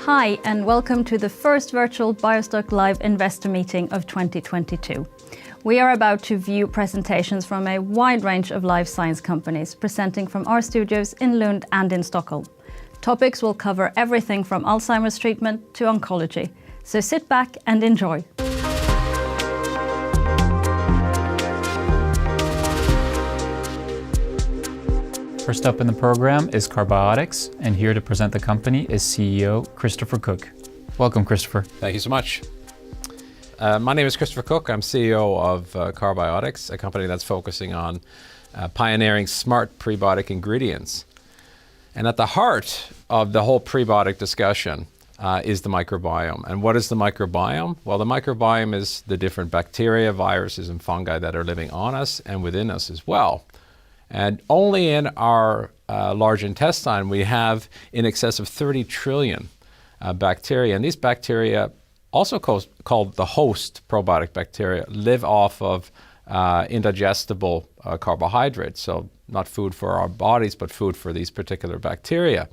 Hi, and welcome to the first virtual BioStock Live Investor Meeting of 2022. We are about to view presentations from a wide range of life science companies presenting from our studios in Lund and in Stockholm. Topics will cover everything from Alzheimer's treatment to oncology. So sit back and enjoy. First up in the program is Carbiotix, and here to present the company is CEO Christopher Cook. Welcome, Christopher. Thank you so much. My name is Christopher Cook. I'm CEO of Carbiotix, a company that's focusing on pioneering smart prebiotic ingredients. And at the heart of the whole prebiotic discussion is the microbiome. And what is the microbiome? Well, the microbiome is the different bacteria, viruses, and fungi that are living on us and within us as well. And only in our large intestine, we have in excess of 30 trillion bacteria. And these bacteria, also called the host probiotic bacteria, live off of indigestible carbohydrates. So not food for our bodies, but food for these particular bacteria.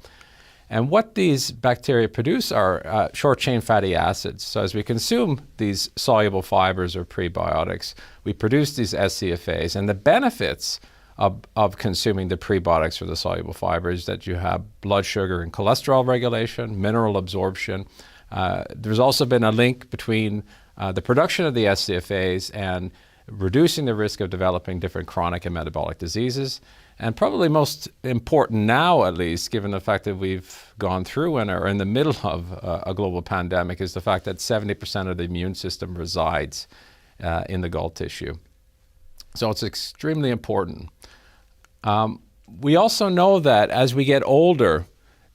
And what these bacteria produce are short-chain fatty acids. So as we consume these soluble fibers or prebiotics, we produce these SCFAs. And the benefits of consuming the prebiotics or the soluble fibers that you have blood sugar and cholesterol regulation, mineral absorption. There's also been a link between the production of the SCFAs and reducing the risk of developing different chronic and metabolic diseases. And probably most important now, at least, given the fact that we've gone through and are in the middle of a global pandemic, is the fact that 70% of the immune system resides in the gall tissue. So it's extremely important. We also know that as we get older,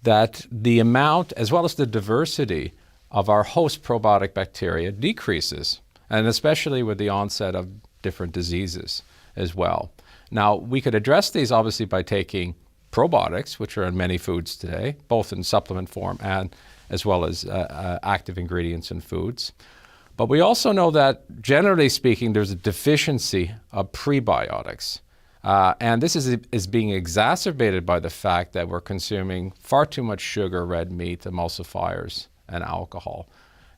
that the amount as well as the diversity of our host probiotic bacteria decreases, and especially with the onset of different diseases as well. Now, we could address these obviously by taking probiotics, which are in many foods today, both in supplement form and as well as active ingredients in foods. But we also know that, generally speaking, there's a deficiency of prebiotics. And this is being exacerbated by the fact that we're consuming far too much sugar, red meat, emulsifiers, and alcohol.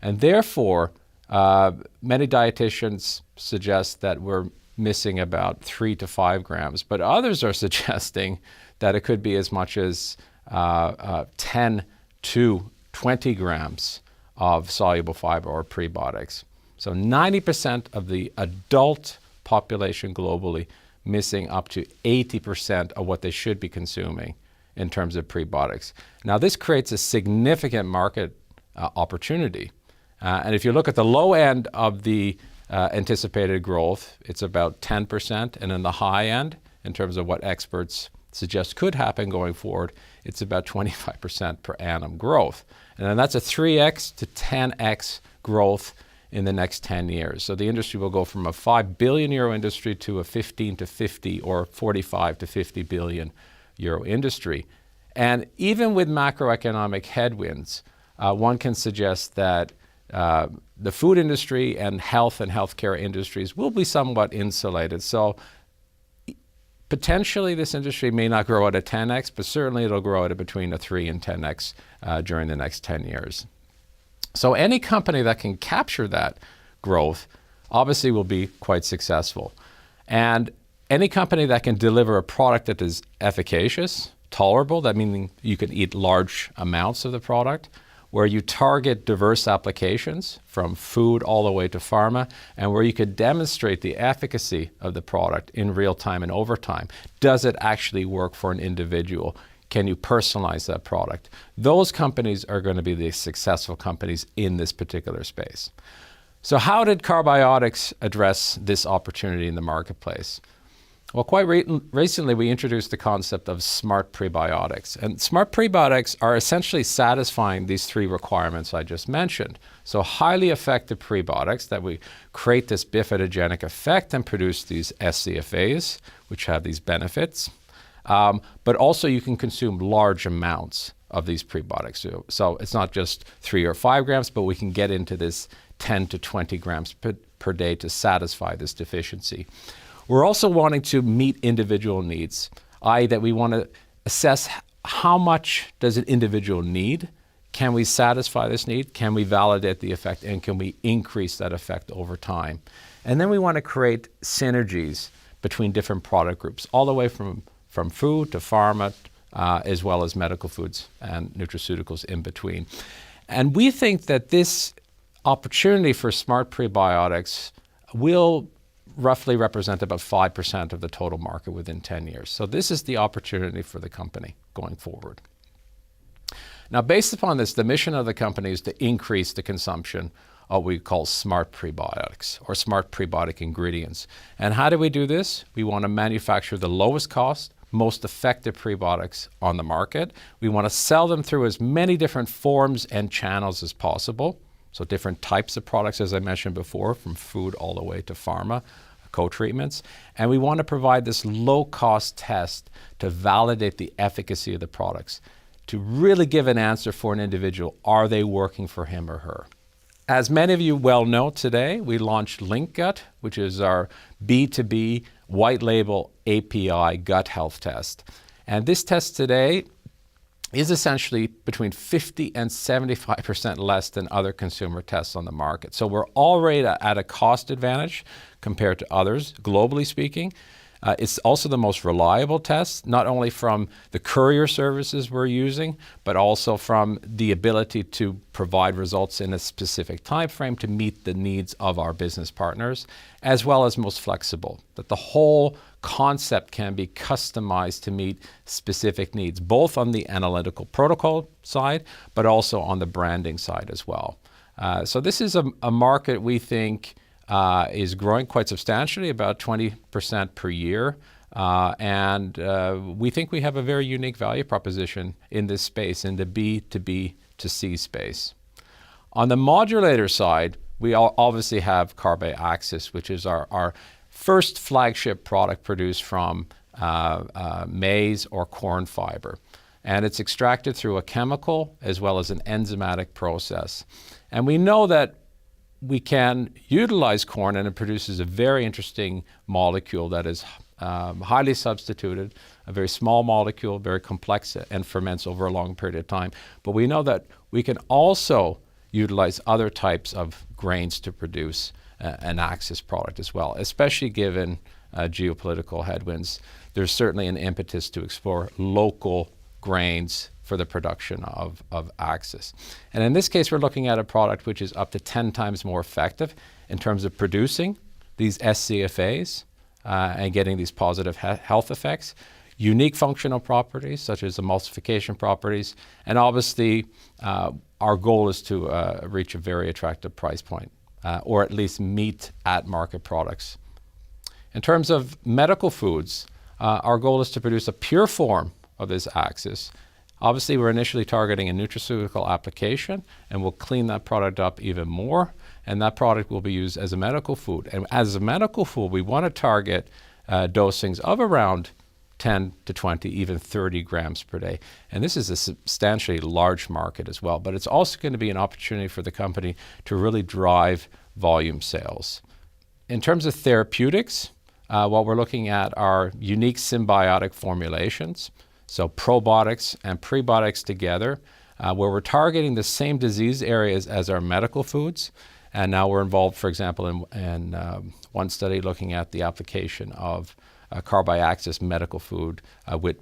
And therefore, many dietitians suggest that we're missing about 3 to 5 grams, but others are suggesting that it could be as much as 10 to 20 grams of soluble fiber or prebiotics. So 90% of the adult population globally missing up to 80% of what they should be consuming in terms of prebiotics. Now, this creates a significant market opportunity. And if you look at the low end of the anticipated growth, it's about 10%. And in the high end, in terms of what experts suggest could happen going forward, it's about 25% per annum growth. And then that's a 3x to 10x growth in the next 10 years. So the industry will go from a 5 billion euro industry to a 15 to 50 or 45 to 50 billion euro industry. And even with macroeconomic headwinds, one can suggest that the food industry and healthcare industries will be somewhat insulated. So potentially this industry may not grow at a 10x, but certainly it'll grow at between a 3 and 10x during the next 10 years. So any company that can capture that growth obviously will be quite successful. And any company that can deliver a product that is efficacious, tolerable, that meaning you can eat large amounts of the product, where you target diverse applications from food all the way to pharma, and where you could demonstrate the efficacy of the product in real time and over time. Does it actually work for an individual? Can you personalize that product? Those companies are going to be the successful companies in this particular space. So how did Carbiotix address this opportunity in the marketplace? Well, quite recently, we introduced the concept of smart prebiotics. And smart prebiotics are essentially satisfying these 3 requirements I just mentioned. So highly effective prebiotics that we create this bifidogenic effect and produce these SCFAs, which have these benefits. But also you can consume large amounts of these prebiotics. So it's not just 3 or 5 grams, but we can get into this 10 to 20 grams per day to satisfy this deficiency. We're also wanting to meet individual needs, i.e. that we want to assess how much does an individual need Can we satisfy this need? Can we validate the effect? And can we increase that effect over time? And then we want to create synergies between different product groups, all the way from food to pharma, as well as medical foods and nutraceuticals in between. And we think that this opportunity for smart prebiotics will roughly represent about 5% of the total market within 10 years. So this is the opportunity for the company going forward. Now, based upon this, the mission of the company is to increase the consumption of what we call smart prebiotics or smart prebiotic ingredients. And how do we do this? We want to manufacture the lowest cost, most effective prebiotics on the market. We want to sell them through as many different forms and channels as possible. So different types of products, as I mentioned before, from food all the way to pharma, co-treatments. And we want to provide this low-cost test to validate the efficacy of the products, to really give an answer for an individual. Are they working for him or her? As many of you well know today, we launched LinkGut, which is our B2B white label API gut health test. And this test today is essentially between 50 and 75% less than other consumer tests on the market. So we're already at a cost advantage compared to others, globally speaking. It's also the most reliable test, not only from the courier services we're using, but also from the ability to provide results in a specific time frame to meet the needs of our business partners, as well as most flexible, that the whole concept can be customized to meet specific needs, both on the analytical protocol side, but also on the branding side as well. So this is a market we think is growing quite substantially, about 20% per year. And we think we have a very unique value proposition in this space, in the B2B to C space. On the modulator side, we obviously have Carbiotix, which is our first flagship product produced from maize or corn fiber. And it's extracted through a chemical as well as an enzymatic process. And we know that we can utilize corn, and it produces a very interesting molecule that is highly substituted, a very small molecule, very complex, and ferments over a long period of time. But we know that we can also utilize other types of grains to produce an Axis product as well, especially given geopolitical headwinds. There's certainly an impetus to explore local grains for the production of Axis. And in this case, we're looking at a product which is up to 10 times more effective in terms of producing these SCFAs and getting these positive health effects, unique functional properties such as emulsification properties, and obviously our goal is to reach a very attractive price point, or at least meet at market products. In terms of medical foods, our goal is to produce a pure form of this Axis. Obviously, we're initially targeting a nutraceutical application, and we'll clean that product up even more, and that product will be used as a medical food. And as a medical food, we want to target dosings of around 10 to 20, even 30 grams per day. And this is a substantially large market as well, but it's also going to be an opportunity for the company to really drive volume sales. In terms of therapeutics, what we're looking at are unique symbiotic formulations. So probiotics and prebiotics together, where we're targeting the same disease areas as our medical foods. And now we're involved, for example, in one study looking at the application of Carbiotix medical food with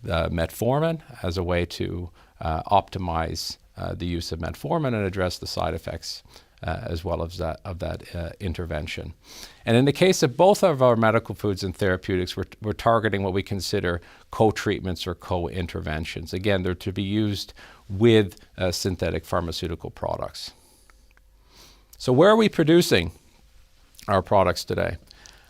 metformin as a way to optimize the use of metformin and address the side effects as well as that intervention. And in the case of both of our medical foods and therapeutics, we're targeting what we consider co-treatments or co-interventions. Again, they're to be used with synthetic pharmaceutical products. So where are we producing our products today?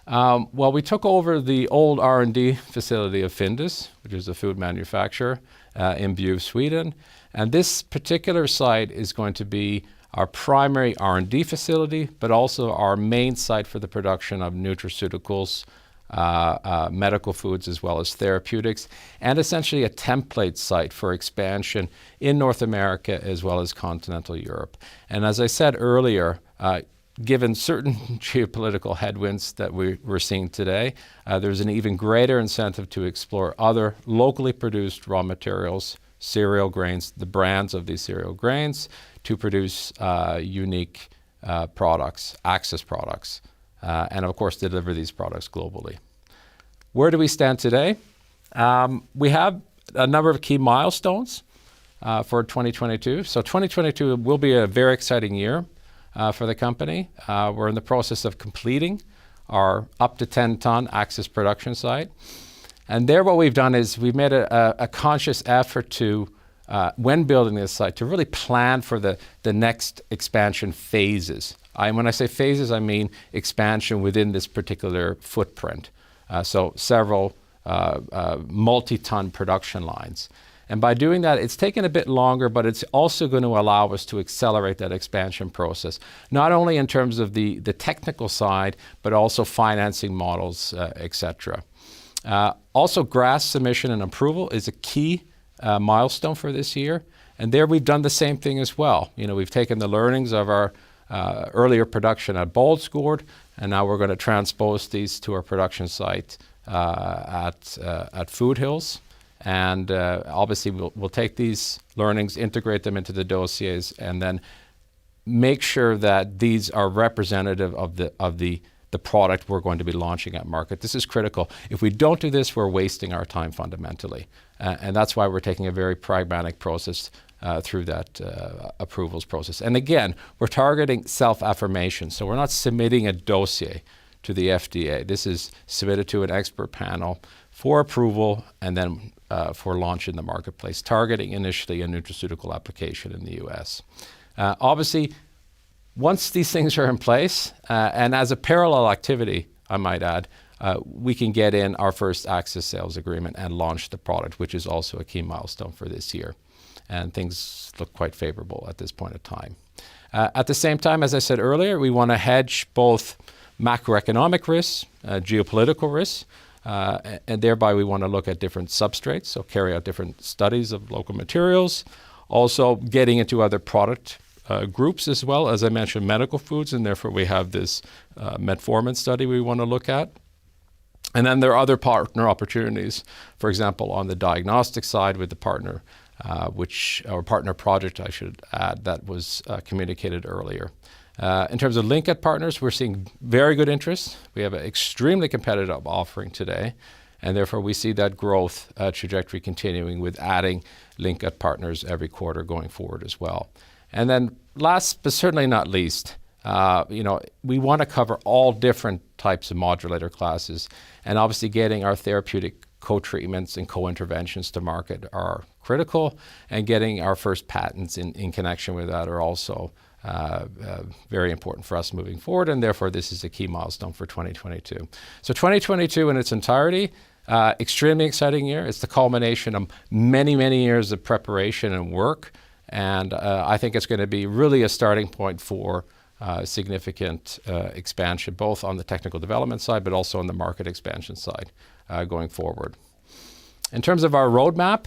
Well, we took over the old R&D facility of Findus, which is a food manufacturer in Bjuv, Sweden. And this particular site is going to be our primary R&D facility, but also our main site for the production of nutraceuticals, medical foods, as well as therapeutics, and essentially a template site for expansion in North America as well as continental Europe. And as I said earlier, given certain geopolitical headwinds that we're seeing today, there's an even greater incentive to explore other locally produced raw materials cereal grains, the brands of these cereal grains, to produce unique products, access products, and of course deliver these products globally. Where do we stand today? We have a number of key milestones for 2022. So 2022 will be a very exciting year for the company. We're in the process of completing our up to 10-ton access production site. And there what we've done is we've made a conscious effort to, when building this site, to really plan for the next expansion phases. When I say phases, I mean expansion within this particular footprint. So several multi-ton production lines. And by doing that, it's taken a bit longer, but it's also going to allow us to accelerate that expansion process, not only in terms of the technical side, but also financing models, etc. Also, GRAS submission and approval is a key milestone for this year. And there we've done the same thing as well. We've taken the learnings of our earlier production at Bollsgård, and now we're going to transpose these to our production site at Food Hills. And obviously we'll take these learnings, integrate them into the dossiers, and then make sure that these are representative of the product we're going to be launching at market. This is critical. If we don't do this, we're wasting our time fundamentally. And that's why we're taking a very pragmatic process through that approvals process. And again, we're targeting self-affirmation. So we're not submitting a dossier to the FDA. This is submitted to an expert panel for approval and then for launch in the marketplace, targeting initially a nutraceutical application in the US. Obviously, once these things are in place, and as a parallel activity, I might add, we can get in our first access sales agreement and launch the product, which is also a key milestone for this year. And things look quite favorable at this point in time. At the same time, as I said earlier, we want to hedge both macroeconomic risks, geopolitical risks, and thereby we want to look at different substrates, so carry out different studies of local materials, also getting into other product groups as well. As I mentioned, medical foods, and therefore we have this metformin study we want to look at. And then there are other partner opportunities, for example, on the diagnostic side with the partner, our partner project, I should add, that was communicated earlier. In terms of linked partners, we're seeing very good interest. We have an extremely competitive offering today, and therefore we see that growth trajectory continuing with adding linked partners every quarter going forward as well. And then last, but certainly not least, we want to cover all different types of modulator classes, and obviously getting our therapeutic co-treatments and co-interventions to market are critical, and getting our first patents in connection with that are also very important for us moving forward, and therefore this is a key milestone for 2022. So 2022 in its entirety, extremely exciting year. It's the culmination of many, many years of preparation and work, and I think it's going to be really a starting point for significant expansion, both on the technical development side, but also on the market expansion side going forward. In terms of our roadmap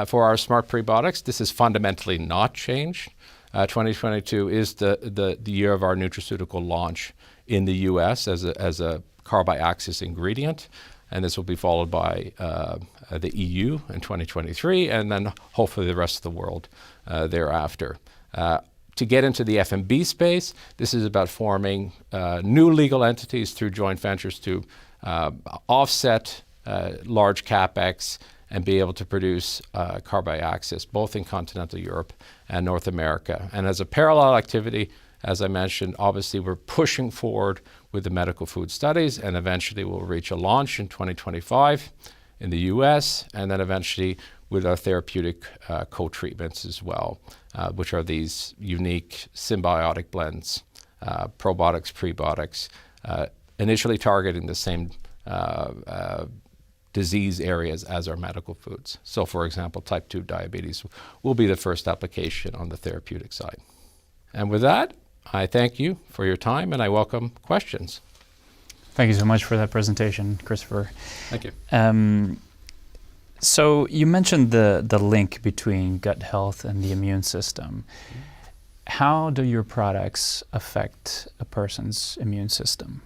for our smart prebiotics, this is fundamentally not changed. 2022 is the year of our nutraceutical launch in the US as a Carbiotix ingredient, and this will be followed by the EU in 2023, and then hopefully the rest of the world thereafter. To get into the F&B space, this is about forming new legal entities through joint ventures to offset large capex and be able to produce Carbiotix both in continental Europe and North America. And as a parallel activity, as I mentioned, obviously we're pushing forward with the medical food studies, and eventually we'll reach a launch in 2025 in the US, and then eventually with our therapeutic co-treatments as well, which are these unique symbiotic blends, probiotics, prebiotics, initially targeting the same disease areas as our medical foods. So for example, type 2 diabetes will be the first application on the therapeutic side. And with that, I thank you for your time, and I welcome questions. Thank you so much for that presentation, Christopher. Thank you. So you mentioned the link between gut health and the immune system. How do your products affect a person's immune system?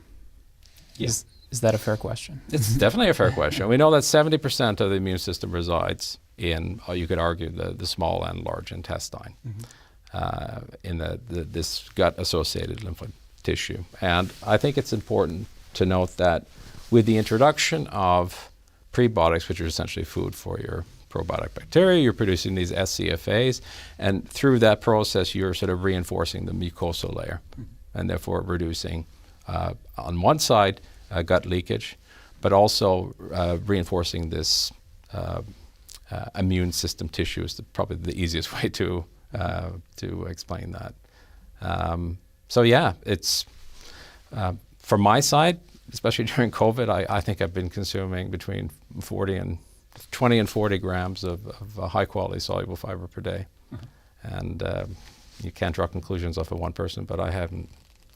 Yes. Is that a fair question? It's definitely a fair question. We know that 70% of the immune system resides in, or you could argue, the small and large intestine, in this gut-associated lymphoid tissue. And I think it's important to note that with the introduction of prebiotics, which are essentially food for your probiotic bacteria, you're producing these SCFAs, and through that process you're sort of reinforcing the mucosal layer, and therefore reducing, on one side, gut leakage, but also reinforcing this immune system tissue is probably the easiest way to explain that. So yeah, it's from my side, especially during COVID, I think I've been consuming between 20 and 40 grams of high quality soluble fiber per day. And you can't draw conclusions off of one person, but I haven't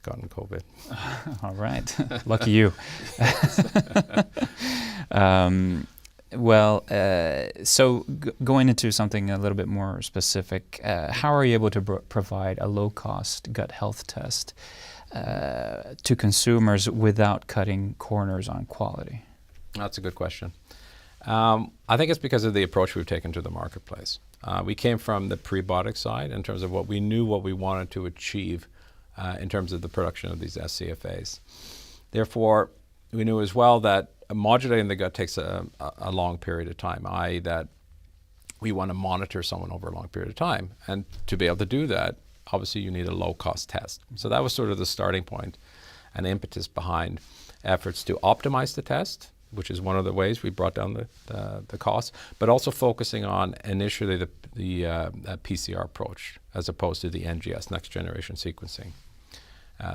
gotten COVID. All right, lucky you. So going into something a little bit more specific, how are you able to provide a low-cost gut health test to consumers without cutting corners on quality? That's a good question. I think it's because of the approach we've taken to the marketplace. We came from the prebiotic side in terms of what we wanted to achieve in terms of the production of these SCFAs. Therefore, we knew as well that modulating the gut takes a long period of time, i.e. that we want to monitor someone over a long period of time. And to be able to do that, obviously you need a low-cost test. So that was sort of the starting point and impetus behind efforts to optimize the test, which is one of the ways we brought down the cost, but also focusing on initially the PCR approach as opposed to the NGS, next generation sequencing.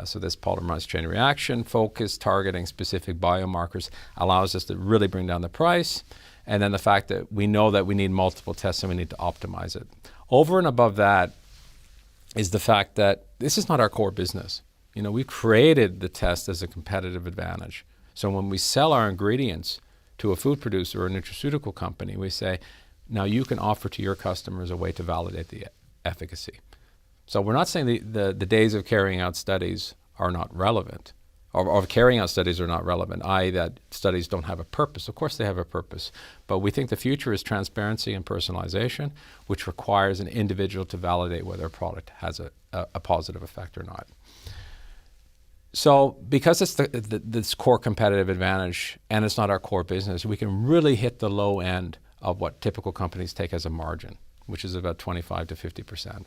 So this polymerase chain reaction focus targeting specific biomarkers allows us to really bring down the price. And then the fact that we know that we need multiple tests and we need to optimize it. Over and above that is the fact that this is not our core business. You know, we've created the test as a competitive advantage. So when we sell our ingredients to a food producer or a nutraceutical company, we say, now you can offer to your customers a way to validate the efficacy. So we're not saying the days of carrying out studies are not relevant, or carrying out studies are not relevant, i.e. that studies don't have a purpose. Of course they have a purpose, but we think the future is transparency and personalization, which requires an individual to validate whether a product has a positive effect or not. So because it's this core competitive advantage and it's not our core business, we can really hit the low end of what typical companies take as a margin, which is about 25 to 50%.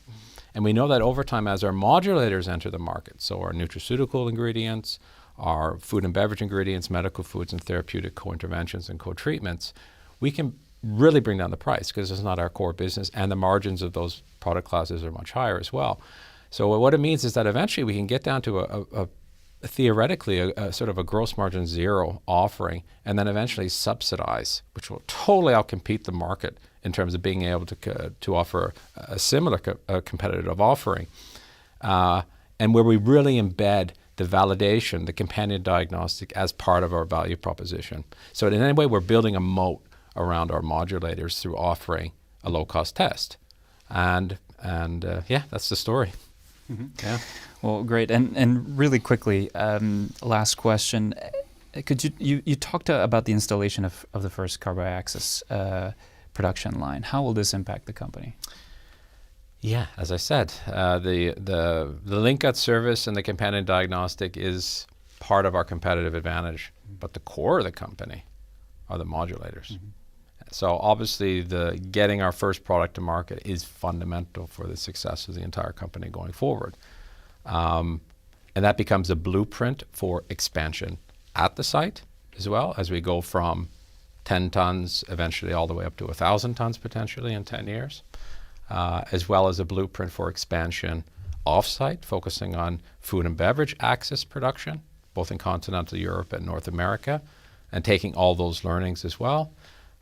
And we know that over time, as our modulators enter the market, so our nutraceutical ingredients, our food and beverage ingredients, medical foods and therapeutic co-interventions and co-treatments, we can really bring down the price because it's not our core business, and the margins of those product classes are much higher as well. So what it means is that eventually we can get down to theoretically a sort of a gross margin zero offering, and then eventually subsidize, which will totally outcompete the market in terms of being able to offer a similar competitive offering, and where we really embed the validation, the companion diagnostic as part of our value proposition. So in any way, we're building a moat around our modulators through offering a low-cost test, and yeah, that's the story. Mm-hmm. Yeah. Well, great. And really quickly, last question. Could you talked about the installation of the first Carbiotix production line. How will this impact the company? Yeah, as I said, the link gut service and the companion diagnostic is part of our competitive advantage, but the core of the company are the modulators. Mm-hmm. So obviously getting our first product to market is fundamental for the success of the entire company going forward. And that becomes a blueprint for expansion at the site as well, as we go from 10 tons eventually all the way up to 1,000 tons potentially in 10 years, as well as a blueprint for expansion off-site, focusing on food and beverage access production, both in continental Europe and North America, and taking all those learnings as well.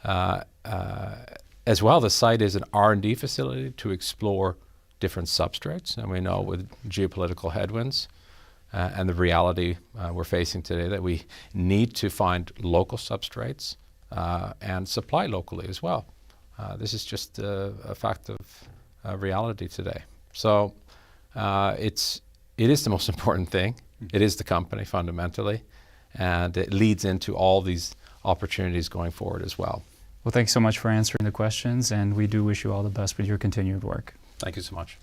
As well, the site is an R&D facility to explore different substrates, and we know with geopolitical headwinds and the reality we're facing today that we need to find local substrates and supply locally as well. This is just a fact of reality today. So it is the most important thing. It is the company fundamentally, and it leads into all these opportunities going forward as well. Well, thanks so much for answering the questions, and we do wish you all the best with your continued work. Thank you so much.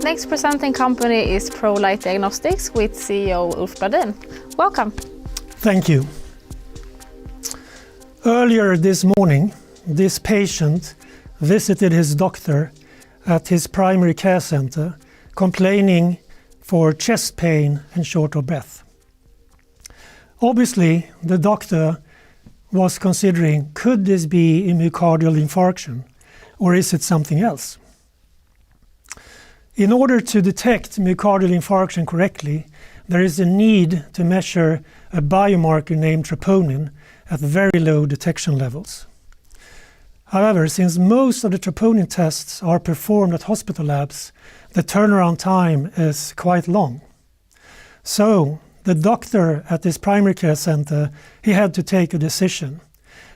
Next presenting company is Prolight Diagnostics with CEO Ulf Bladin. Welcome. Thank you. Earlier this morning, this patient visited his doctor at his primary care center, complaining for chest pain and short of breath. Obviously, the doctor was considering, could this be a myocardial infarction, or is it something else? In order to detect myocardial infarction correctly, there is a need to measure a biomarker named troponin at very low detection levels. However, since most of the troponin tests are performed at hospital labs, the turnaround time is quite long. So the doctor at his primary care center, he had to take a decision.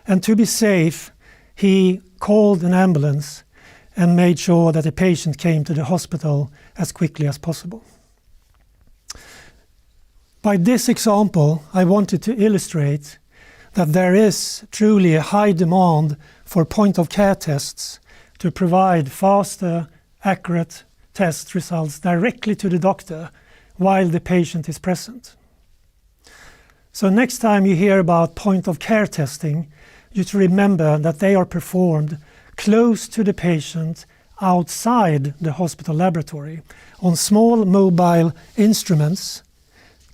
And to be safe, he called an ambulance and made sure that the patient came to the hospital as quickly as possible. By this example, I wanted to illustrate that there is truly a high demand for point-of-care tests to provide faster, accurate test results directly to the doctor while the patient is present. So next time you hear about point-of-care testing, you should remember that they are performed close to the patient outside the hospital laboratory on small mobile instruments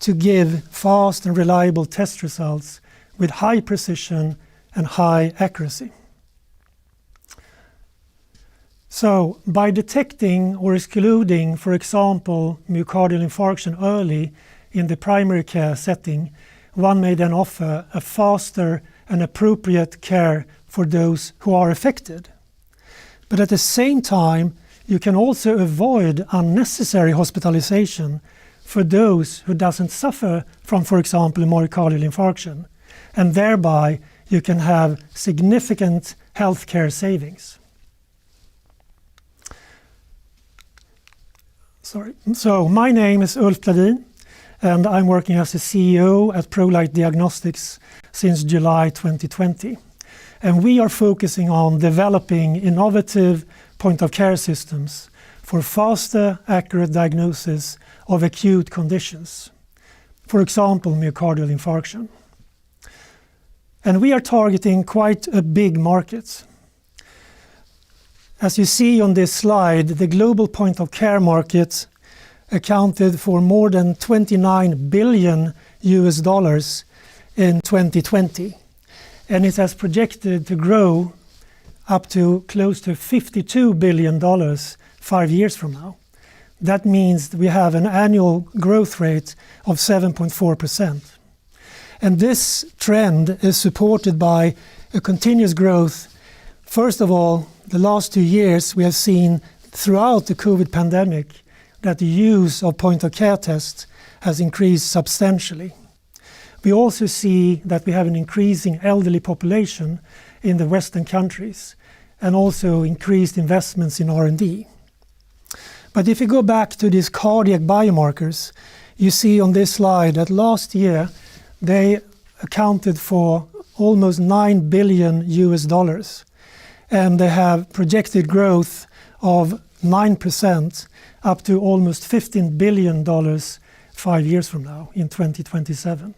to give fast and reliable test results with high precision and high accuracy. So by detecting or excluding, for example, myocardial infarction early in the primary care setting, one may then offer a faster and appropriate care for those who are affected. But at the same time, you can also avoid unnecessary hospitalization for those who doesn't suffer from, for example, a myocardial infarction, and thereby you can have significant healthcare savings. So my name is Ulf Bladin, and I'm working as a CEO at Prolight Diagnostics since July 2020. And we are focusing on developing innovative point-of-care systems for faster, accurate diagnosis of acute conditions, for example, myocardial infarction. And we are targeting quite a big market. As you see on this slide, the global point-of-care market accounted for more than $29 billion in 2020. And it has projected to grow up to close to $52 billion 5 years from now. That means that we have an annual growth rate of 7.4%. And this trend is supported by a continuous growth. First of all, the last 2 years we have seen throughout the COVID pandemic that the use of point-of-care tests has increased substantially. We also see that we have an increasing elderly population in the Western countries and also increased investments in R&D. But if you go back to these cardiac biomarkers, you see on this slide that last year they accounted for almost $9 billion and they have projected growth of 9% up to almost $15 billion 5 years from now in 2027.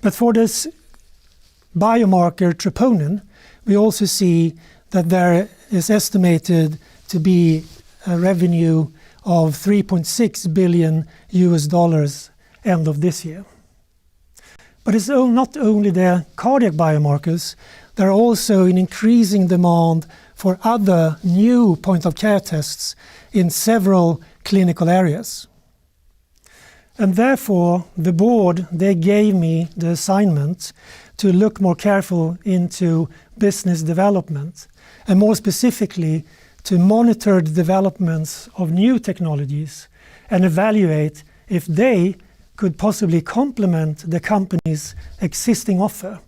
But for this biomarker troponin, we also see that there is estimated to be a revenue of $3.6 billion end of this year. But it's not only the cardiac biomarkers, there are also an increasing demand for other new point-of-care tests in several clinical areas. And therefore, the board, they gave me the assignment to look more careful into business development, and more specifically, to monitor the developments of new technologies and evaluate if they could possibly complement the company's existing offer,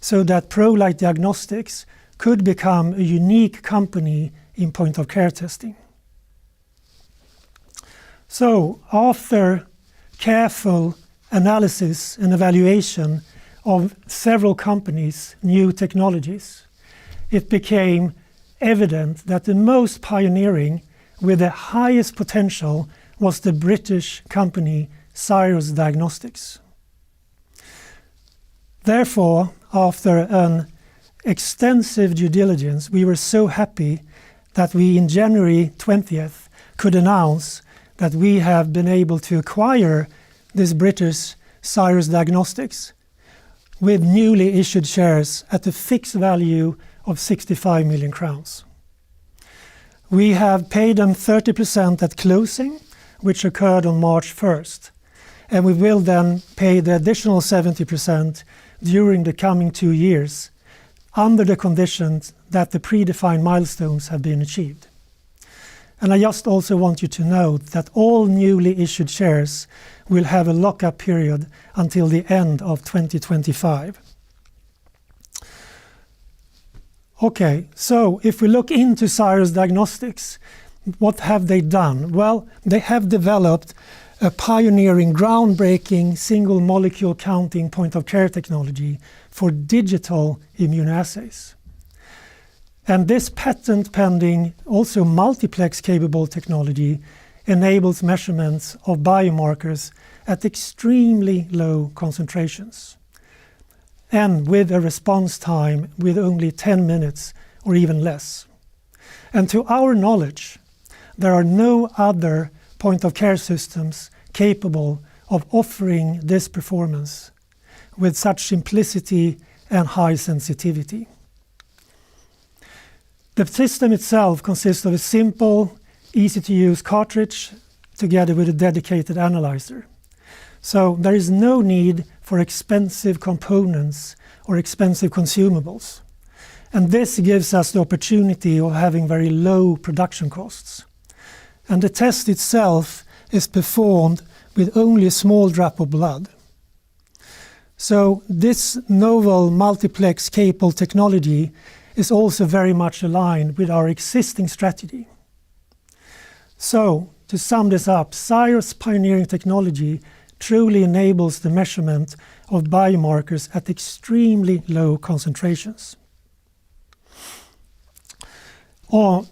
so that Prolight Diagnostics could become a unique company in point-of-care testing. So, after careful analysis and evaluation of several companies' new technologies, it became evident that the most pioneering with the highest potential was the British company Cyrus Diagnostics. Therefore, after an extensive due diligence, we were so happy that we in January 20th could announce that we have been able to acquire this British Cyrus Diagnostics with newly issued shares at a fixed value of 65 million crowns. We have paid them 30% at closing, which occurred on March 1st, and we will then pay the additional 70% during the coming 2 years under the conditions that the predefined milestones have been achieved. And I just also want you to note that all newly issued shares will have a lock-up period until the end of 2025. Okay, so if we look into Cyrus Diagnostics, what have they done? Well, they have developed a pioneering, groundbreaking single molecule counting point-of-care technology for digital immunoassays. And this patent-pending, also multiplex-capable technology enables measurements of biomarkers at extremely low concentrations, and with a response time with only 10 minutes or even less. And to our knowledge, there are no other point-of-care systems capable of offering this performance with such simplicity and high sensitivity. The system itself consists of a simple, easy-to-use cartridge together with a dedicated analyzer. So there is no need for expensive components or expensive consumables. And this gives us the opportunity of having very low production costs. And the test itself is performed with only a small drop of blood. So this novel multiplex capable technology is also very much aligned with our existing strategy. So, to sum this up, Cyrus' pioneering technology truly enables the measurement of biomarkers at extremely low concentrations.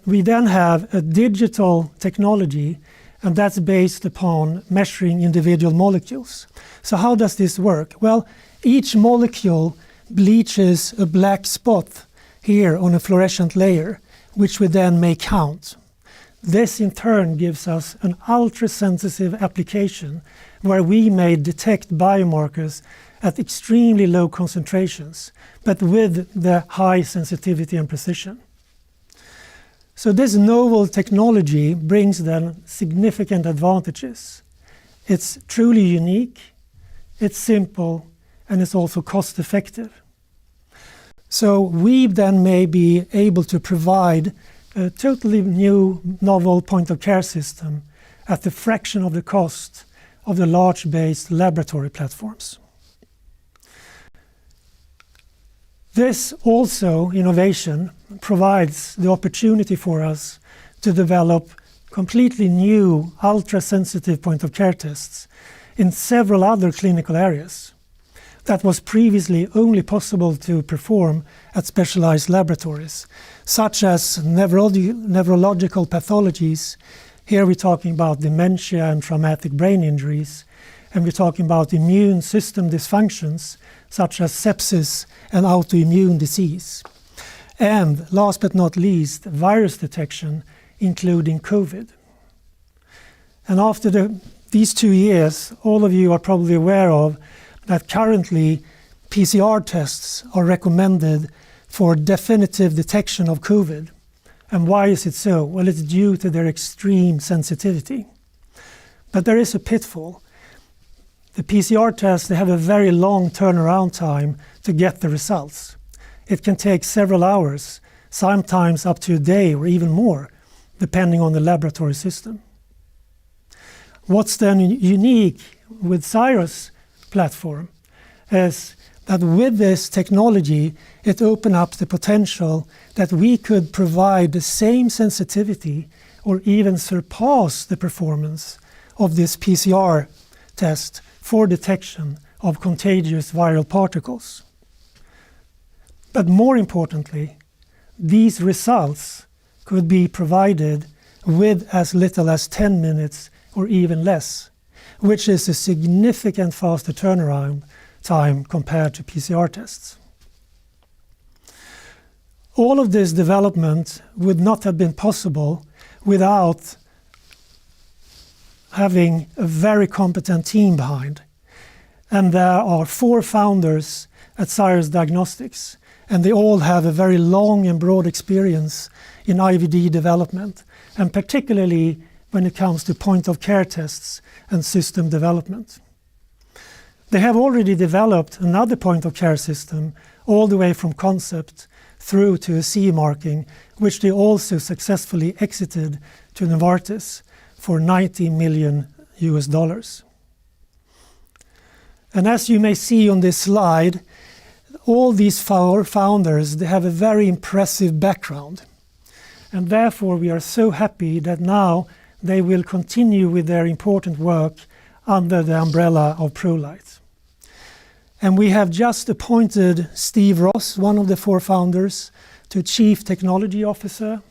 We then have a digital technology, and that's based upon measuring individual molecules. So how does this work? Well, each molecule bleaches a black spot here on a fluorescent layer, which we then may count. This in turn gives us an ultra-sensitive application where we may detect biomarkers at extremely low concentrations, but with the high sensitivity and precision. So this novel technology brings then significant advantages. It's truly unique, it's simple, and it's also cost-effective. So we then may be able to provide a totally new novel point-of-care system at the fraction of the cost of the large-based laboratory platforms. This also innovation provides the opportunity for us to develop completely new ultra-sensitive point-of-care tests in several other clinical areas that was previously only possible to perform at specialized laboratories, such as neurological pathologies. Here we're talking about dementia and traumatic brain injuries, and we're talking about immune system dysfunctions, such as sepsis and autoimmune disease. And last but not least, virus detection, including COVID. And after these 2 years, all of you are probably aware of that currently PCR tests are recommended for definitive detection of COVID. And why is it so? Well, it's due to their extreme sensitivity. But there is a pitfall. The PCR tests, they have a very long turnaround time to get the results. It can take several hours, sometimes up to a day or even more, depending on the laboratory system. What's then unique with Cyrus platform is that with this technology, it opened up the potential that we could provide the same sensitivity or even surpass the performance of this PCR test for detection of contagious viral particles. But more importantly, these results could be provided with as little as 10 minutes or even less, which is a significant faster turnaround time compared to PCR tests. All of this development would not have been possible without having a very competent team behind. And there are 4 founders at Cyrus Diagnostics, and they all have a very long and broad experience in IVD development, and particularly when it comes to point-of-care tests and system development. They have already developed another point-of-care system all the way from concept through to a CE marking, which they also successfully exited to Novartis for $90 million. And as you may see on this slide, all these 4 founders, they have a very impressive background. And therefore we are so happy that now they will continue with their important work under the umbrella of Prolight. And we have just appointed Steve Ross, one of the 4 founders, to Chief Technology Officer.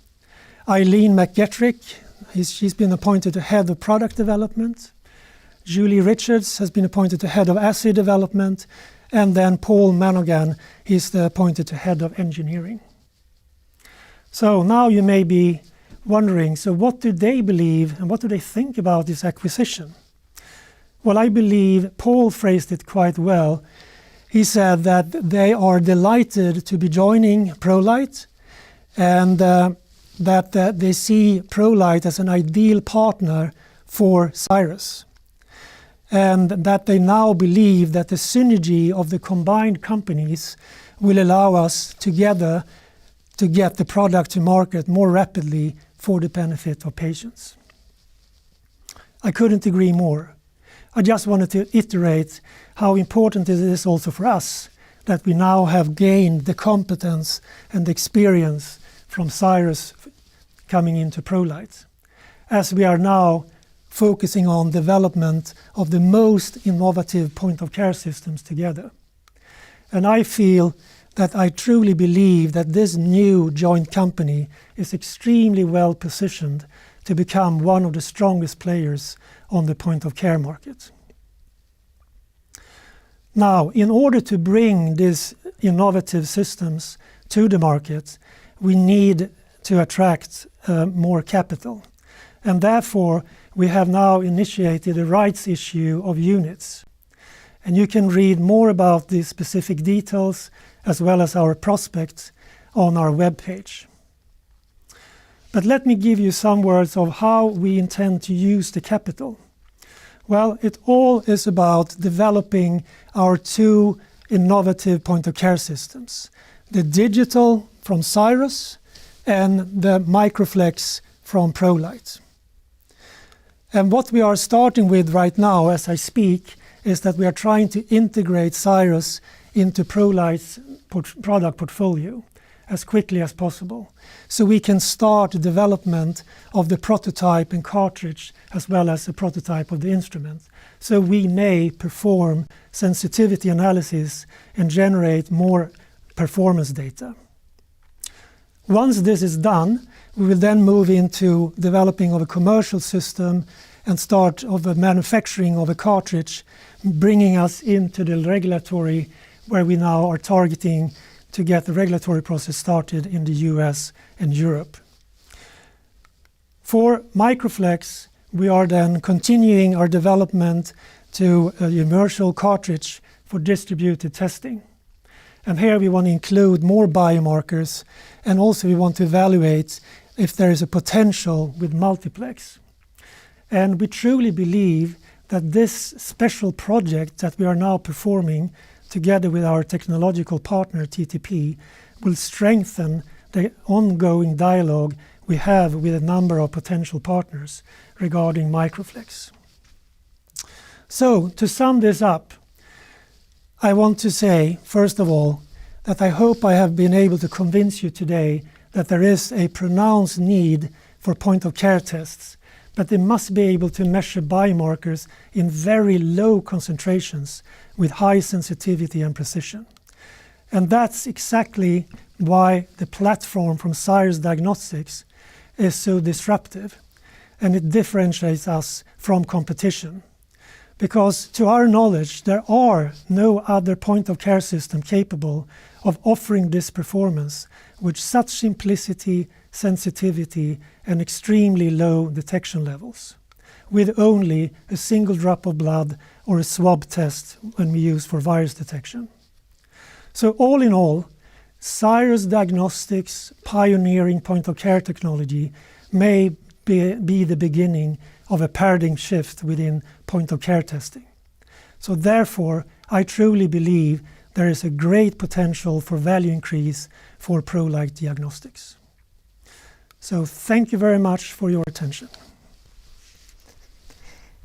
Eileen McGettrick, she's been appointed to Head of Product Development. Julie Richards has been appointed to Head of Assay Development. And then Paul Manogan is appointed to Head of Engineering. So now you may be wondering, so what do they believe and what do they think about this acquisition? Well, I believe Paul phrased it quite well. He said that they are delighted to be joining Prolight and that they see Prolight as an ideal partner for Cyrus. And that they now believe that the synergy of the combined companies will allow us together to get the product to market more rapidly for the benefit of patients. I couldn't agree more. I just wanted to iterate how important it is also for us that we now have gained the competence and experience from Cyrus coming into Prolight, as we are now focusing on development of the most innovative point-of-care systems together. And I feel that I truly believe that this new joint company is extremely well positioned to become one of the strongest players on the point-of-care market. Now, in order to bring these innovative systems to the market, we need to attract more capital. And therefore, we have now initiated a rights issue of units. And you can read more about the specific details as well as our prospects on our webpage. But let me give you some words of how we intend to use the capital. Well, it all is about developing our 2 innovative point-of-care systems, the digital from Cyrus and the Microflex from Prolight. And what we are starting with right now as I speak is that we are trying to integrate Cyrus into Prolight's product portfolio as quickly as possible, so we can start the development of the prototype and cartridge as well as the prototype of the instrument, so we may perform sensitivity analysis and generate more performance data. Once this is done, we will then move into developing of a commercial system and start of a manufacturing of a cartridge, bringing us into the regulatory where we now are targeting to get the regulatory process started in the US and Europe. For Microflex, we are then continuing our development to a commercial cartridge for distributed testing. And here we want to include more biomarkers, and also we want to evaluate if there is a potential with multiplex. And we truly believe that this special project that we are now performing together with our technological partner TTP will strengthen the ongoing dialogue we have with a number of potential partners regarding Microflex. So to sum this up, I want to say, first of all, that I hope I have been able to convince you today that there is a pronounced need for point-of-care tests, but they must be able to measure biomarkers in very low concentrations with high sensitivity and precision. And that's exactly why the platform from Cyrus Diagnostics is so disruptive, and it differentiates us from competition. Because to our knowledge, there are no other point-of-care system capable of offering this performance with such simplicity, sensitivity, and extremely low detection levels, with only a single drop of blood or a swab test when we use for virus detection. So all in all, Cyrus Diagnostics' pioneering point-of-care technology may be the beginning of a paradigm shift within point-of-care testing. So therefore, I truly believe there is a great potential for value increase for Prolight Diagnostics. So thank you very much for your attention.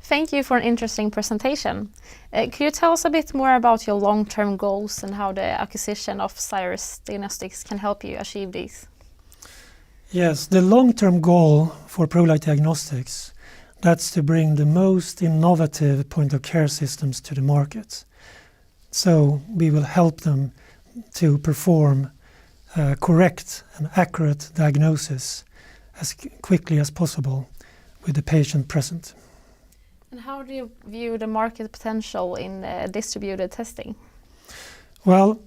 Thank you for an interesting presentation. Could you tell us a bit more about your long-term goals and how the acquisition of Cyrus Diagnostics can help you achieve these? Yes, the long-term goal for Prolight Diagnostics, that's to bring the most innovative point-of-care systems to the market. So we will help them to perform correct and accurate diagnosis as quickly as possible with the patient present. And how do you view the market potential in distributed testing? Well,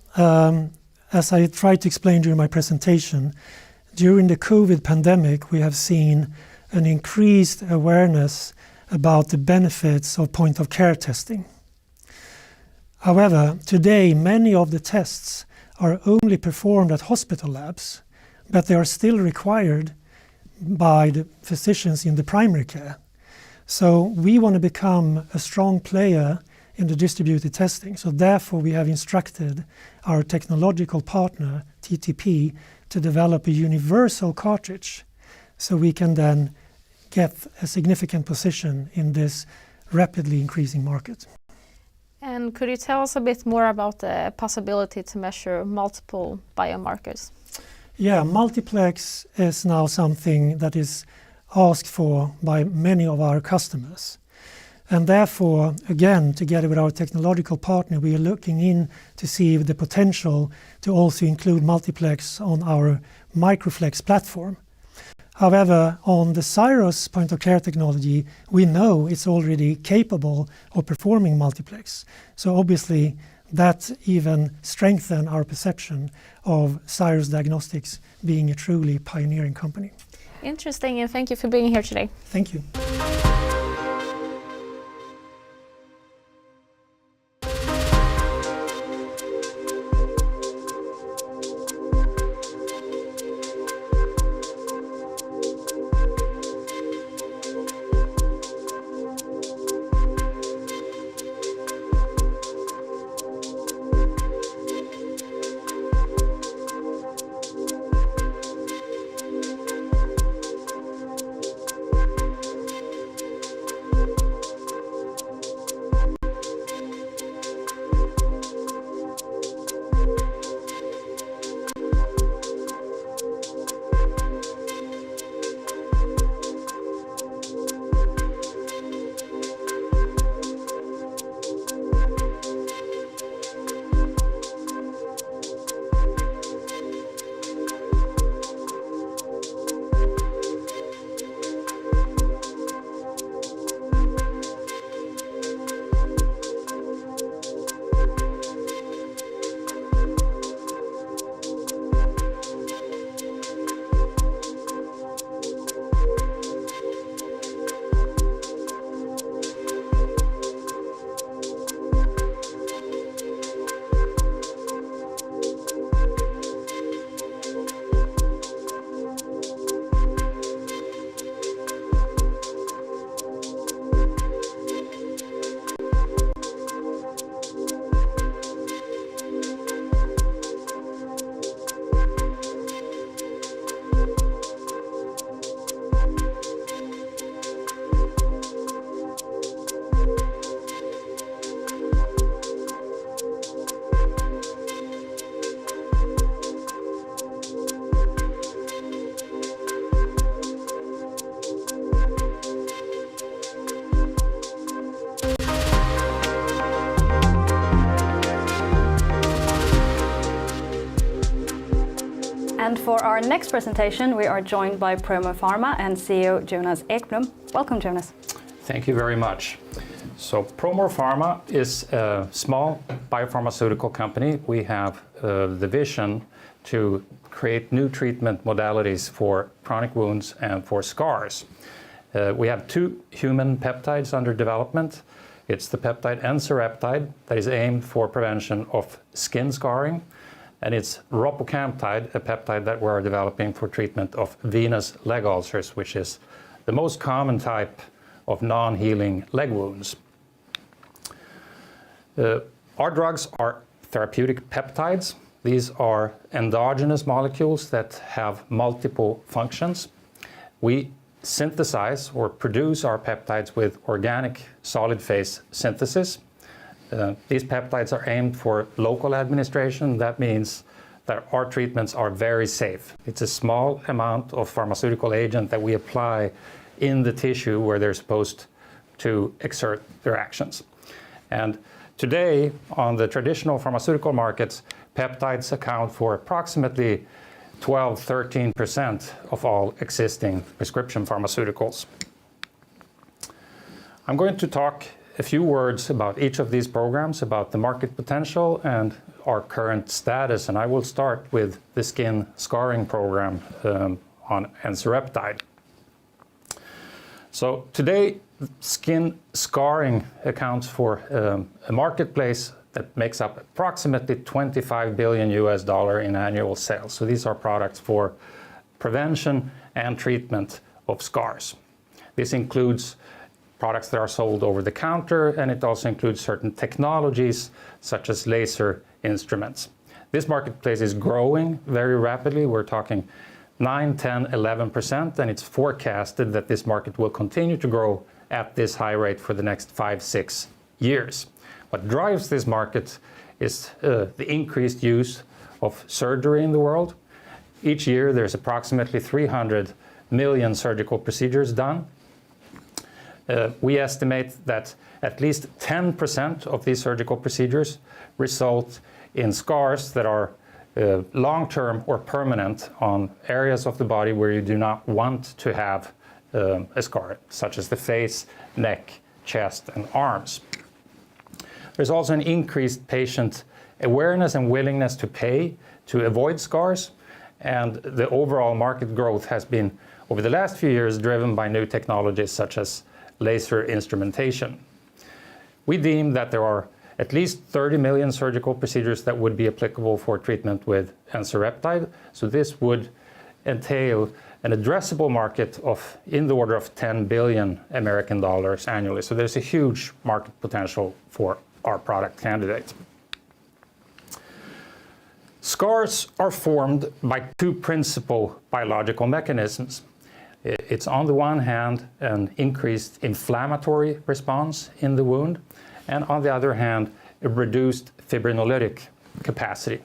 as I tried to explain during my presentation, during the COVID pandemic, we have seen an increased awareness about the benefits of point-of-care testing. However, today many of the tests are only performed at hospital labs, but they are still required by the physicians in the primary care. So we want to become a strong player in the distributed testing. So therefore we have instructed our technological partner, TTP, to develop a universal cartridge so we can then get a significant position in this rapidly increasing market. And could you tell us a bit more about the possibility to measure multiple biomarkers? Yeah, multiplex is now something that is asked for by many of our customers. And therefore, again, together with our technological partner, we are looking in to see the potential to also include multiplex on our Microflex platform. However, on the Cyrus point-of-care technology, we know it's already capable of performing multiplex. So obviously, that even strengthens our perception of Cyrus Diagnostics being a truly pioneering company. Interesting, and thank you for being here today. Thank you. And for our next presentation, we are joined by Promore Pharma and CEO Jonas Ekblom. Welcome, Jonas. Thank you very much. So Promore Pharma is a small biopharmaceutical company. We have the vision to create new treatment modalities for chronic wounds and for scars. We have 2 human peptides under development. It's the peptide ensereptide that is aimed for prevention of skin scarring, and it's ropocamptide, a peptide that we're developing for treatment of venous leg ulcers, which is the most common type of non-healing leg wounds. Our drugs are therapeutic peptides. These are endogenous molecules that have multiple functions. We synthesize or produce our peptides with organic solid phase synthesis. These peptides are aimed for local administration. That means that our treatments are very safe. It's a small amount of pharmaceutical agent that we apply in the tissue where they're supposed to exert their actions. And today, on the traditional pharmaceutical markets, peptides account for approximately 12-13% of all existing prescription pharmaceuticals. I'm going to talk a few words about each of these programs, about the market potential and our current status, and I will start with the skin scarring program on ensereptide. So today, skin scarring accounts for a marketplace that makes up approximately $25 billion in annual sales. So these are products for prevention and treatment of scars. This includes products that are sold over the counter, and it also includes certain technologies such as laser instruments. This marketplace is growing very rapidly. We're talking 9, 10, 11%, and it's forecasted that this market will continue to grow at this high rate for the next 5-6 years. What drives this market is the increased use of surgery in the world. Each year there's approximately 300 million surgical procedures done. We estimate that at least 10% of these surgical procedures result in scars that are long-term or permanent on areas of the body where you do not want to have a scar, such as the face, neck, chest, and arms. There's also an increased patient awareness and willingness to pay to avoid scars, and the overall market growth has been, over the last few years, driven by new technologies such as laser instrumentation. We deem that there are at least 30 million surgical procedures that would be applicable for treatment with ensereptide, so this would entail an addressable market of in the order of 10 billion American dollars annually. So there's a huge market potential for our product candidate. Scars are formed by 2 principal biological mechanisms. It's on the one hand an increased inflammatory response in the wound, and on the other hand a reduced fibrinolytic capacity.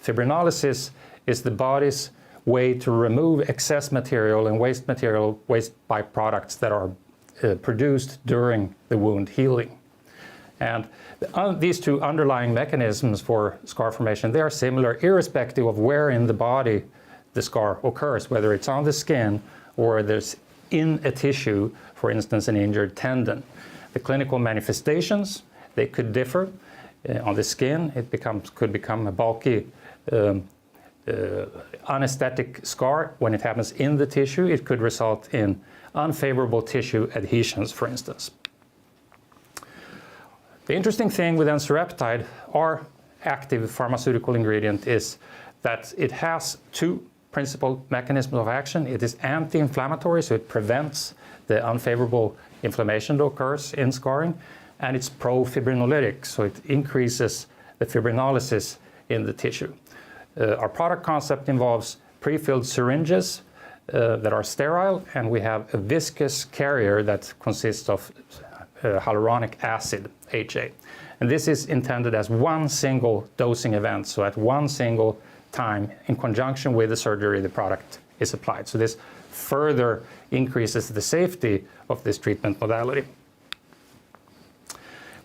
Fibrinolysis is the body's way to remove excess material and waste byproducts that are produced during the wound healing. And these 2 underlying mechanisms for scar formation, they are similar irrespective of where in the body the scar occurs, whether it's on the skin or there's in a tissue, for instance, an injured tendon. The clinical manifestations, they could differ. On the skin, it could become a bulky, anesthetic scar. When it happens in the tissue, it could result in unfavorable tissue adhesions, for instance. The interesting thing with ensereptide, our active pharmaceutical ingredient, is that it has 2 principal mechanisms of action. It is anti-inflammatory, so it prevents the unfavorable inflammation that occurs in scarring, and it's pro-fibrinolytic, so it increases the fibrinolysis in the tissue. Our product concept involves pre-filled syringes that are sterile, and we have a viscous carrier that consists of hyaluronic acid, HA. And this is intended as one single dosing event, so at one single time, in conjunction with the surgery, the product is applied. So this further increases the safety of this treatment modality.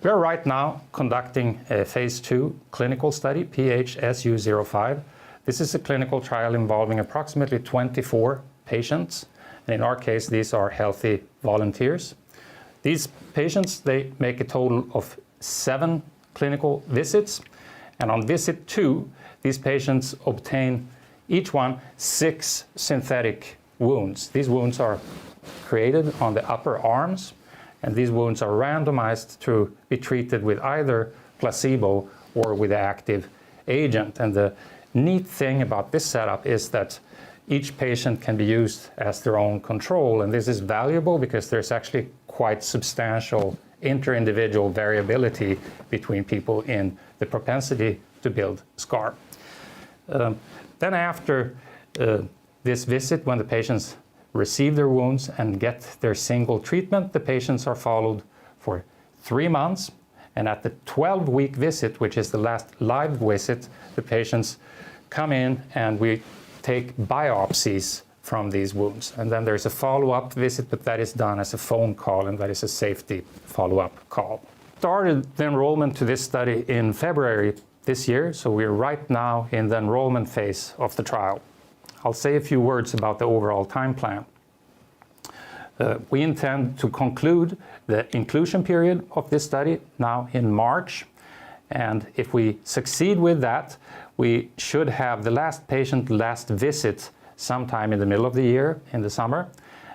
We are right now conducting a phase 2 clinical study, PHSU05. This is a clinical trial involving approximately 24 patients. And in our case, these are healthy volunteers. These patients, they make a total of 7 clinical visits. And on visit 2, these patients obtain each one 6 synthetic wounds. These wounds are created on the upper arms, and these wounds are randomized to be treated with either placebo or with the active agent. And the neat thing about this setup is that each patient can be used as their own control, and this is valuable because there's actually quite substantial inter-individual variability between people in the propensity to build scar. Then after this visit, when the patients receive their wounds and get their single treatment, the patients are followed for 3 months. And at the 12-week visit, which is the last live visit, the patients come in and we take biopsies from these wounds. And then there's a follow-up visit, but that is done as a phone call, and that is a safety follow-up call. Started the enrollment to this study in February this year, so we're right now in the enrollment phase of the trial. I'll say a few words about the overall time plan. We intend to conclude the inclusion period of this study now in March, and if we succeed with that, we should have the last patient last visit sometime in the middle of the year, in the summer.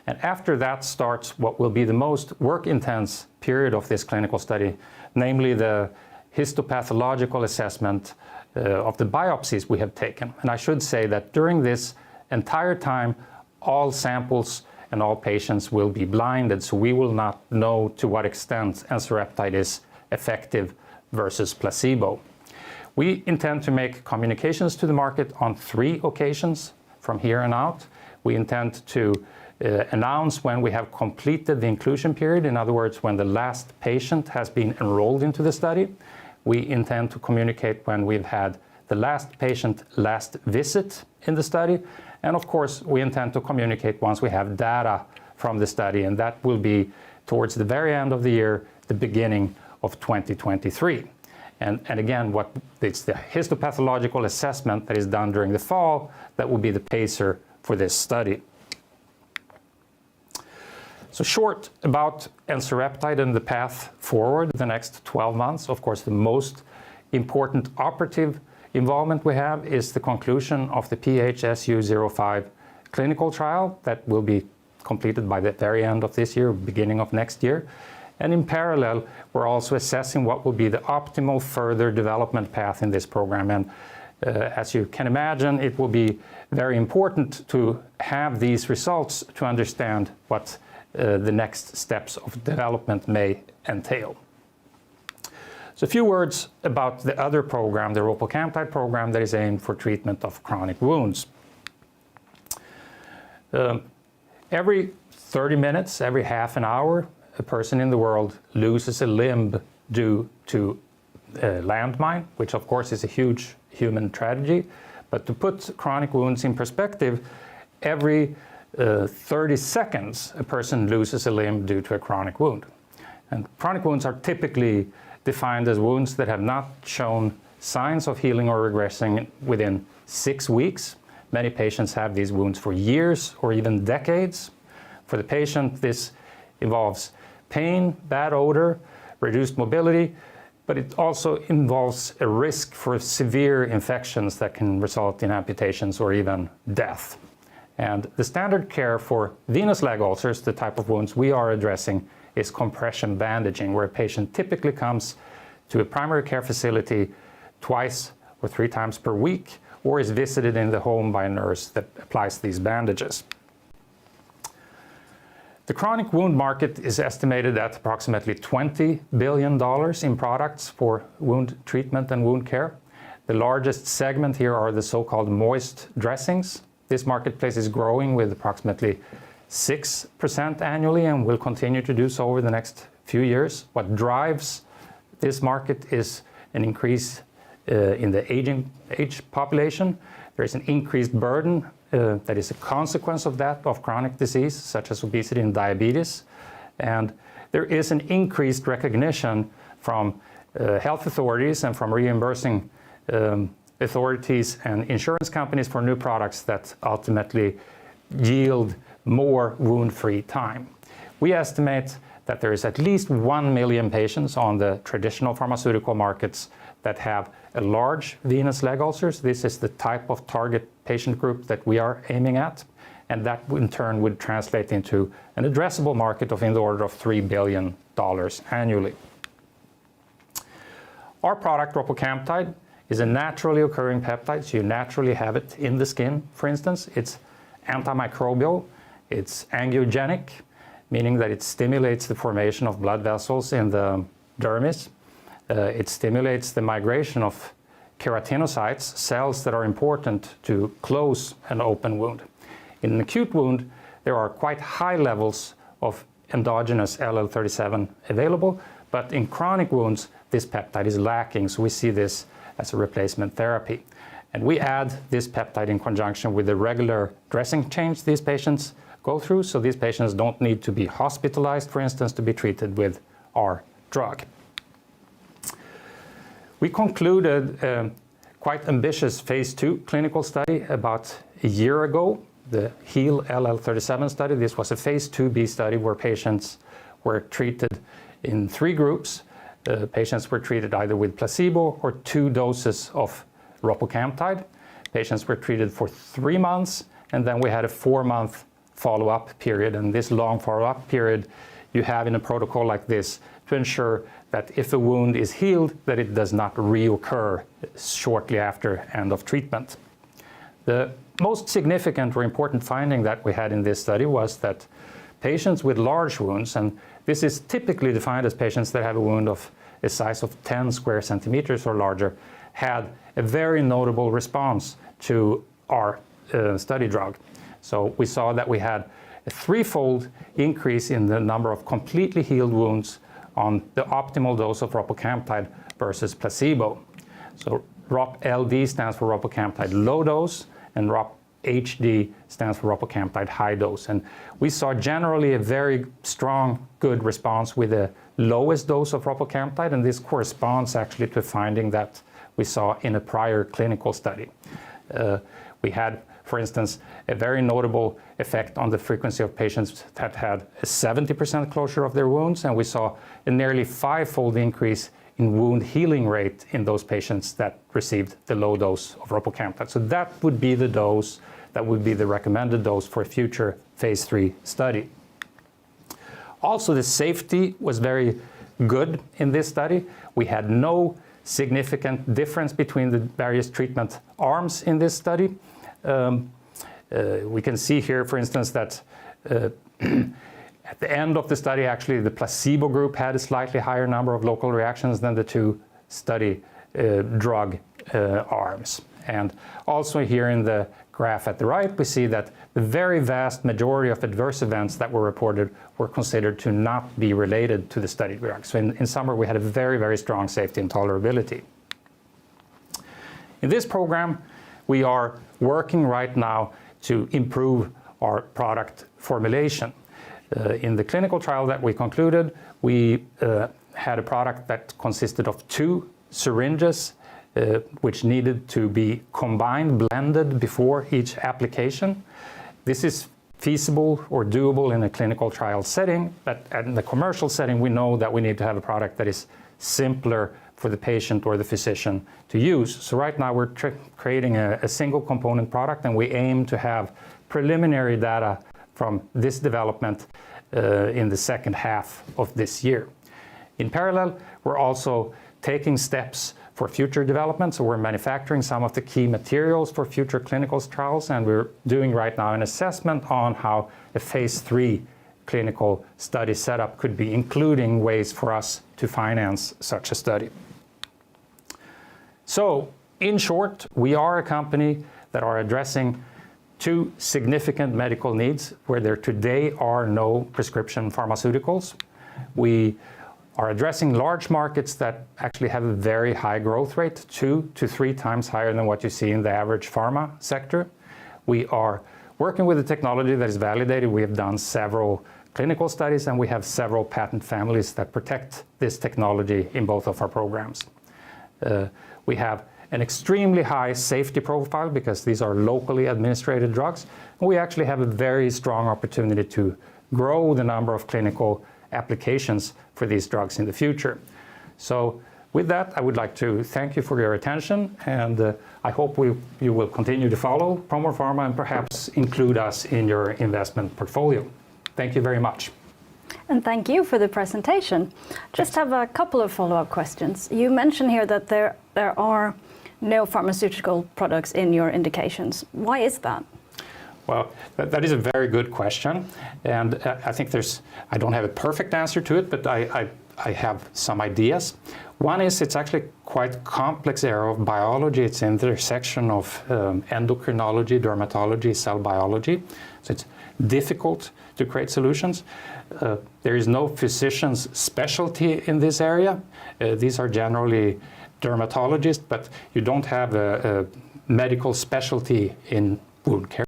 And after that starts what will be the most work-intense period of this clinical study, namely the histopathological assessment of the biopsies we have taken. And I should say that during this entire time, all samples and all patients will be blinded, so we will not know to what extent ensereptide is effective versus placebo. We intend to make communications to the market on 3 occasions from here on out. We intend to announce when we have completed the inclusion period, in other words, when the last patient has been enrolled into the study. We intend to communicate when we've had the last patient last visit in the study. And of course, we intend to communicate once we have data from the study, and that will be towards the very end of the year, the beginning of 2023. And again, it's the histopathological assessment that is done during the fall that will be the pacer for this study. So short about ensereptide and the path forward the next 12 months. Of course, the most important operative involvement we have is the conclusion of the PHSU05 clinical trial that will be completed by the very end of this year, beginning of next year. And in parallel, we're also assessing what will be the optimal further development path in this program. And as you can imagine, it will be very important to have these results to understand what the next steps of development may entail. So a few words about the other program, the ropocamptide program that is aimed for treatment of chronic wounds. Every 30 minutes, every half an hour, a person in the world loses a limb due to a landmine, which of course is a huge human tragedy. But to put chronic wounds in perspective, every 30 seconds a person loses a limb due to a chronic wound. And chronic wounds are typically defined as wounds that have not shown signs of healing or regressing within 6 weeks. Many patients have these wounds for years or even decades. For the patient, this involves pain, bad odor, reduced mobility, but it also involves a risk for severe infections that can result in amputations or even death. And the standard care for venous leg ulcers, the type of wounds we are addressing, is compression bandaging, where a patient typically comes to a primary care facility 2 or 3 times per week, or is visited in the home by a nurse that applies these bandages. The chronic wound market is estimated at approximately $20 billion in products for wound treatment and wound care. The largest segment here are the so-called moist dressings. This marketplace is growing with approximately 6% annually and will continue to do so over the next few years. What drives this market is an increase in the age population. There is an increased burden that is a consequence of that, of chronic disease, such as obesity and diabetes. And there is an increased recognition from health authorities and from reimbursing authorities and insurance companies for new products that ultimately yield more wound-free time. We estimate that there is at least 1 million patients on the traditional pharmaceutical markets that have a large venous leg ulcers. This is the type of target patient group that we are aiming at, and that in turn would translate into an addressable market of in the order of $3 billion annually. Our product, ropocamptide, is a naturally occurring peptide, so you naturally have it in the skin, for instance. It's antimicrobial, it's angiogenic, meaning that it stimulates the formation of blood vessels in the dermis. It stimulates the migration of keratinocytes, cells that are important to close an open wound. In an acute wound, there are quite high levels of endogenous LL37 available, but in chronic wounds, this peptide is lacking, so we see this as a replacement therapy. And we add this peptide in conjunction with the regular dressing change these patients go through, so these patients don't need to be hospitalized, for instance, to be treated with our drug. We concluded a quite ambitious phase 2 clinical study about a year ago, the HEAL LL37 study. This was a phase 2b study where patients were treated in 3 groups. The patients were treated either with placebo or 2 doses of ropocamptide. Patients were treated for 3 months, and then we had a 4-month follow-up period. And this long follow-up period you have in a protocol like this to ensure that if a wound is healed, that it does not reoccur shortly after end of treatment. The most significant or important finding that we had in this study was that patients with large wounds, and this is typically defined as patients that have a wound of a size of 10 square centimeters or larger, had a very notable response to our study drug. So we saw that we had a 3-fold increase in the number of completely healed wounds on the optimal dose of ropocamptide versus placebo. So ROP-LD stands for ropocamptide low dose, and ROP-HD stands for ropocamptide high dose. And we saw generally a very strong, good response with the lowest dose of ropocamptide, and this corresponds actually to a finding that we saw in a prior clinical study. We had, for instance, a very notable effect on the frequency of patients that had a 70% closure of their wounds, and we saw a nearly 5-fold increase in wound healing rate in those patients that received the low dose of ropocamptide. So that would be the dose, that would be the recommended dose for a future phase 3 study. Also, the safety was very good in this study. We had no significant difference between the various treatment arms in this study. We can see here, for instance, that at the end of the study, actually, the placebo group had a slightly higher number of local reactions than the 2 study drug arms. And also here in the graph at the right, we see that the very vast majority of adverse events that were reported were considered to not be related to the study drug. So in summary, we had a very, very strong safety and tolerability. In this program, we are working right now to improve our product formulation. In the clinical trial that we concluded, we had a product that consisted of 2 syringes which needed to be combined, blended before each application. This is feasible or doable in a clinical trial setting, but in the commercial setting, we know that we need to have a product that is simpler for the patient or the physician to use. So right now we're creating a single component product, and we aim to have preliminary data from this development in the second half of this year. In parallel, we're also taking steps for future development, so we're manufacturing some of the key materials for future clinical trials, and we're doing right now an assessment on how a phase 3 clinical study setup could be, including ways for us to finance such a study. So, in short, we are a company that are addressing 2 significant medical needs where there today are no prescription pharmaceuticals. We are addressing large markets that actually have a very high growth rate, 2 to 3 times higher than what you see in the average pharma sector. We are working with a technology that is validated. We have done several clinical studies, and we have several patent families that protect this technology in both of our programs. We have an extremely high safety profile because these are locally administered drugs. And we actually have a very strong opportunity to grow the number of clinical applications for these drugs in the future. So with that, I would like to thank you for your attention, and I hope you will continue to follow Promore Pharma and perhaps include us in your investment portfolio. Thank you very much. And thank you for the presentation. Just have a couple of follow-up questions. You mentioned here that there are no pharmaceutical products in your indications. Why is that? Well, that is a very good question, and I think I don't have a perfect answer to it, but I have some ideas. One is it's actually quite complex area of biology. It's an intersection of endocrinology, dermatology, cell biology. So it's difficult to create solutions. There is no physician's specialty in this area. These are generally dermatologists, but you don't have a medical specialty in wound care.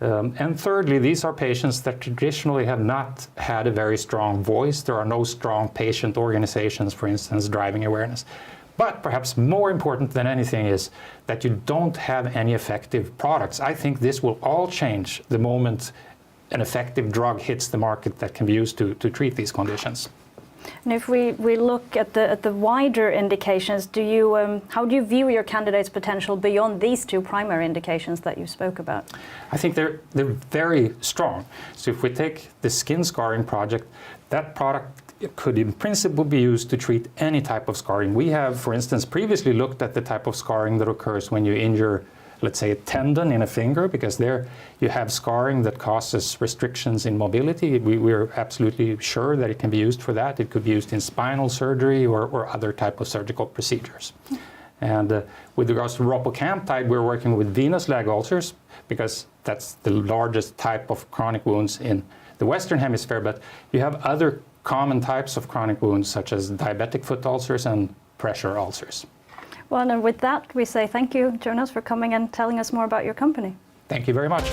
And thirdly, these are patients that traditionally have not had a very strong voice. There are no strong patient organizations, for instance, driving awareness. But perhaps more important than anything is that you don't have any effective products. I think this will all change the moment an effective drug hits the market that can be used to treat these conditions. And if we look at the wider indications, how do you view your candidate's potential beyond these two primary indications that you spoke about? I think they're very strong. So if we take the skin scarring project, that product could in principle be used to treat any type of scarring. We have, for instance, previously looked at the type of scarring that occurs when you injure, let's say, a tendon in a finger, because there you have scarring that causes restrictions in mobility. We're absolutely sure that it can be used for that. It could be used in spinal surgery or other type of surgical procedures. And with regards to ropocamptide, we're working with venous leg ulcers because that's the largest type of chronic wounds in the Western Hemisphere, but you have other common types of chronic wounds such as diabetic foot ulcers and pressure ulcers. Well, and with that, we say thank you, Jonas, for coming and telling us more about your company. Thank you very much.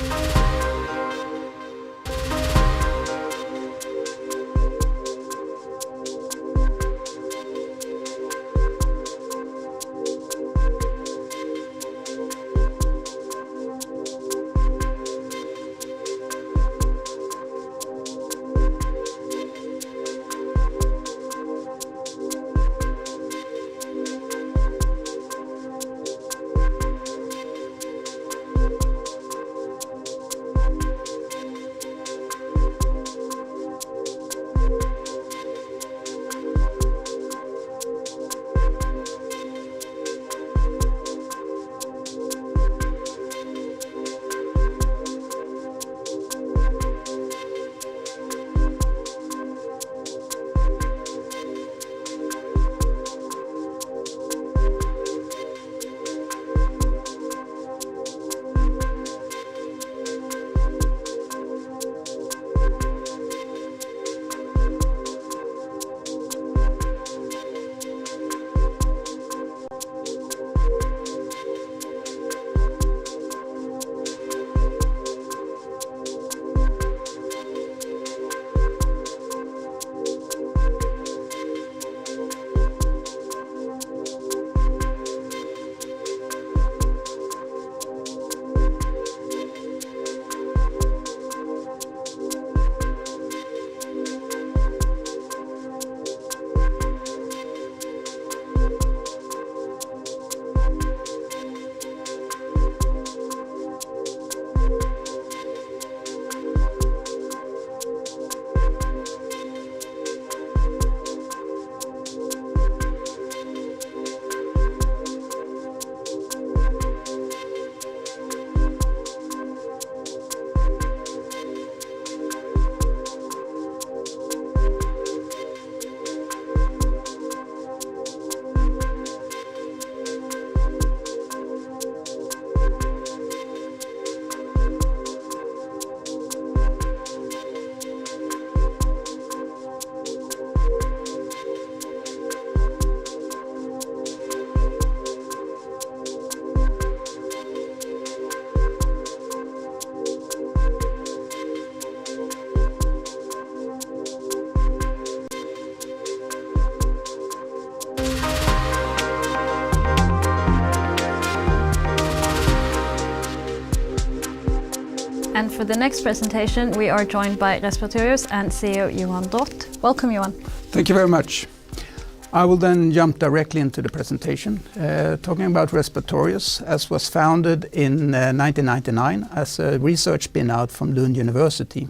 And for the next presentation, we are joined by Respiratorius and CEO Johan Drott. Welcome, Johan. Thank you very much. I will then jump directly into the presentation, talking about Respiratorius, as was founded in 1999 as a research spin-out from Lund University.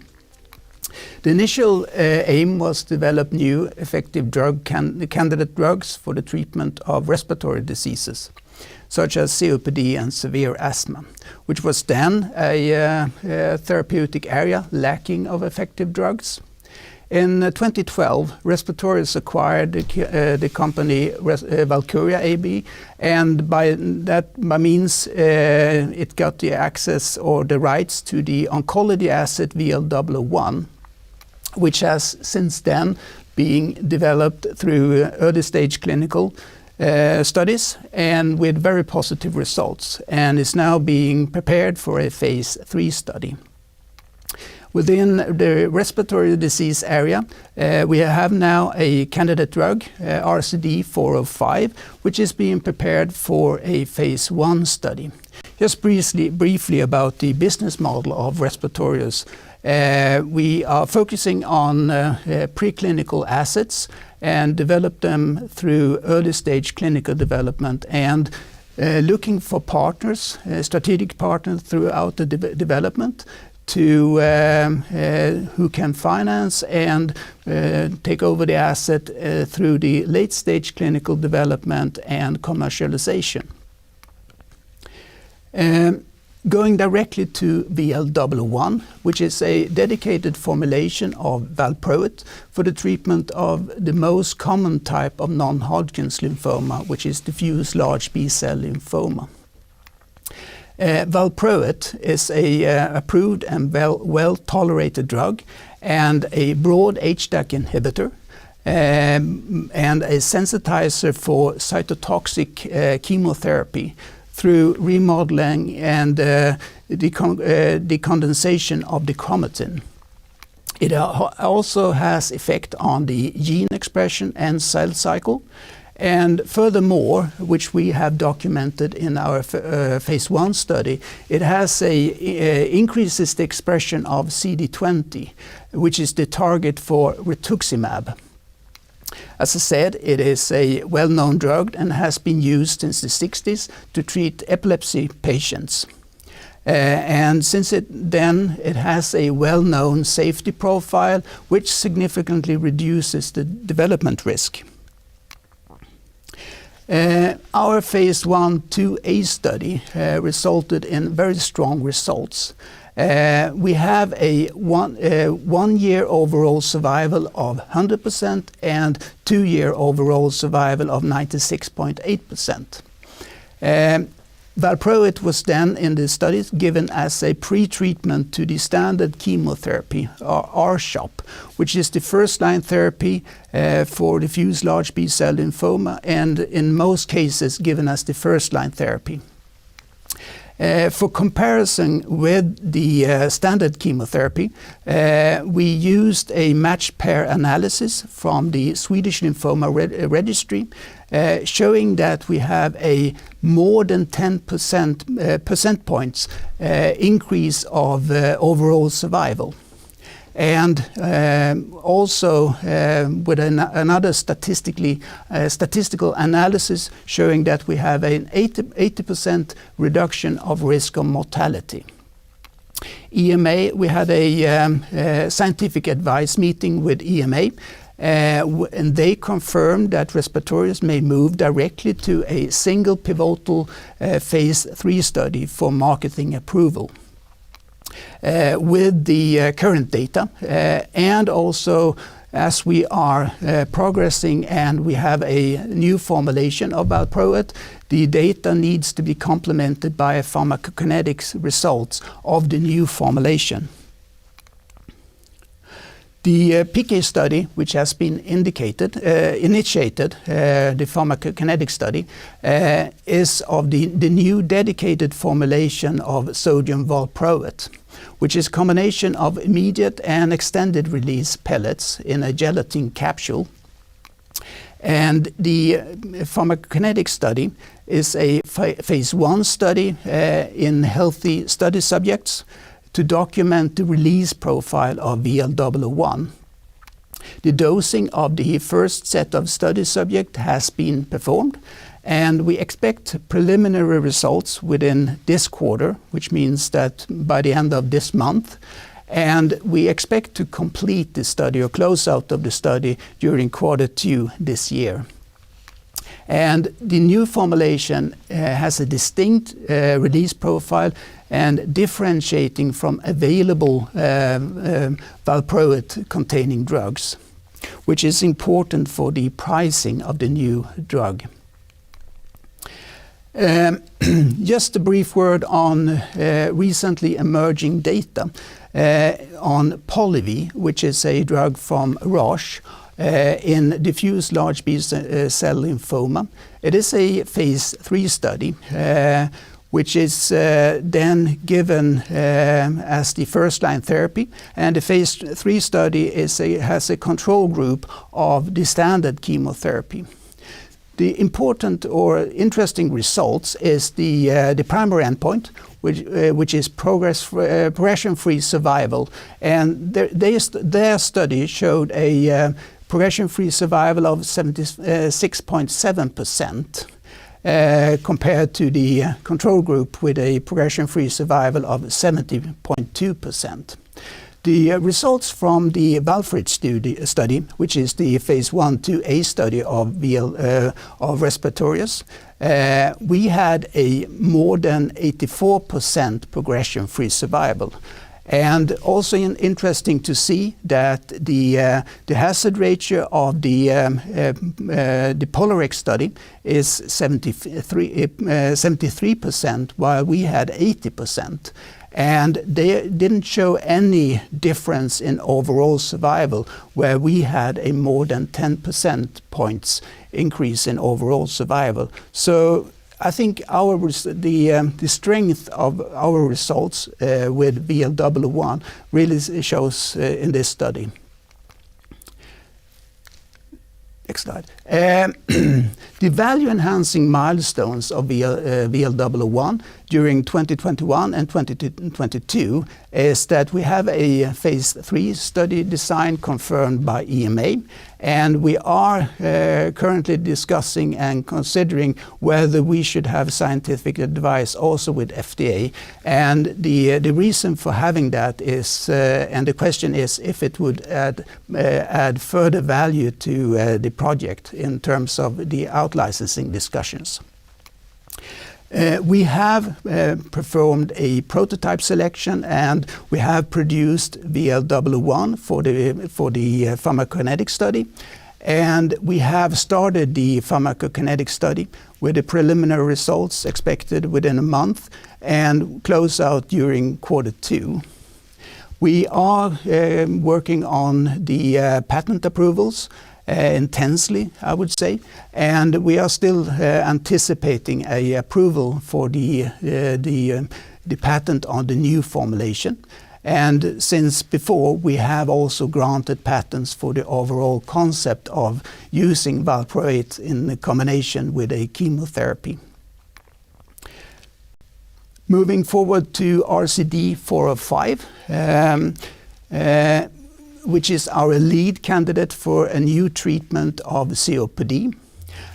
The initial aim was to develop new effective candidate drugs for the treatment of respiratory diseases, such as COPD and severe asthma, which was then a therapeutic area lacking of effective drugs. In 2012, Respiratorius acquired the company Valkyria AB, and by means it got the access or the rights to the oncology asset VL-001, which has since then been developed through early stage clinical studies and with very positive results, and is now being prepared for a phase 3 study. Within the respiratory disease area, we have now a candidate drug, RCD-405, which is being prepared for a phase 1 study. Just briefly about the business model of Respiratorius. We are focusing on preclinical assets and develop them through early stage clinical development, and looking for partners, strategic partners throughout the development to who can finance and take over the asset through the late stage clinical development and commercialization. Going directly to VL-001, which is a dedicated formulation of valproate for the treatment of the most common type of non-Hodgkin's lymphoma, which is diffuse large B-cell lymphoma. Valproate is a approved and well-tolerated drug and a broad HDAC inhibitor and a sensitizer for cytotoxic chemotherapy through remodeling and decondensation of the chromatin. It also has effect on the gene expression and cell cycle. And furthermore, which we have documented in our phase 1 study, it has increases the expression of CD20, which is the target for rituximab. As I said, it is a well-known drug and has been used since the 60s to treat epilepsy patients. And since it has a well-known safety profile, which significantly reduces the development risk. Our phase 1/2a study resulted in very strong results. We have a 1-year overall survival of 100% and 2-year overall survival of 96.8%. Valproate was then in the studies given as a pre-treatment to the standard chemotherapy, or R-CHOP, which is the first-line therapy for diffuse large B-cell lymphoma, and in most cases given as the first-line therapy. For comparison with the standard chemotherapy, we used a matched pair analysis from the Swedish Lymphoma Registry, showing that we have a more than 10% percent points increase of overall survival. And also with another statistical analysis showing that we have an 80% reduction of risk of mortality. EMA, we had a scientific advice meeting with EMA, and they confirmed that Respiratorius may move directly to a single pivotal phase 3 study for marketing approval. With the current data, and also as we are progressing and we have a new formulation of valproate, the data needs to be complemented by a pharmacokinetics results of the new formulation. The PK study, which has been initiated, the pharmacokinetic study, is of the new dedicated formulation of sodium valproate, which is a combination of immediate and extended release pellets in a gelatin capsule. And the pharmacokinetic study is a phase 1 study in healthy study subjects to document the release profile of VL-001. The dosing of the first set of study subjects has been performed, and we expect preliminary results within this quarter, which means that by the end of this month. And we expect to complete the study or close out of the study during Q2 this year. And the new formulation has a distinct release profile and differentiating from available valproate containing drugs, which is important for the pricing of the new drug. Just a brief word on recently emerging data on Polivy, which is a drug from Roche in diffuse large B-cell lymphoma. It is a phase 3 study, which is then given as the first-line therapy. And the phase 3 study has a control group of the standard chemotherapy. The important or interesting results is the primary endpoint, which is progression-free survival. And their study showed a progression-free survival of 76.7%. Compared to the control group with a progression-free survival of 70.2%. The results from the Valfrid study, which is the phase 1/2a study of Respiratorius, we had a more than 84% progression-free survival. And also interesting to see that the hazard ratio of the Polaric study is 73%, while we had 80%. And they didn't show any difference in overall survival, where we had a more than 10% points increase in overall survival. So I think the strength of our results with VL-001 really shows in this study. Next slide. The value-enhancing milestones of VL-001 during 2021 and 2022 is that we have a phase 3 study design confirmed by EMA, and we are currently discussing and considering whether we should have scientific advice also with FDA. And the reason for having that is, and the question is if it would add further value to the project in terms of the out-licensing discussions. We have performed a prototype selection, and we have produced VL-001 for the pharmacokinetic study. And we have started the pharmacokinetic study with the preliminary results expected within a month and close out during Q2. We are working on the patent approvals intensely, I would say, and we are still anticipating a approval for the patent on the new formulation. And since before, we have also granted patents for the overall concept of using valproate in combination with a chemotherapy. Moving forward to RCD-405, which is our lead candidate for a new treatment of COPD.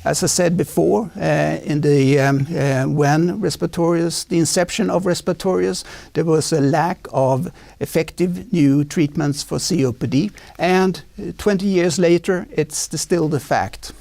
As I said before, when Respiratorius, the inception of Respiratorius, there was a lack of effective new treatments for COPD, and 20 years later, it's still the fact.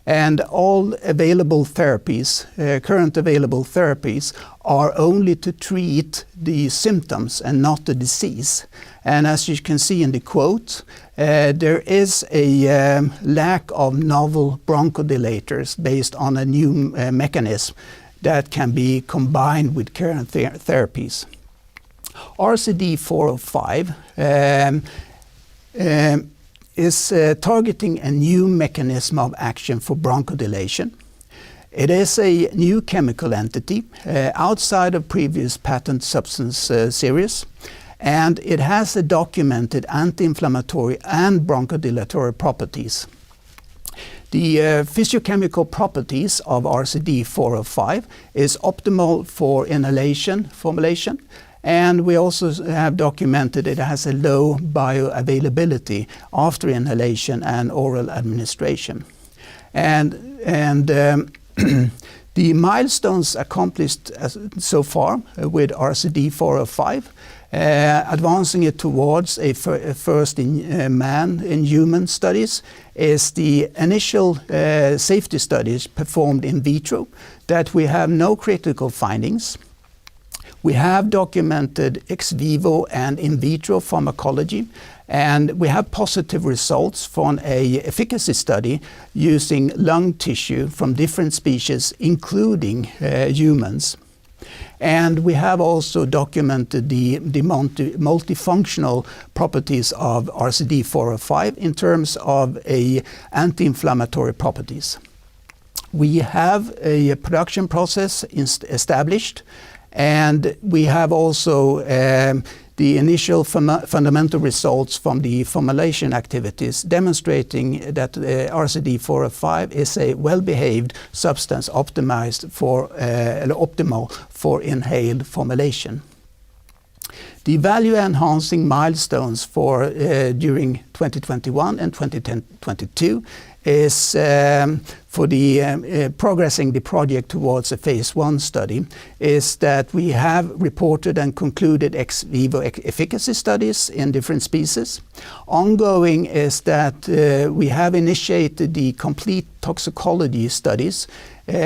And all available therapies, current available therapies, are only to treat the symptoms and not the disease. And as you can see in the quote, there is a lack of novel bronchodilators based on a new mechanism that can be combined with current therapies. RCD-405 is targeting a new mechanism of action for bronchodilation. It is a new chemical entity outside of previous patent substance series, and it has a documented anti-inflammatory and bronchodilatory properties. The physiochemical properties of RCD-405 is optimal for inhalation formulation, And we also have documented it has a low bioavailability after inhalation and oral administration. And the milestones accomplished so far with RCD405, advancing it towards a first in man in human studies, is the initial safety studies performed in vitro, that we have no critical findings. We have documented ex vivo and in vitro pharmacology, and we have positive results from a efficacy study using lung tissue from different species, including humans. And we have also documented the multifunctional properties of RCD405 in terms of anti-inflammatory properties. We have a production process established, and we have also the initial fundamental results from the formulation activities demonstrating that RCD405 is a well-behaved substance optimized for optimal for inhaled formulation. The value-enhancing milestones for during 2021 and 2022 is for the progressing the project towards a phase 1 study, is that we have reported and concluded ex vivo efficacy studies in different species. Ongoing is that we have initiated the complete toxicology studies,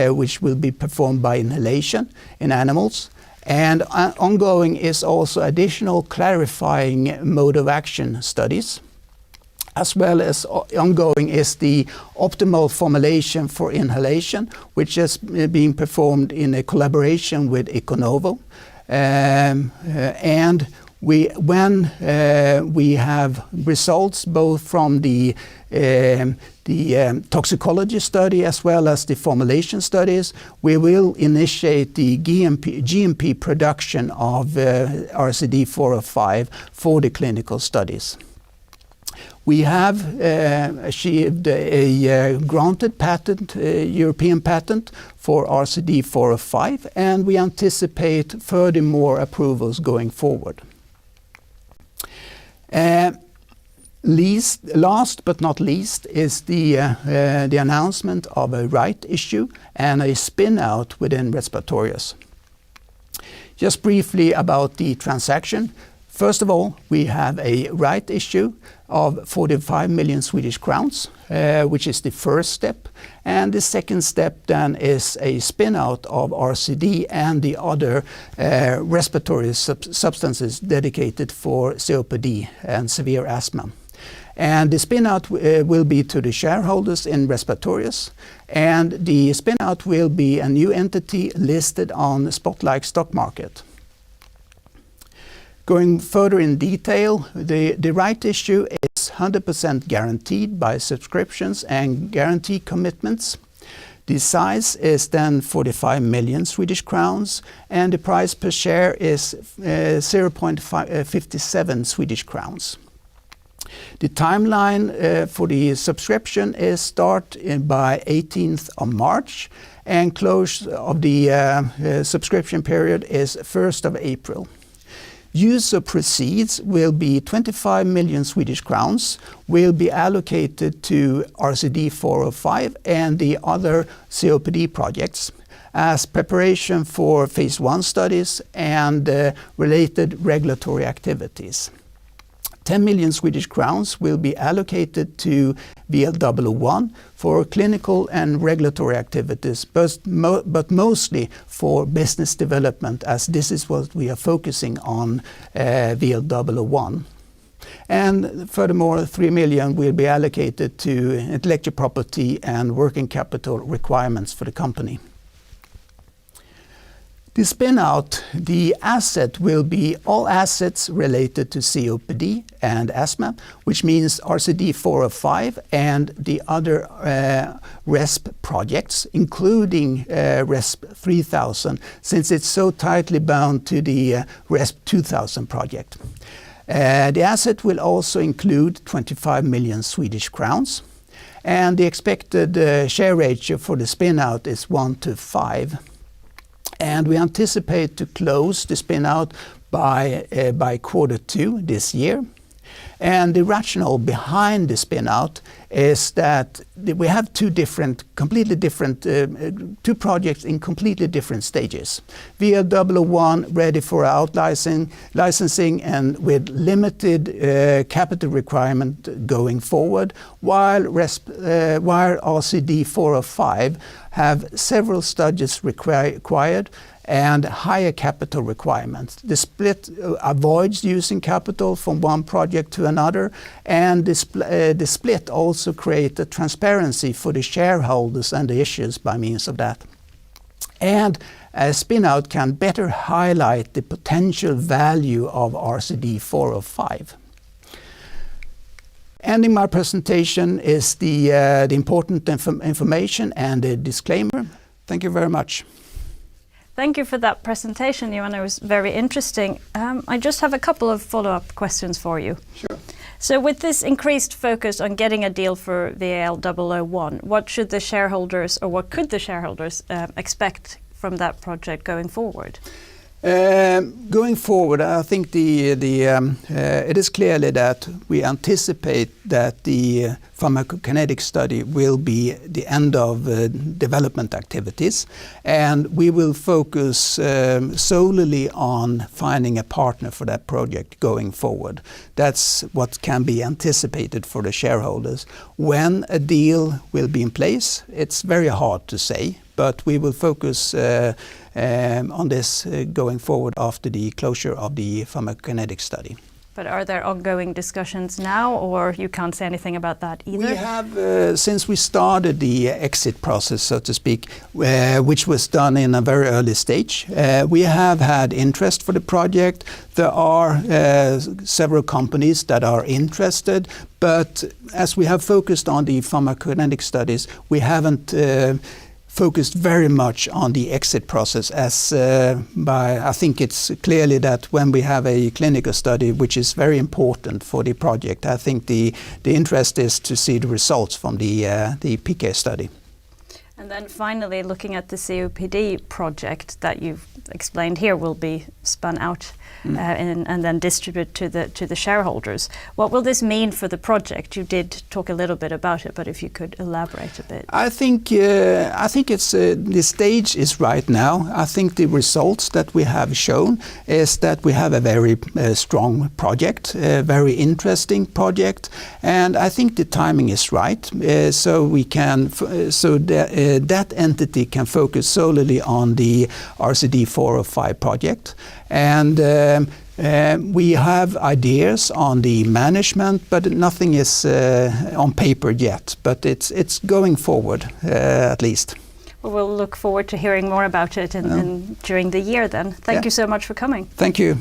which will be performed by inhalation in animals. And ongoing is also additional clarifying mode of action studies. As well as ongoing is the optimal formulation for inhalation, which is being performed in a collaboration with Econovo. And when we have results both from the toxicology study as well as the formulation studies, we will initiate the GMP production of RCD405 for the clinical studies. We have achieved a granted patent, European patent for RCD405, and we anticipate furthermore approvals going forward. Last but not least is the announcement of a right issue and a spin-out within Respiratorius. Just briefly about the transaction. First of all, we have a right issue of 45 million Swedish crowns, which is the first step. And the second step then is a spin-out of RCD and the other respiratory substances dedicated for COPD and severe asthma. And the spin-out will be to the shareholders in Respiratorius, and the spin-out will be a new entity listed on the Spotlight stock market. Going further in detail, the right issue is 100% guaranteed by subscriptions and guarantee commitments. The size is then 45 million Swedish crowns, and the price per share is 0.57 Swedish crowns. The timeline for the subscription is start by 18th of March, and close of the subscription period is 1st of April. Use of proceeds will be 25 million Swedish crowns, will be allocated to RCD405 and the other COPD projects as preparation for phase 1 studies and related regulatory activities. 10 million Swedish crowns will be allocated to VL001 for clinical and regulatory activities, but mostly for business development, as this is what we are focusing on VL001. And furthermore, 3 million will be allocated to intellectual property and working capital requirements for the company. The spin-out, the asset will be all assets related to COPD and asthma, which means RCD405 and the other RESP projects, including RESP 3000, since it's so tightly bound to the RESP 2000 project. The asset will also include 25 million Swedish crowns, and the expected share ratio for the spin-out is 1 to 5. And we anticipate to close the spin-out by Q2 this year. And the rationale behind the spin-out is that we have two projects in completely different stages. VL001 ready for licensing and with limited capital requirement going forward, while RCD405 have several studies required and higher capital requirements. The split avoids using capital from one project to another, and the split also creates a transparency for the shareholders and the issues by means of that. And a spin-out can better highlight the potential value of RCD405. Ending my presentation is the important information and the disclaimer. Thank you very much. Thank you for that presentation, Johan. It was very interesting. I just have a couple of follow-up questions for you. Sure. So with this increased focus on getting a deal for VL001, what should the shareholders, or what could the shareholders expect from that project going forward? Going forward, I think it is clearly that we anticipate that the pharmacokinetic study will be the end of development activities, and we will focus solely on finding a partner for that project going forward. That's what can be anticipated for the shareholders. When a deal will be in place, it's very hard to say, but we will focus on this going forward after the closure of the pharmacokinetic study. But are there ongoing discussions now, or you can't say anything about that either? We have, since we started the exit process, so to speak, which was done in a very early stage, we have had interest for the project. There are several companies that are interested, but as we have focused on the pharmacokinetic studies, we haven't focused very much on the exit process, as I think it's clearly that when we have a clinical study, which is very important for the project, I think the interest is to see the results from the PK study. And then finally, looking at the COPD project that you've explained here will be spun out and then distributed to the shareholders. What will this mean for the project? You did talk a little bit about it, but if you could elaborate a bit. I think it's the stage is right now. I think the results that we have shown is that we have a very strong project, a very interesting project, and I think the timing is right. So we can that entity can focus solely on the RCD405 project, and we have ideas on the management, but nothing is on paper yet. But it's going forward, at least. Well, we'll look forward to hearing more about it during the year then. Thank you so much for coming. Thank you.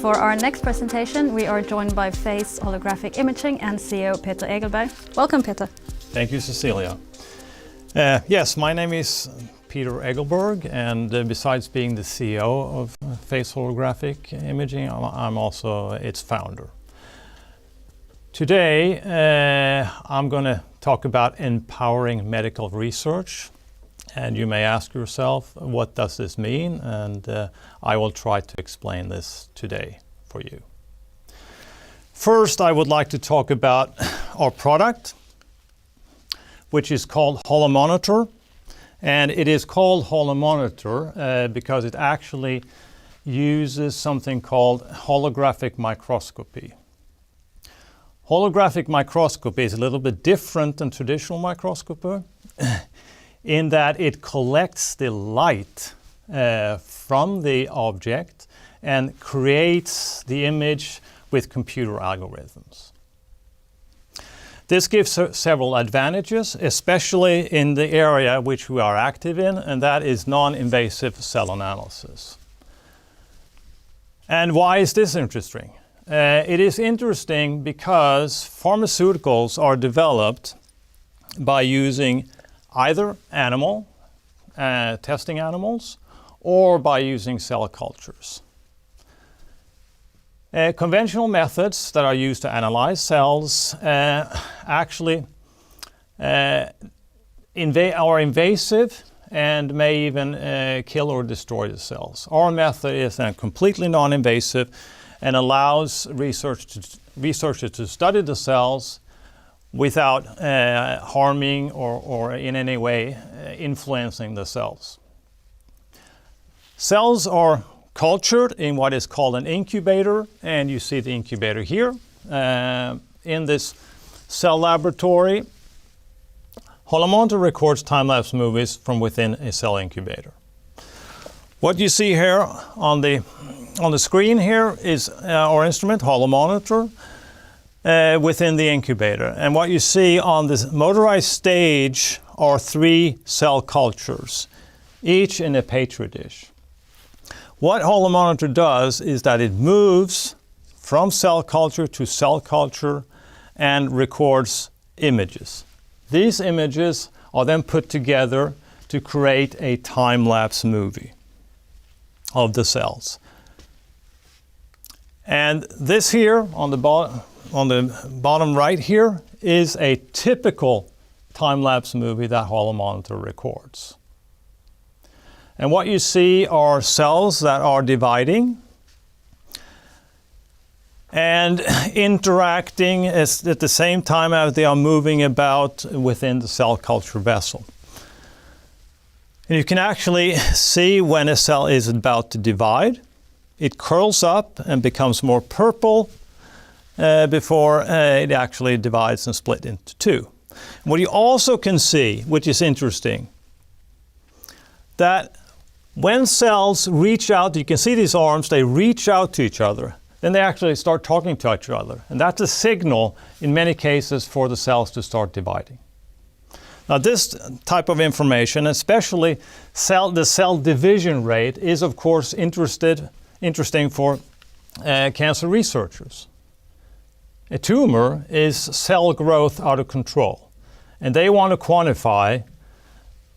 for our next presentation, we are joined by Face Holographic Imaging and CEO Peter Egelberg. Welcome, Peter. Thank you, Cecilia. Yes, my name is Peter Egelberg, and besides being the CEO of Face Holographic Imaging, I'm also its founder. Today, I'm going to talk about empowering medical research, and you may ask yourself, what does this mean? And I will try to explain this today for you. First, I would like to talk about our product, which is called HoloMonitor. And it is called HoloMonitor because it actually uses something called holographic microscopy. Holographic microscopy is a little bit different than traditional microscopy in that it collects the light from the object and creates the image with computer algorithms. This gives several advantages, especially in the area which we are active in, and that is non-invasive cell analysis. And why is this interesting? It is interesting because pharmaceuticals are developed by using either animal, testing animals, or by using cell cultures. Conventional methods that are used to analyze cells actually are invasive and may even kill or destroy the cells. Our method is completely non-invasive and allows researchers to study the cells without harming or in any way influencing the cells. Cells are cultured in what is called an incubator, and you see the incubator here. In this cell laboratory, HoloMonitor records time-lapse movies from within a cell incubator. What you see here on the screen here is our instrument, HoloMonitor, within the incubator. And what you see on this motorized stage are 3 cell cultures, each in a petri dish. What HoloMonitor does is that it moves from cell culture to cell culture and records images. These images are then put together to create a time-lapse movie of the cells. And this here on the bottom right here is a typical time-lapse movie that HoloMonitor records. And what you see are cells that are dividing and interacting at the same time as they are moving about within the cell culture vessel. And you can actually see when a cell is about to divide. It curls up and becomes more purple before it actually divides and split into 2. What you also can see, which is interesting, that when cells reach out, you can see these arms, they reach out to each other. Then they actually start talking to each other. And that's a signal, in many cases, for the cells to start dividing. Now this type of information, especially the cell division rate, is of course interesting for cancer researchers. A tumor is cell growth out of control. And they want to quantify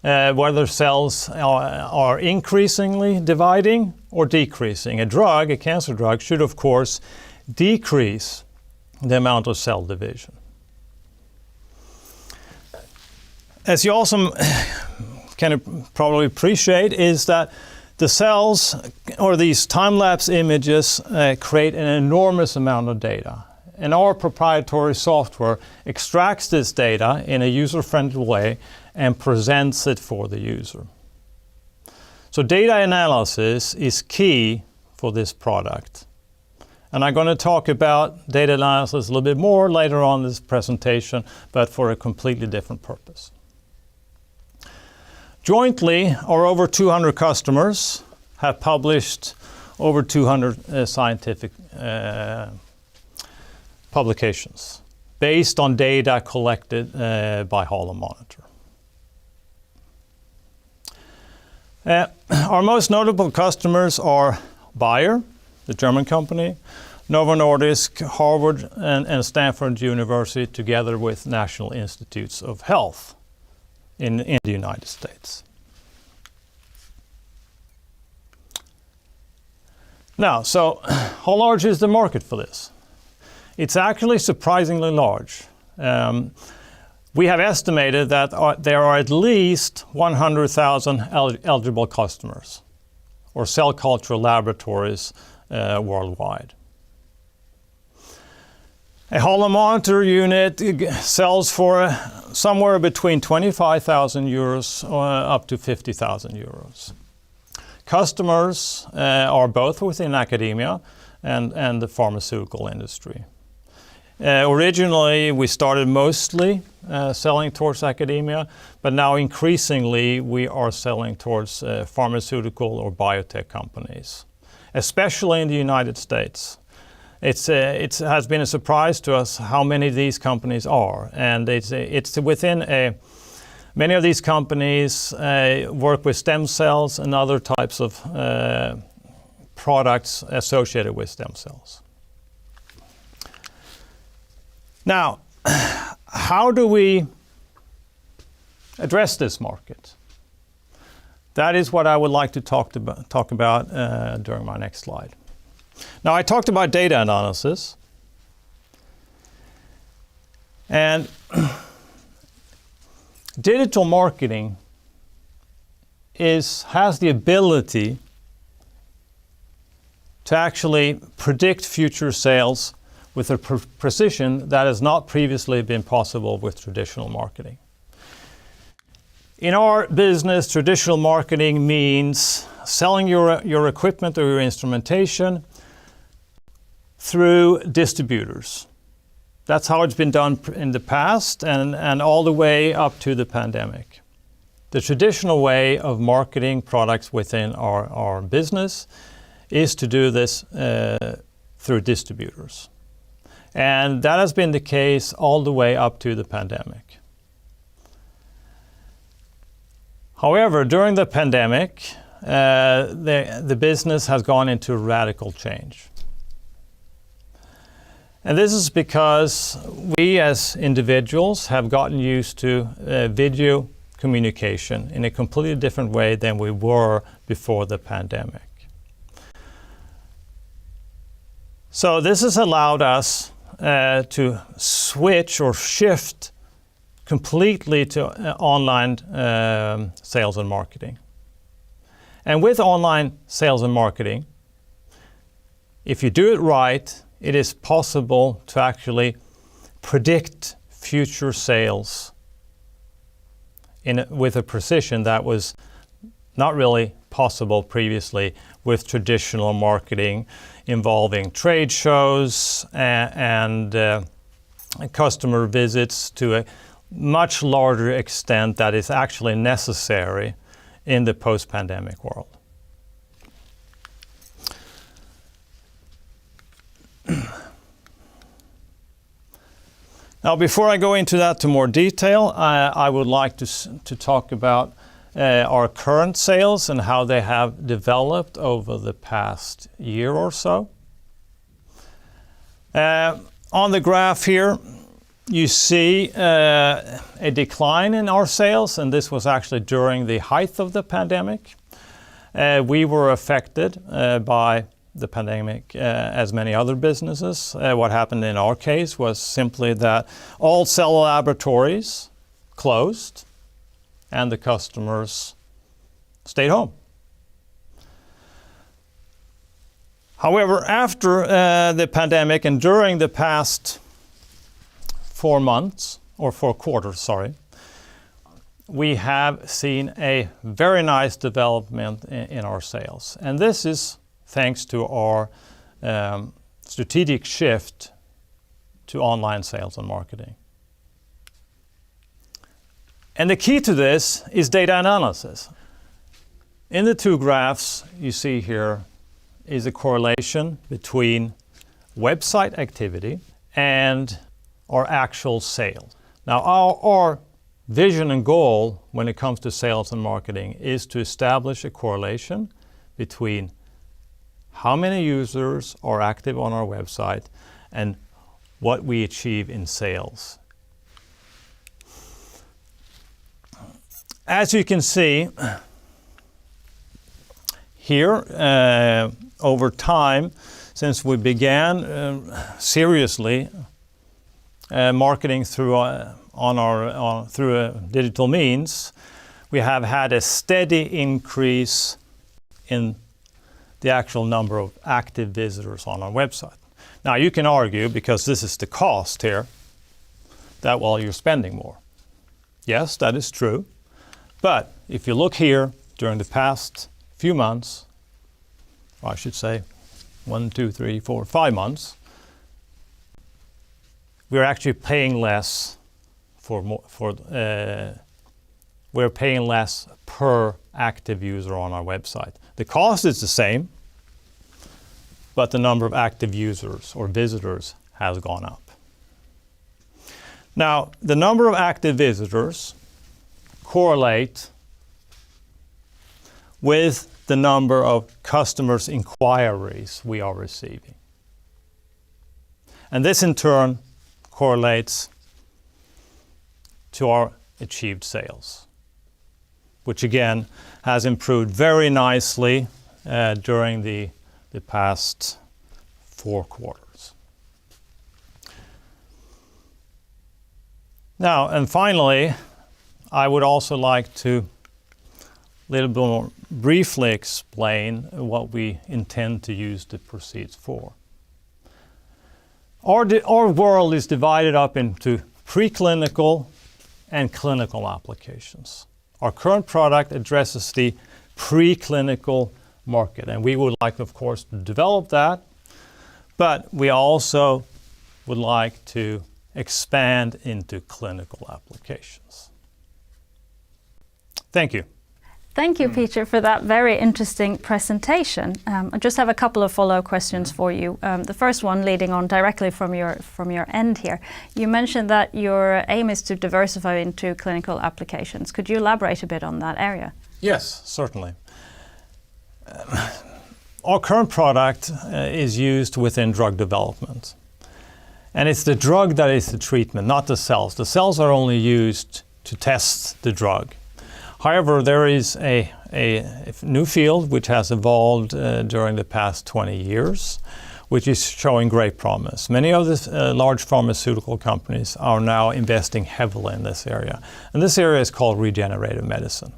whether cells are increasingly dividing or decreasing. A cancer drug, should of course decrease the amount of cell division. As you also can probably appreciate is that the cells or these time-lapse images create an enormous amount of data. And our proprietary software extracts this data in a user-friendly way and presents it for the user. So data analysis is key for this product. And I'm going to talk about data analysis a little bit more later on in this presentation, but for a completely different purpose. Jointly, our over 200 customers have published over 200 scientific publications based on data collected by HoloMonitor. Our most notable customers are Bayer, the German company, Novo Nordisk, Harvard, and Stanford University, together with National Institutes of Health in the United States. Now, so how large is the market for this? It's actually surprisingly large. We have estimated that there are at least 100,000 eligible customers or cell culture laboratories worldwide. A Hollow monitor unit sells for somewhere between 25,000 euros up to 50,000 euros. Customers are both within academia and the pharmaceutical industry. Originally, we started mostly selling towards academia, but now increasingly we are selling towards pharmaceutical or biotech companies, especially in the United States. It has been a surprise to us how many of these companies are, and it's within many of these companies work with stem cells and other types of products associated with stem cells. Now, how do we address this market? That is what I would like to talk about during my next slide. Now, I talked about data analysis, and digital marketing has the ability to actually predict future sales with a precision that has not previously been possible with traditional marketing. In our business, traditional marketing means selling your equipment or your instrumentation through distributors. That's how it's been done in the past and all the way up to the pandemic. The traditional way of marketing products within our business is to do this through distributors. And that has been the case all the way up to the pandemic. However, during the pandemic, the business has gone into radical change. And this is because we as individuals have gotten used to video communication in a completely different way than we were before the pandemic. So this has allowed us to switch or shift completely to online sales and marketing. And with online sales and marketing, if you do it right, it is possible to actually predict future sales with a precision that was not really possible previously with traditional marketing involving trade shows and customer visits to a much larger extent that is actually necessary in the post-pandemic world. Now, before I go into that to more detail, I would like to talk about our current sales and how they have developed over the past year or so. On the graph here, you see a decline in our sales, and this was actually during the height of the pandemic. We were affected by the pandemic as many other businesses. What happened in our case was simply that all cell laboratories closed and the customers stayed home. However, after the pandemic and during the past 4 months, or 4 quarters, we have seen a very nice development in our sales. And this is thanks to our strategic shift to online sales and marketing. And the key to this is data analysis. In the 2 graphs you see here is a correlation between website activity and our actual sales. Now, our vision and goal when it comes to sales and marketing is to establish a correlation between how many users are active on our website and what we achieve in sales. As you can see here, over time, since we began seriously marketing through digital means, we have had a steady increase in the actual number of active visitors on our website. Now you can argue, because this is the cost here, that well, you're spending more. Yes, that is true. But if you look here during the past few months, or I should say 1, 2, 3, 4, 5 months, we're actually paying less we're paying less per active user on our website. The cost is the same, but the number of active users or visitors has gone up. Now, the number of active visitors correlate with the number of customers' inquiries we are receiving. And this in turn correlates to our achieved sales, which again has improved very nicely during the past 4 quarters. Now, and finally, I would also like to a little bit more briefly explain what we intend to use the proceeds for. Our world is divided up into preclinical and clinical applications. Our current product addresses the preclinical market, and we would like, of course, to develop that, but we also would like to expand into clinical applications. Thank you. Thank you, Peter, for that very interesting presentation. I just have a couple of follow-up questions for you. The first one leading on directly from your end here. You mentioned that your aim is to diversify into clinical applications. Could you elaborate a bit on that area? Yes, certainly. Our current product is used within drug development. And it's the drug that is the treatment, not the cells. The cells are only used to test the drug. However, there is a new field which has evolved during the past 20 years, which is showing great promise. Many of the large pharmaceutical companies are now investing heavily in this area. And this area is called regenerative medicine.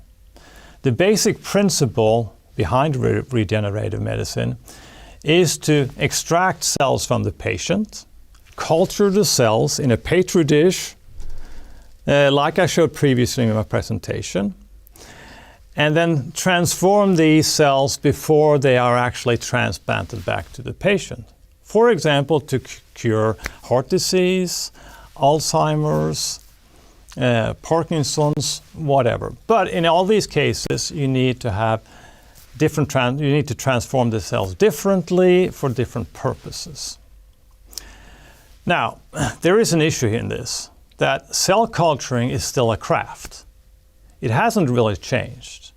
The basic principle behind regenerative medicine is to extract cells from the patient, culture the cells in a petri dish, like I showed previously in my presentation, and then transform these cells before they are actually transplanted back to the patient. For example, to cure heart disease, Alzheimer's, Parkinson's, whatever. But in all these cases, you need to have you need to transform the cells differently for different purposes. Now, there is an issue in this, that cell culturing is still a craft. It hasn't really changed.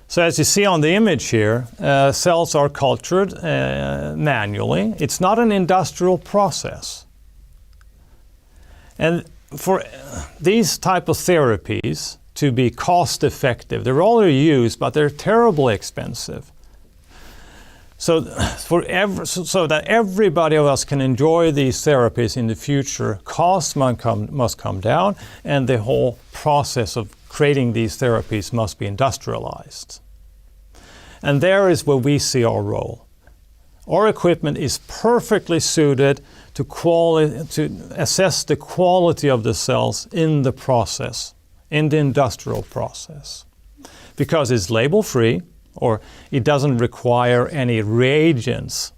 So as you see on the image here, cells are cultured manually. It's not an industrial process. And for these type of therapies to be cost effective, they're already used, but they're terribly expensive. So that everybody of us can enjoy these therapies in the future, costs must come down, and the whole process of creating these therapies must be industrialized. And there is where we see our role. Our equipment is perfectly suited to assess the quality of the cells in the process, in the industrial process. Because it's label-free, or it doesn't require any reagents.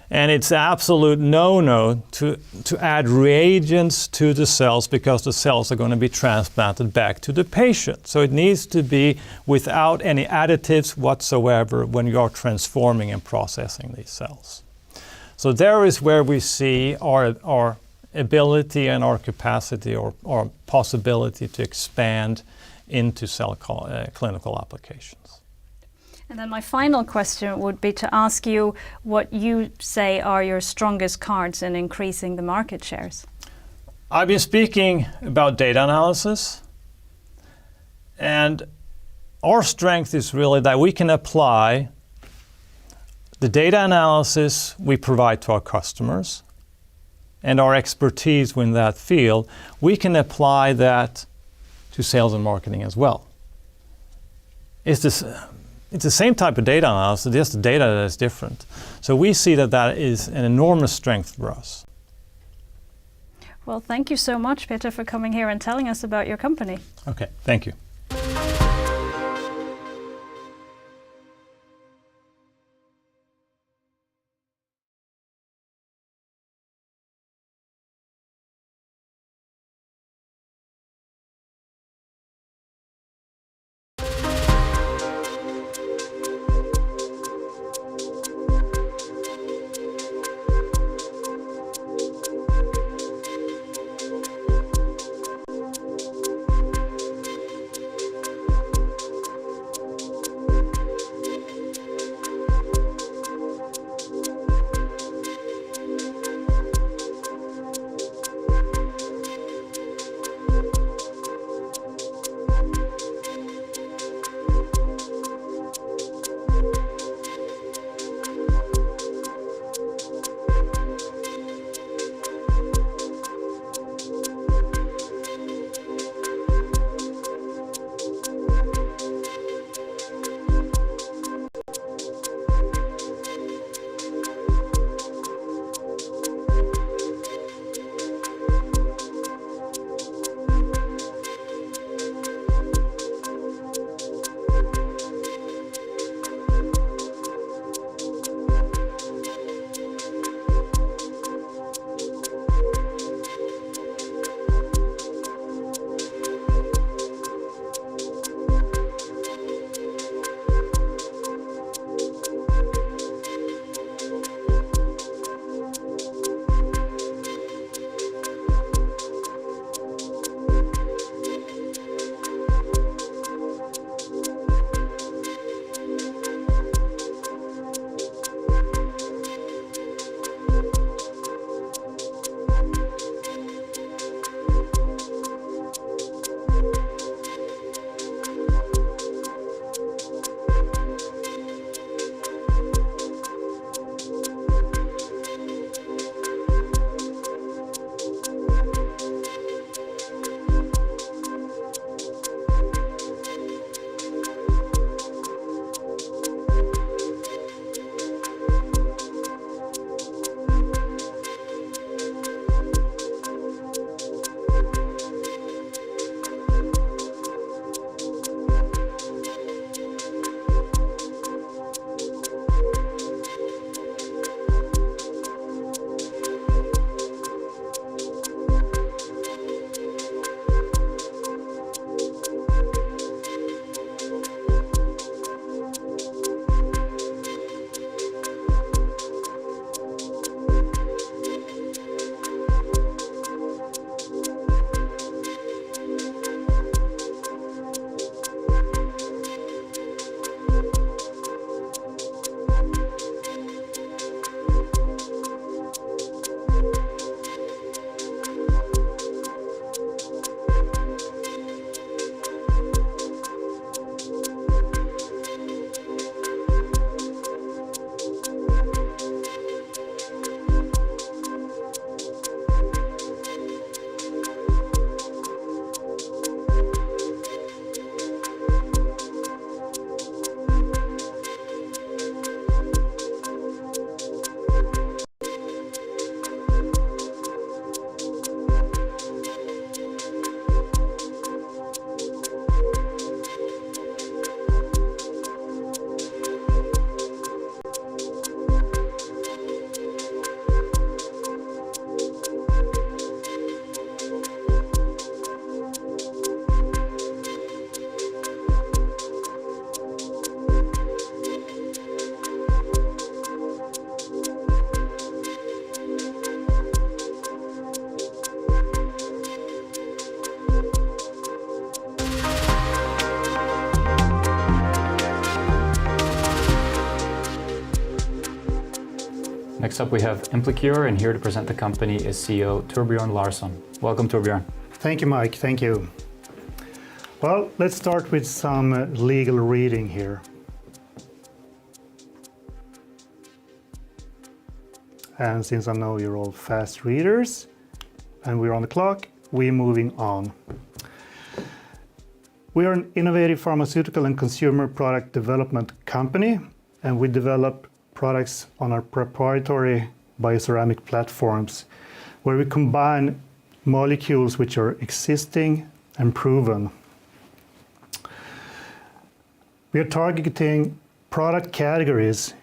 And it's absolute no-no to add reagents to the cells, because the cells are going to be transplanted back to the patient. So it needs to be without any additives whatsoever when you are transforming and processing these cells. So there is where we see our ability and our capacity or possibility to expand into clinical applications. And then my final question would be to ask you what you say are your strongest cards in increasing the market shares. I've been speaking about data analysis, and our strength is really that we can apply the data analysis we provide to our customers and our expertise in that field. We can apply that to sales and marketing as well. It's the same type of data analysis, just the data that is different. So we see that that is an enormous strength for us. Well, thank you so much, Peter, for coming here and telling us about your company. Okay, thank you. Next up we have Emplicure, and here to present the company is CEO Torbjörn Larsson. Welcome, Torbjörn. Thank you, Mike. Thank you. Well, let's start with some legal reading here. And since I know you're all fast readers and we're on the clock, we're moving on. We are an innovative pharmaceutical and consumer product development company, and we develop products on our proprietary bioceramic platforms where we combine molecules which are existing and proven. We are targeting product categories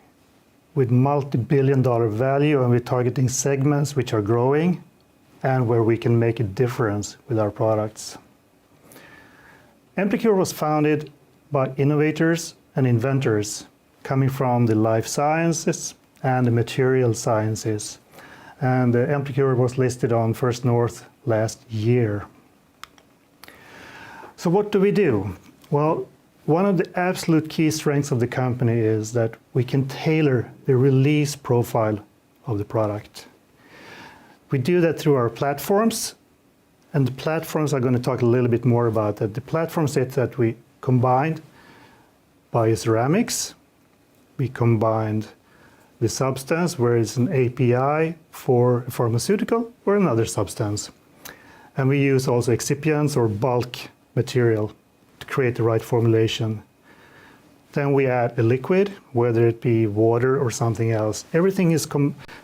with multi-billion-dollar value, and we're targeting segments which are growing and where we can make a difference with our products. Emplicure was founded by innovators and inventors coming from the life sciences and the material sciences. And Emplicure was listed on First North last year. So what do we do? Well, one of the absolute key strengths of the company is that we can tailor the release profile of the product. We do that through our platforms, and the platforms, I'm going to talk a little bit more about that. The platforms is that we combined bioceramics, we combined the substance where it's an API for a pharmaceutical or another substance. And we use also excipients or bulk material to create the right formulation. Then we add a liquid, whether it be water or something else. Everything is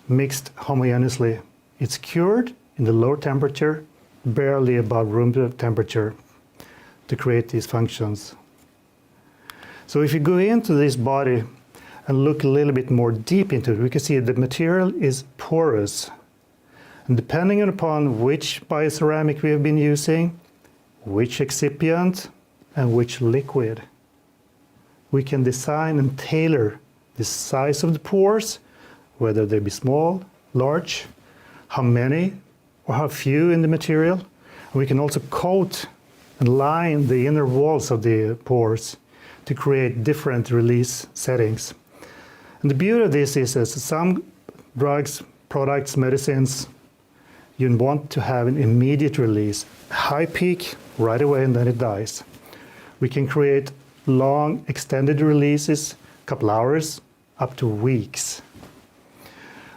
mixed homogeneously. It's cured in the low temperature, barely above room temperature, to create these functions. So if you go into this body and look a little bit more deep into it, we can see the material is porous. And depending upon which bioceramic we have been using, which excipient, and which liquid, we can design and tailor the size of the pores, whether they be small, large, how many or how few in the material. And we can also coat and line the inner walls of the pores to create different release settings. And the beauty of this is that some drugs, products, medicines, you want to have an immediate release, high peak right away, and then it dies. We can create long extended releases, a couple hours, up to weeks.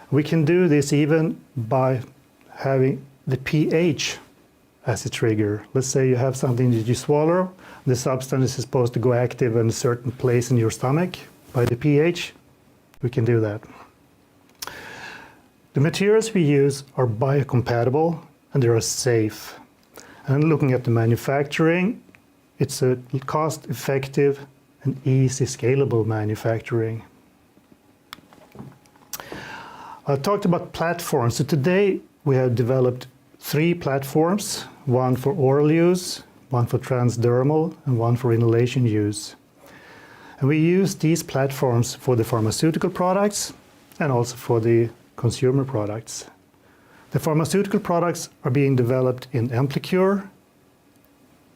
We can do this even by having the pH as a trigger. Let's say you have something that you swallow, the substance is supposed to go active in a certain place in your stomach. By the pH, we can do that. The materials we use are biocompatible and they are safe. And looking at the manufacturing, it's a cost-effective and easy scalable manufacturing. I talked about platforms. So today we have developed 3 platforms, one for oral use, one for transdermal, and one for inhalation use. And we use these platforms for the pharmaceutical products and also for the consumer products. The pharmaceutical products are being developed in Emplicure,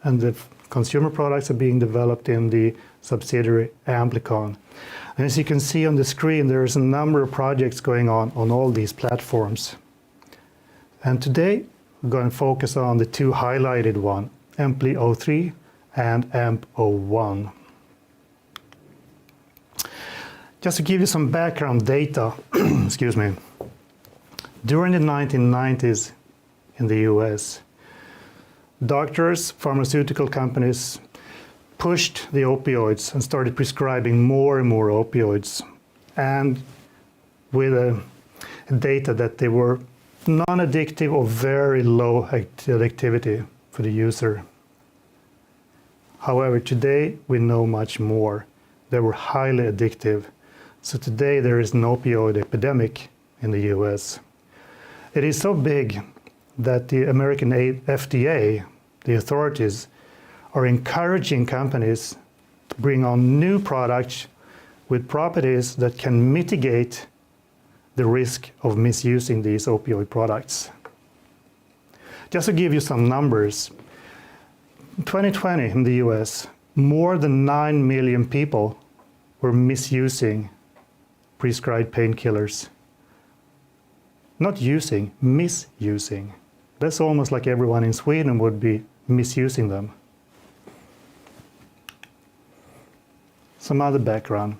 and the consumer products are being developed in the subsidiary Amplicon. And as you can see on the screen, there is a number of projects going on all these platforms. And today, we're going to focus on the 2 highlighted ones, Empli-03 and Amp-01. Just to give you some background data, excuse me. During the 1990s in the US, doctors, pharmaceutical companies pushed the opioids and started prescribing more and more opioids, and with data that they were non-addictive or very low addictivity for the user. However, today we know much more. They were highly addictive. So today there is an opioid epidemic in the US. It is so big that the American FDA, the authorities, are encouraging companies to bring on new products with properties that can mitigate the risk of misusing these opioid products. Just to give you some numbers, in 2020 in the US, more than 9 million people were misusing prescribed painkillers. Not using, misusing. That's almost like everyone in Sweden would be misusing them. Some other background.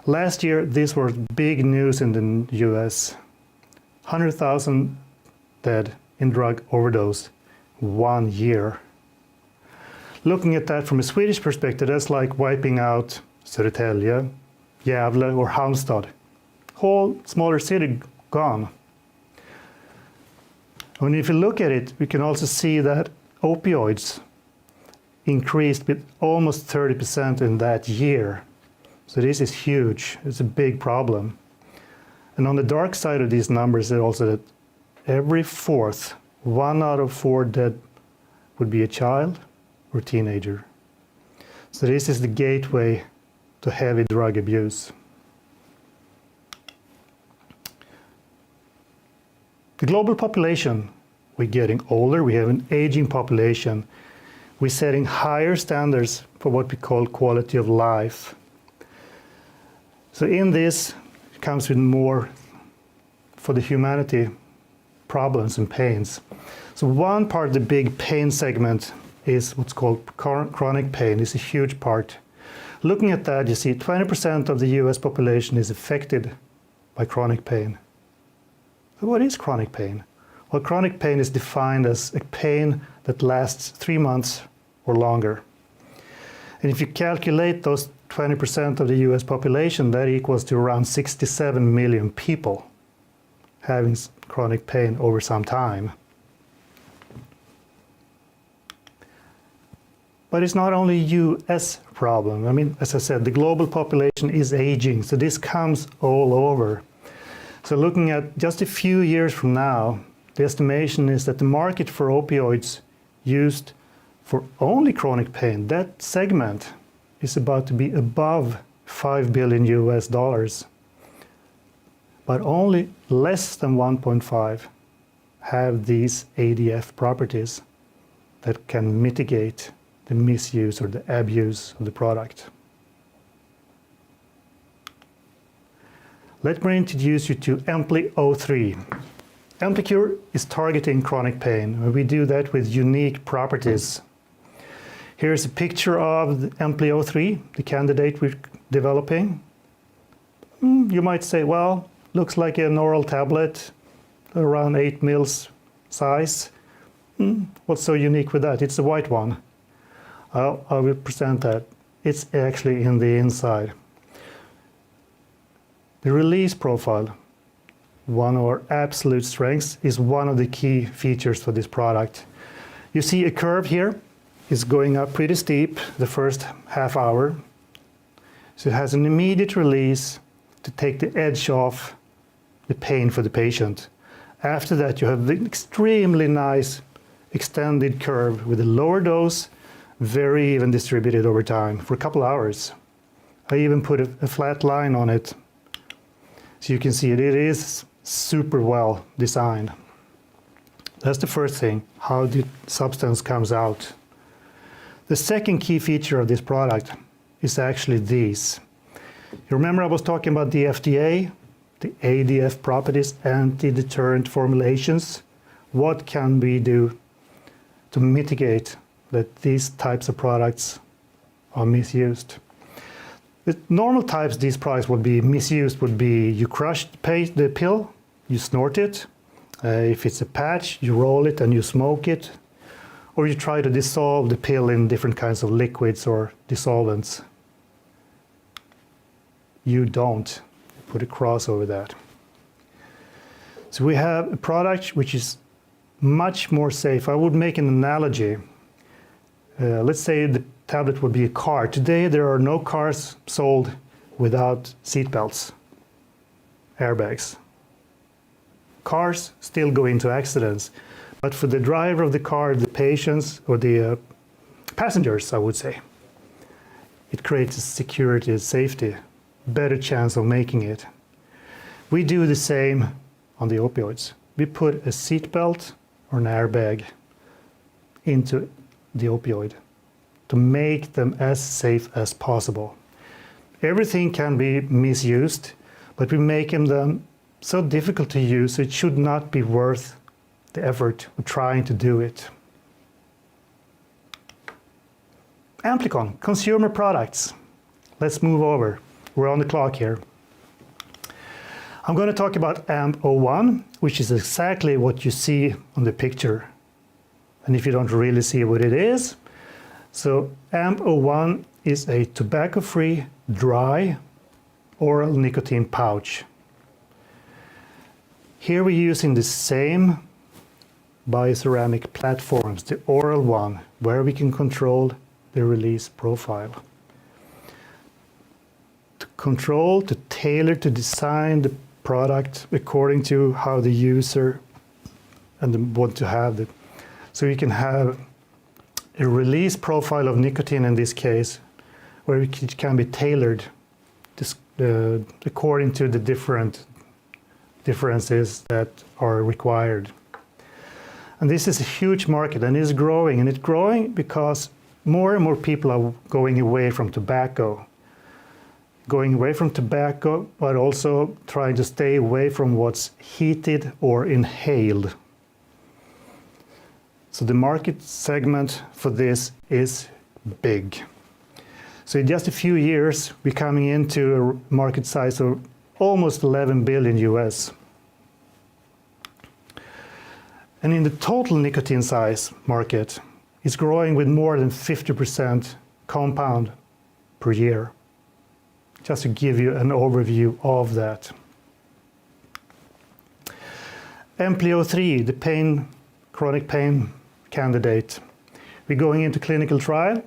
Last year, this was big news in the US. 100,000 dead in drug overdose 1 year. Looking at that from a Swedish perspective, that's like wiping out Södertälje, Gävle or Halmstad. Whole smaller city gone. And if you look at it, we can also see that opioids increased with almost 30% in that year. So this is huge. It's a big problem. And on the dark side of these numbers, is also that every fourth, 1 out of 4 dead would be a child or teenager. So this is the gateway to heavy drug abuse. The global population, we're getting older, we have an aging population. We're setting higher standards for what we call quality of life. So in this comes with more for the humanity problems and pains. So one part of the big pain segment is what's called chronic pain. It's a huge part. Looking at that, you see 20% of the US population is affected by chronic pain. So what is chronic pain? Well, chronic pain is defined as a pain that lasts 3 months or longer. And if you calculate those 20% of the US population, that equals to around 67 million people having chronic pain over some time. But it's not only a US problem. I mean, as I said, the global population is aging, so this comes all over. So looking at just a few years from now, the estimation is that the market for opioids used for only chronic pain, that segment is about to be above $5 billion US, but only less than 1.5 have these ADF properties that can mitigate the misuse or the abuse of the product. Let me introduce you to Empli-03. Emplicure is targeting chronic pain, and we do that with unique properties. Here's a picture of the Empli-03, the candidate we're developing. You might say, well, looks like an oral tablet, around 8 mils size. What's so unique with that? It's a white one. I will present that. It's actually in the inside. The release profile, one of our absolute strengths, is one of the key features for this product. You see a curve here. It's going up pretty steep the first half hour. So it has an immediate release to take the edge off the pain for the patient. After that, you have an extremely nice extended curve with a lower dose, very even distributed over time for a couple hours. I even put a flat line on it. So you can see it is super well designed. That's the first thing, how the substance comes out. The second key feature of this product is actually these. You remember I was talking about the FDA, the ADF properties, anti-deterrent formulations. What can we do to mitigate that these types of products are misused? The normal types these products would be misused would be you crush the pill, you snort it. If it's a patch, you roll it and you smoke it. Or you try to dissolve the pill in different kinds of liquids or dissolvents. You don't. Put a cross over that. So we have a product which is much more safe. I would make an analogy. Let's say the tablet would be a car. Today there are no cars sold without seat belts, airbags. Cars still go into accidents, but for the driver of the car, the patients, or the passengers, I would say, it creates a security and safety, better chance of making it. We do the same on the opioids. We put a seat belt or an airbag into the opioid to make them as safe as possible. Everything can be misused, but we make them so difficult to use, it should not be worth the effort of trying to do it. Emplicon, consumer products. Let's move over. We're on the clock here. I'm going to talk about AMP-01, which is exactly what you see on the picture. And if you don't really see what it is, so AMP-01 is a tobacco-free, dry, oral nicotine pouch. Here we're using the same bioceramic platforms, the oral one, where we can control the release profile. To control, to tailor, to design the product according to how the user want to have it. So you can have a release profile of nicotine in this case, where it can be tailored according to the different differences that are required. And this is a huge market, and it's growing. And it's growing because more and more people are going away from tobacco. Going away from tobacco, but also trying to stay away from what's heated or inhaled. So the market segment for this is big. So in just a few years, we're coming into a market size of almost 11 billion US. And in the total nicotine size market, it's growing with more than 50% compound per year. Just to give you an overview of that. Emplicure, the chronic pain candidate. We're going into clinical trial.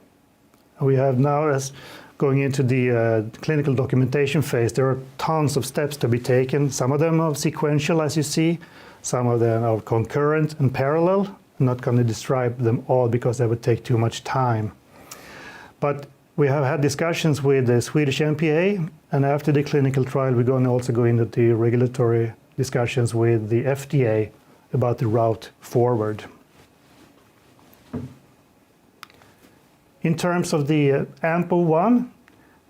We have now going into the clinical documentation phase. There are tons of steps to be taken. Some of them are sequential, as you see. Some of them are concurrent and parallel. I'm not going to describe them all because that would take too much time. But we have had discussions with the Swedish MPA, and after the clinical trial, we're going to also go into the regulatory discussions with the FDA about the route forward. In terms of the AMP-01,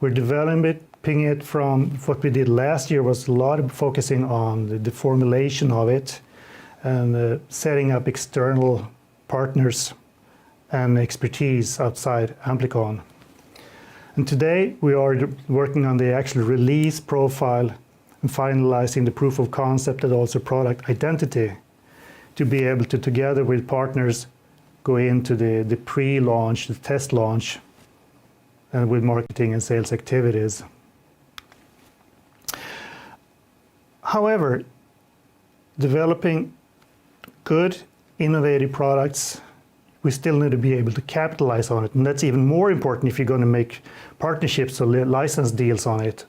we're developing it from what we did last year was a lot of focusing on the formulation of it and setting up external partners and expertise outside Emplicon. And today we are working on the actual release profile and finalizing the proof of concept and also product identity to be able to, together with partners, go into the pre-launch, the test launch, and with marketing and sales activities. However, developing good, innovative products, we still need to be able to capitalize on it. And that's even more important if you're going to make partnerships or license deals on it.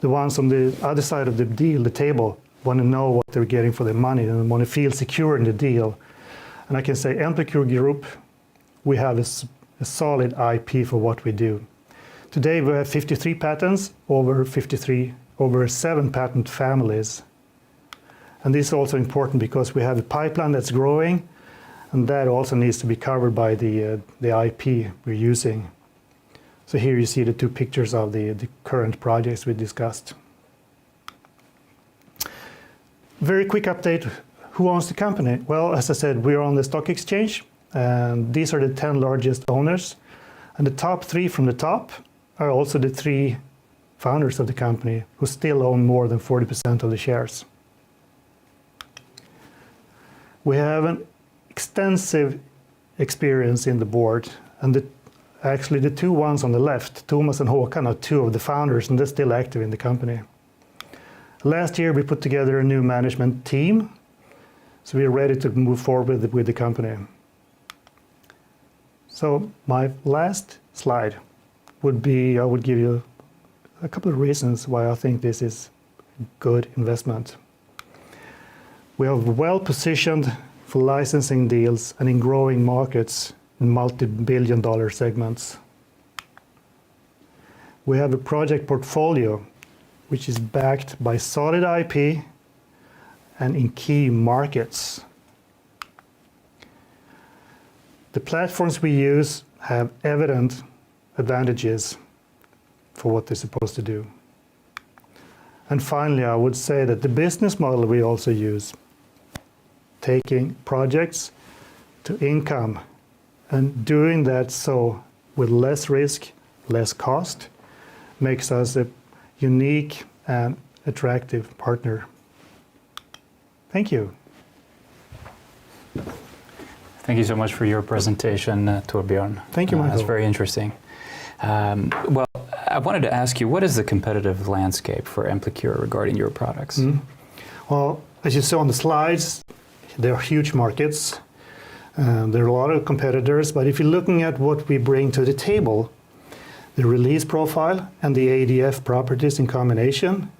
The ones on the other side of the deal, the table, want to know what they're getting for their money and want to feel secure in the deal. And I can say Emplicure Group, we have a solid IP for what we do. Today we have 53 patents, over 7 patent families. And this is also important because we have a pipeline that's growing, and that also needs to be covered by the IP we're using. So here you see the two pictures of the current projects we discussed. Very quick update. Who owns the company? Well, as I said, we're on the stock exchange, and these are the 10 largest owners. And the top 3 from the top are also the 3 founders of the company who still own more than 40% of the shares. We have an extensive experience in the board, and actually the 2 ones on the left, Thomas and Håkan, are 2 of the founders, and they're still active in the company. Last year we put together a new management team, so we are ready to move forward with the company. So my last slide would be, I would give you a couple of reasons why I think this is a good investment. We are well positioned for licensing deals and in growing markets in multi-billion-dollar segments. We have a project portfolio which is backed by solid IP and in key markets. The platforms we use have evident advantages for what they're supposed to do. And finally, I would say that the business model we also use, taking projects to income and doing that so with less risk, less cost, makes us a unique and attractive partner. Thank you. Thank you so much for your presentation, Torbjörn. Thank you, Michael. That's very interesting. Well, I wanted to ask you, what is the competitive landscape for Emplicure regarding your products? Well, as you saw on the slides, there are huge markets. There are a lot of competitors, but if you're looking at what we bring to the table, the release profile and the ADF properties in combination,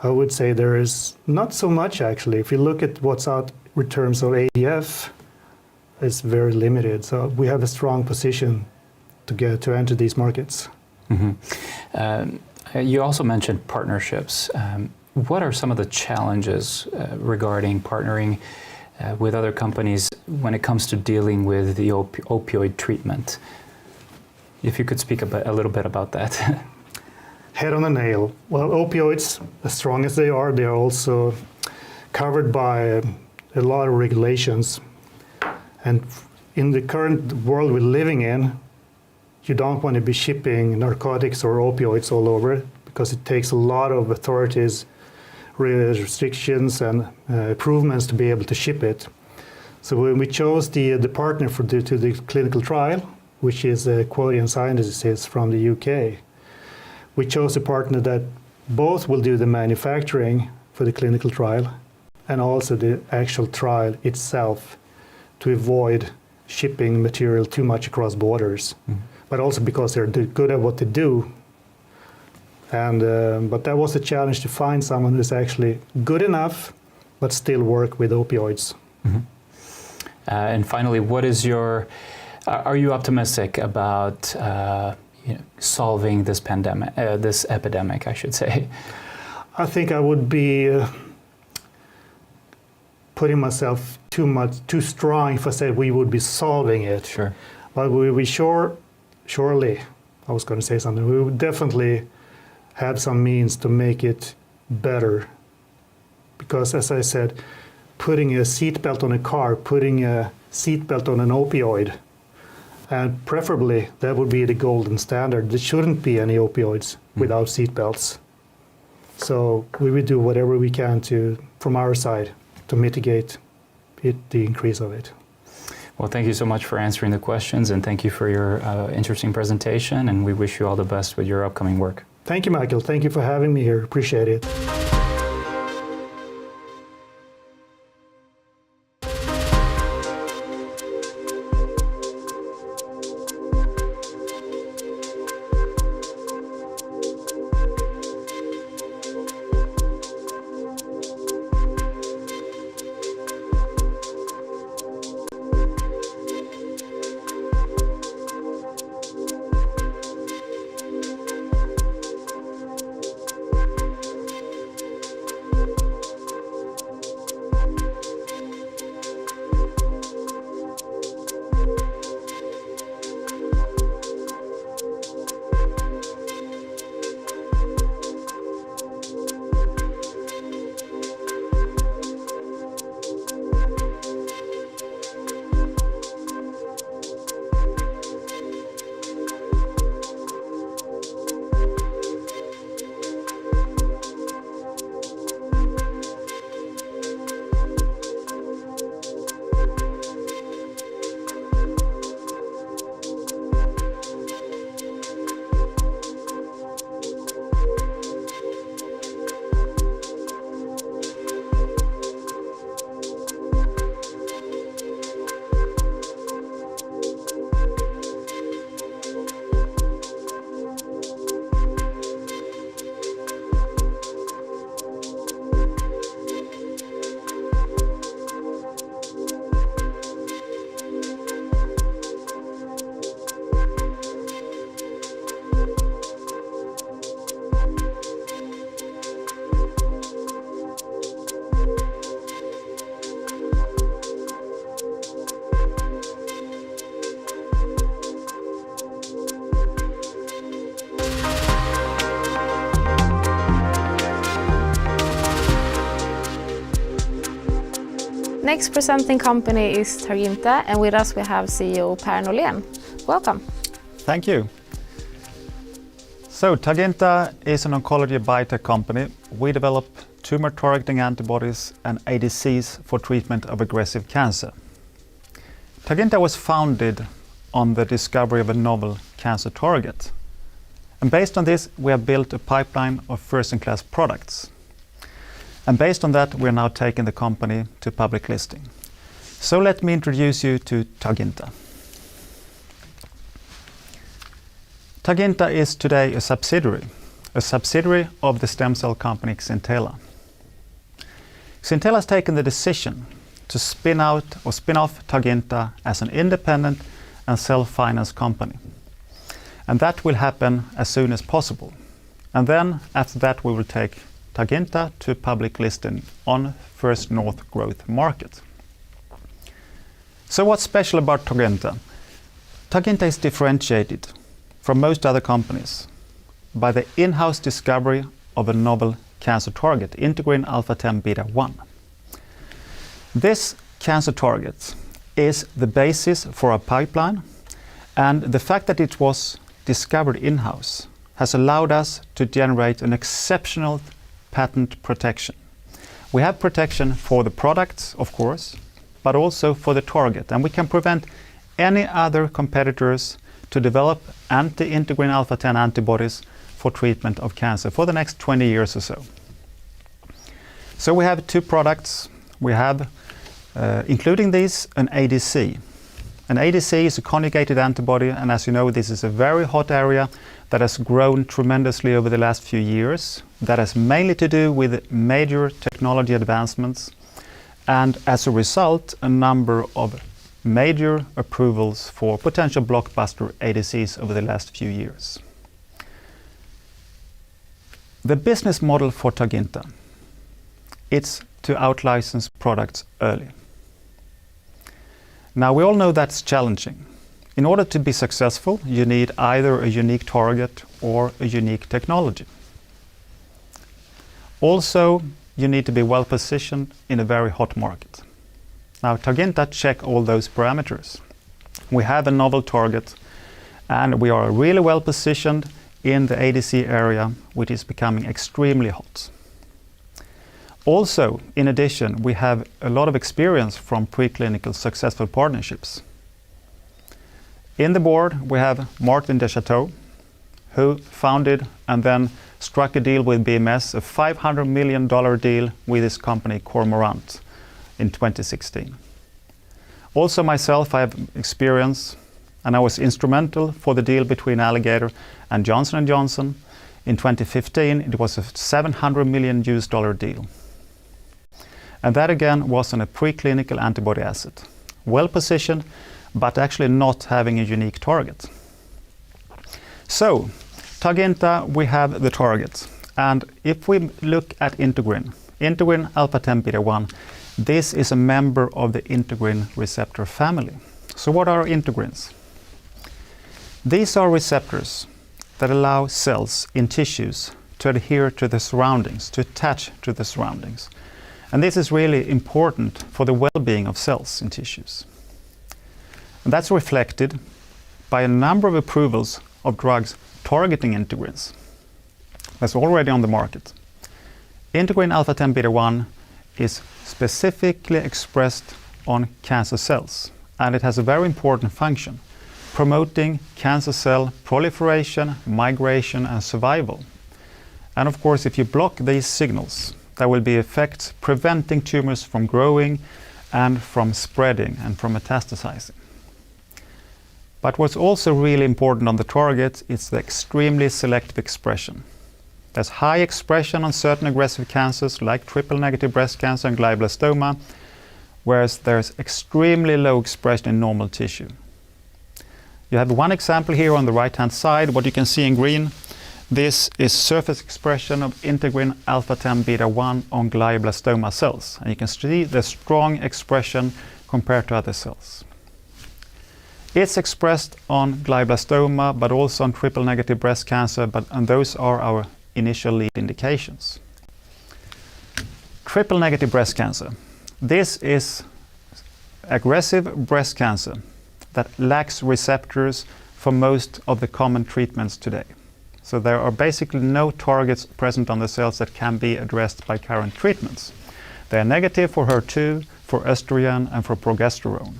I would say there is not so much actually. If you look at what's out in terms of ADF, it's very limited. So we have a strong position to enter these markets. You also mentioned partnerships. What are some of the challenges regarding partnering with other companies when it comes to dealing with the opioid treatment? If you could speak a little bit about that. Head on the nail. Well, opioids, as strong as they are also covered by a lot of regulations. And in the current world we're living in, you don't want to be shipping narcotics or opioids all over because it takes a lot of authorities, restrictions and improvements to be able to ship it. So when we chose the partner to the clinical trial, which is Quodian Sciences from the UK, we chose a partner that both will do the manufacturing for the clinical trial and also the actual trial itself to avoid shipping material too much across borders, but also because they're good at what they do. And but that was a challenge to find someone who's actually good enough, but still work with opioids. And finally, what is your? Are you optimistic about solving this pandemic, this epidemic, I should say? I think I would be putting myself too strong if I said we would be solving it. Sure. But we surely, I was going to say something, we would definitely have some means to make it better. Because as I said, putting a seatbelt on a car, putting a seatbelt on an opioid, and preferably that would be the golden standard. There shouldn't be any opioids without seatbelts. So we would do whatever we can from our side to mitigate the increase of it. Well, thank you so much for answering the questions, and thank you for your interesting presentation, and we wish you all the best with your upcoming work. Thank you, Michael. Thank you for having me here. Appreciate it. Next presenting company is Targinta, and with us we have CEO Per Norlén. Welcome. Thank you. So Targinta is an oncology biotech company. We develop tumor targeting antibodies and ADCs for treatment of aggressive cancer. Targinta was founded on the discovery of a novel cancer target. And based on this, we have built a pipeline of first-in-class products. And based on that, we're now taking the company to public listing. So let me introduce you to Targinta. Targinta is today a subsidiary of the stem cell company Xintela. Xintela has taken the decision to spin off Targinta as an independent and self-financed company. And that will happen as soon as possible. And then after that we will take Targinta to public listing on First North Growth Market. So what's special about Targinta? Targinta is differentiated from most other companies by the in-house discovery of a novel cancer target, integrin alpha-10 beta-1. This cancer target is the basis for our pipeline, and the fact that it was discovered in-house has allowed us to generate an exceptional patent protection. We have protection for the products, of course, but also for the target, and we can prevent any other competitors to develop anti-integrin alpha-10 antibodies for treatment of cancer for the next 20 years or so. So we have two products. We have, including these, an ADC. An ADC is a conjugated antibody, and as you know, this is a very hot area that has grown tremendously over the last few years. That has mainly to do with major technology advancements, and as a result, a number of major approvals for potential blockbuster ADCs over the last few years. The business model for Targinta, it's to out-license products early. Now we all know that's challenging. In order to be successful, you need either a unique target or a unique technology. Also, you need to be well positioned in a very hot market. Now Targinta check all those parameters. We have a novel target and we are really well positioned in the ADC area, which is becoming extremely hot. Also, in addition, we have a lot of experience from preclinical successful partnerships. In the board, we have Martin Deschateau, who founded and then struck a deal with BMS, a $500 million deal with his company Cormorant in 2016. Also myself, I have experience, and I was instrumental for the deal between Alligator and Johnson & Johnson. In 2015, it was a $700 million deal. And that again was on a preclinical antibody asset. Well positioned, but actually not having a unique target. So, Targinta, we have the target. And if we look at integrin alpha-10 beta-1, this is a member of the integrin receptor family. So what are integrins? These are receptors that allow cells in tissues to adhere to the surroundings, to attach to the surroundings. And this is really important for the well-being of cells in tissues. And that's reflected by a number of approvals of drugs targeting integrins. That's already on the market. Integrin alpha-10 beta-1 is specifically expressed on cancer cells, and it has a very important function, promoting cancer cell proliferation, migration, and survival. And of course, if you block these signals, there will be effects preventing tumors from growing and from spreading and from metastasizing. But what's also really important on the target is the extremely selective expression. There's high expression on certain aggressive cancers like triple-negative breast cancer and glioblastoma, whereas there's extremely low expression in normal tissue. You have one example here on the right-hand side. What you can see in green, this is surface expression of integrin alpha-10 beta-1 on glioblastoma cells. And you can see the strong expression compared to other cells. It's expressed on glioblastoma, but also on triple-negative breast cancer, and those are our initial lead indications. Triple-negative breast cancer. This is aggressive breast cancer that lacks receptors for most of the common treatments today. So there are basically no targets present on the cells that can be addressed by current treatments. They are negative for HER2, for estrogen, and for progesterone.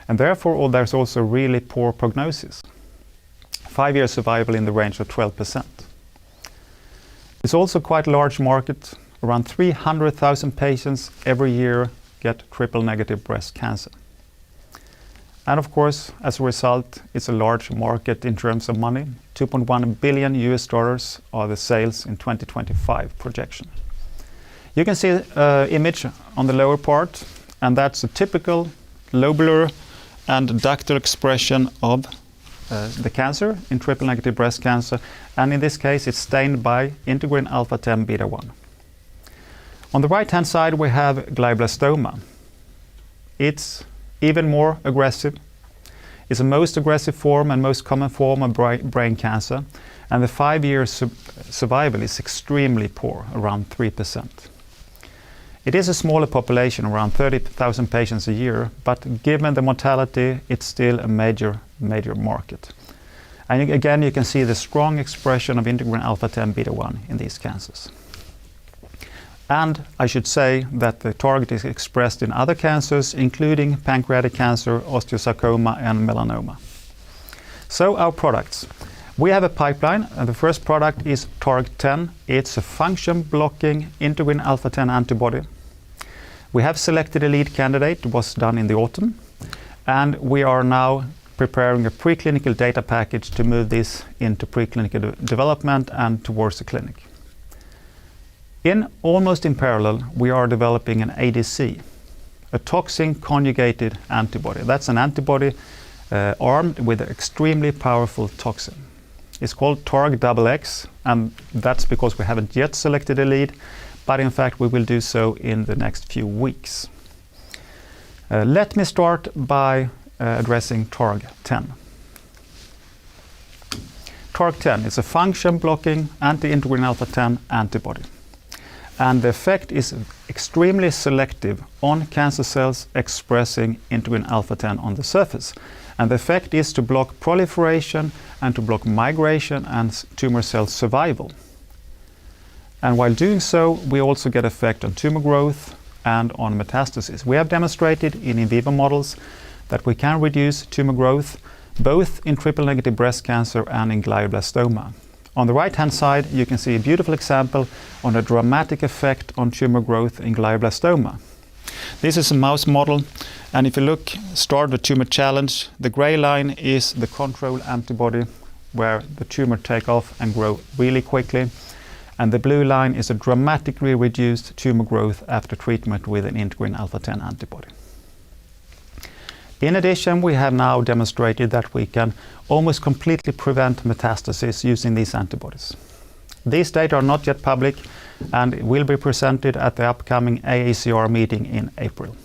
And therefore, there's also really poor prognosis. 5-year survival in the range of 12%. It's also quite a large market. Around 300,000 patients every year get triple-negative breast cancer. And of course, as a result, it's a large market in terms of money. $2.1 billion are the sales in 2025 projection. You can see an image on the lower part, and that's a typical lobular and ductal expression of the cancer in triple-negative breast cancer, and in this case it's stained by integrin alpha-10 beta-1. On the right hand side we have glioblastoma. It's even more aggressive. It's the most aggressive form and most common form of brain cancer, and the 5-year survival is extremely poor, around 3%. It is a smaller population, around 30,000 patients a year, but given the mortality, it's still a major market. And again, you can see the strong expression of integrin alpha-10 beta-1 in these cancers. And I should say that the target is expressed in other cancers, including pancreatic cancer, osteosarcoma, and melanoma. So our products. We have a pipeline, and the first product is Targ10. It's a function-blocking integrin alpha-10 antibody. We have selected a lead candidate. It was done in the autumn, and we are now preparing a preclinical data package to move this into preclinical development and towards the clinic. Almost in parallel, we are developing an ADC, a toxin-conjugated antibody. That's an antibody armed with an extremely powerful toxin. It's called TargXX, and that's because we haven't yet selected a lead, but in fact we will do so in the next few weeks. Let me start by addressing Targ10. Targ10 is a function-blocking anti-integrin alpha-10 antibody, and the effect is extremely selective on cancer cells expressing integrin alpha-10 on the surface. And the effect is to block proliferation and to block migration and tumor cell survival. And while doing so, we also get effect on tumor growth and on metastasis. We have demonstrated in vivo models that we can reduce tumor growth both in triple-negative breast cancer and in glioblastoma. On the right-hand side, you can see a beautiful example on a dramatic effect on tumor growth in glioblastoma. This is a mouse model, and if you start the tumor challenge, the gray line is the control antibody where the tumor take off and grow really quickly, and the blue line is a dramatically reduced tumor growth after treatment with an integrin alpha-10 antibody. In addition, we have now demonstrated that we can almost completely prevent metastasis using these antibodies. These data are not yet public and will be presented at the upcoming AACR meeting in April.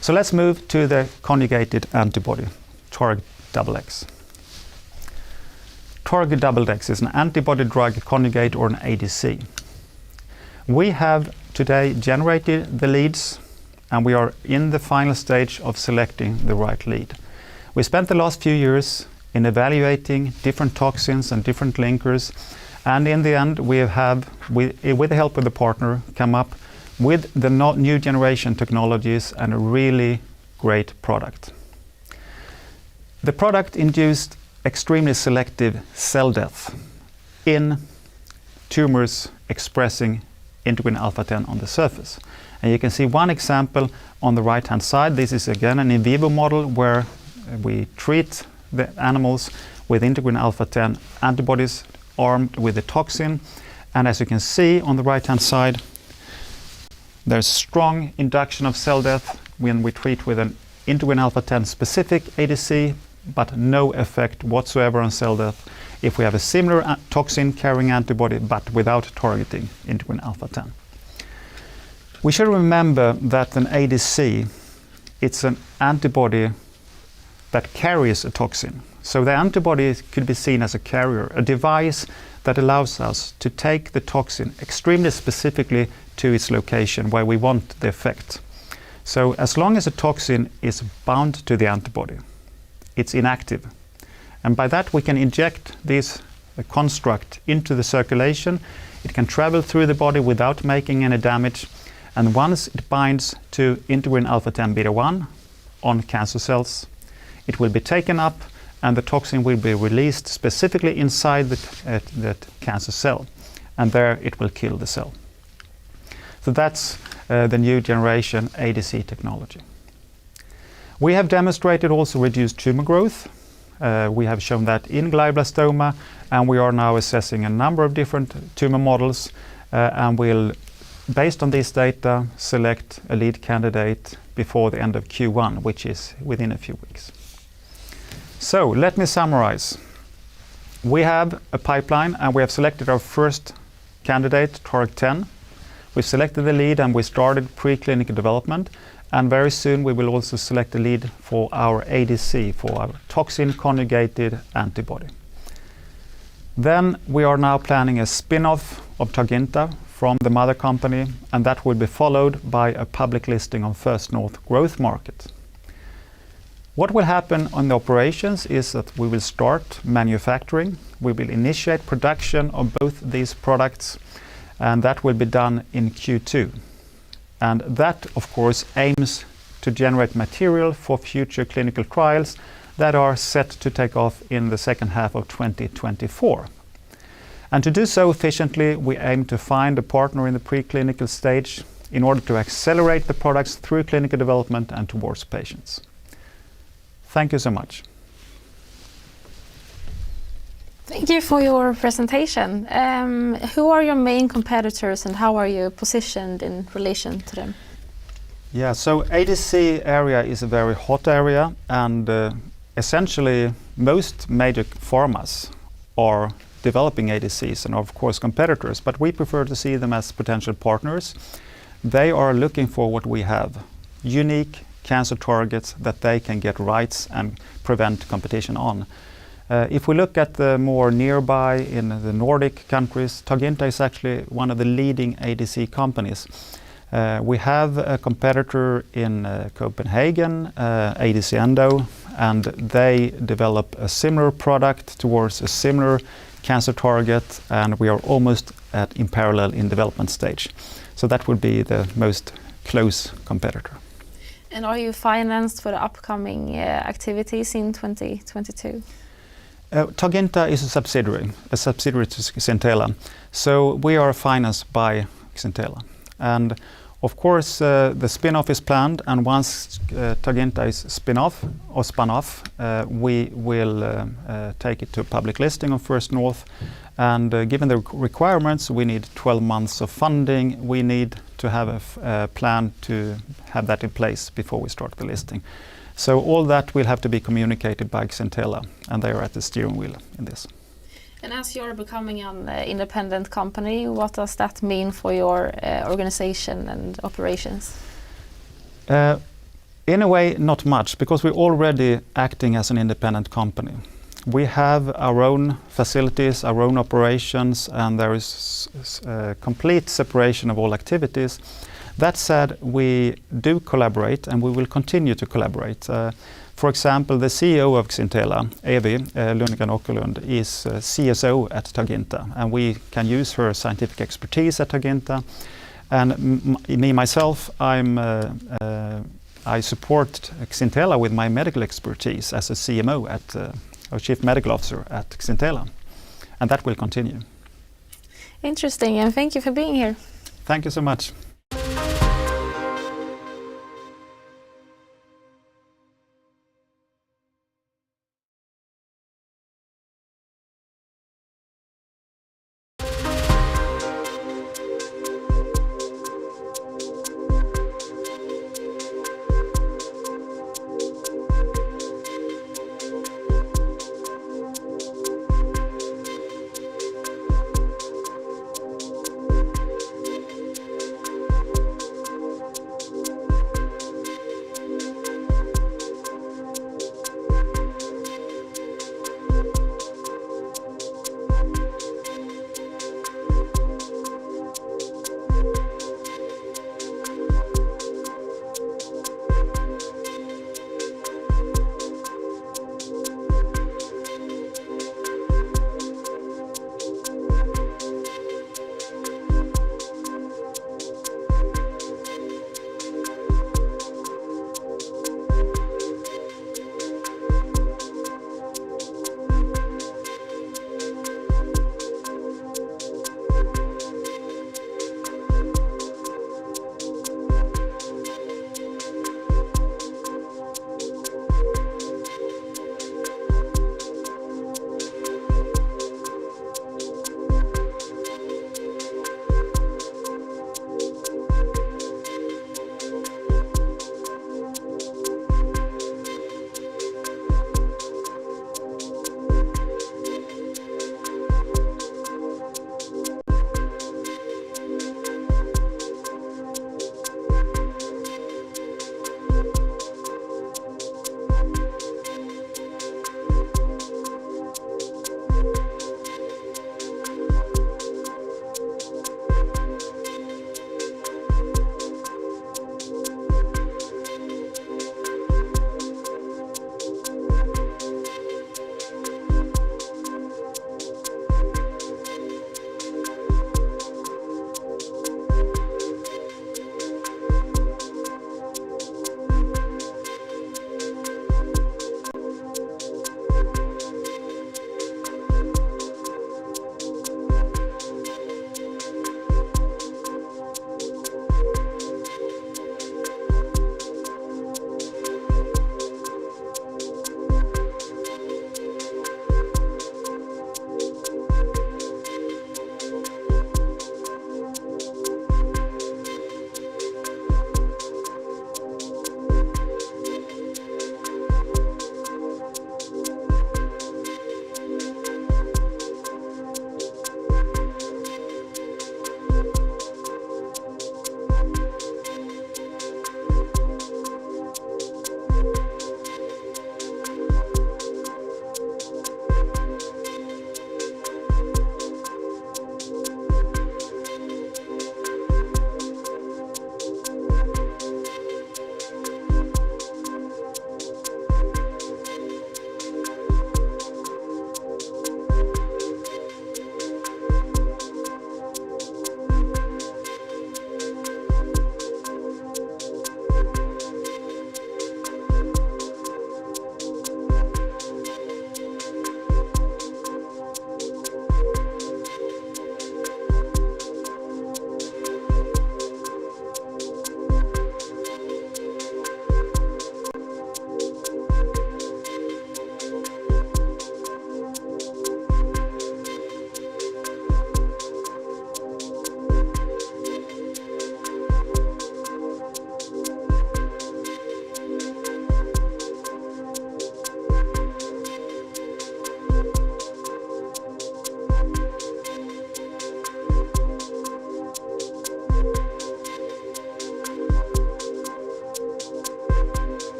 So let's move to the conjugated antibody, TargXX. TargXX is an antibody-drug conjugate, or an ADC. We have today generated the leads, and we are in the final stage of selecting the right lead. We spent the last few years in evaluating different toxins and different linkers, and in the end we have, with the help of the partner, come up with the new generation technologies and a really great product. The product induced extremely selective cell death in tumors expressing integrin alpha-10 on the surface. And you can see one example on the right hand side. This is again an in vivo model where we treat the animals with integrin alpha-10 antibodies armed with a toxin, and as you can see on the right hand side, there's strong induction of cell death when we treat with an integrin alpha-10 specific ADC, but no effect whatsoever on cell death if we have a similar toxin carrying antibody but without targeting integrin alpha-10. We should remember that an ADC, it's an antibody that carries a toxin. So the antibody could be seen as a carrier, a device that allows us to take the toxin extremely specifically to its location where we want the effect. So as long as a toxin is bound to the antibody, it's inactive. And by that we can inject this construct into the circulation. It can travel through the body without making any damage. And once it binds to integrin alpha-10 beta-1 on cancer cells, it will be taken up and the toxin will be released specifically inside the cancer cell. And there it will kill the cell. So that's the new generation ADC technology. We have demonstrated also reduced tumor growth. We have shown that in glioblastoma, and we are now assessing a number of different tumor models, and we'll, based on this data, select a lead candidate before the end of Q1, which is within a few weeks. So let me summarize. We have a pipeline, and we have selected our first candidate, TARG-10. We selected the lead and we started preclinical development, and very soon we will also select the lead for our ADC, for our toxin conjugated antibody. Then we are now planning a spin-off of Targinta from the mother company, and that will be followed by a public listing on First North Growth Market. What will happen on the operations is that we will start manufacturing. We will initiate production of both these products, and that will be done in Q2. And that, of course, aims to generate material for future clinical trials that are set to take off in the second half of 2024. And to do so efficiently, we aim to find a partner in the preclinical stage in order to accelerate the products through clinical development and towards patients. Thank you so much. Thank you for your presentation. Who are your main competitors and how are you positioned in relation to them? Yeah, so ADC area is a very hot area, and essentially most major pharmas are developing ADCs and are of course competitors, but we prefer to see them as potential partners. They are looking for what we have, unique cancer targets that they can get rights and prevent competition on. If we look at the more nearby in the Nordic countries, Targinta is actually one of the leading ADC companies. We have a competitor in Copenhagen, ADC Endo, and they develop a similar product towards a similar cancer target, and we are almost in parallel in development stage. So that would be the most close competitor. And are you financed for the upcoming activities in 2022? Targinta is a subsidiary to Xintela. So we are financed by Xintela. And of course, the spin-off is planned, and once Targinta is spun off, we will take it to public listing on First North. And given the requirements, we need 12 months of funding. We need to have a plan to have that in place before we start the listing. So all that will have to be communicated by Xintela, and they are at the steering wheel in this. And as you're becoming an independent company, what does that mean for your organization and operations? In a way, not much, because we're already acting as an independent company. We have our own facilities, our own operations, and there is complete separation of all activities. That said, we do collaborate, and we will continue to collaborate. For example, the CEO of Xintela, Evi Lundgren-Åkerlund, is CSO at Targinta, and we can use her scientific expertise at Targinta. And myself, I support Xintela with my medical expertise as a CMO or Chief Medical Officer at Xintela, and that will continue. Interesting, and thank you for being here. Thank you so much.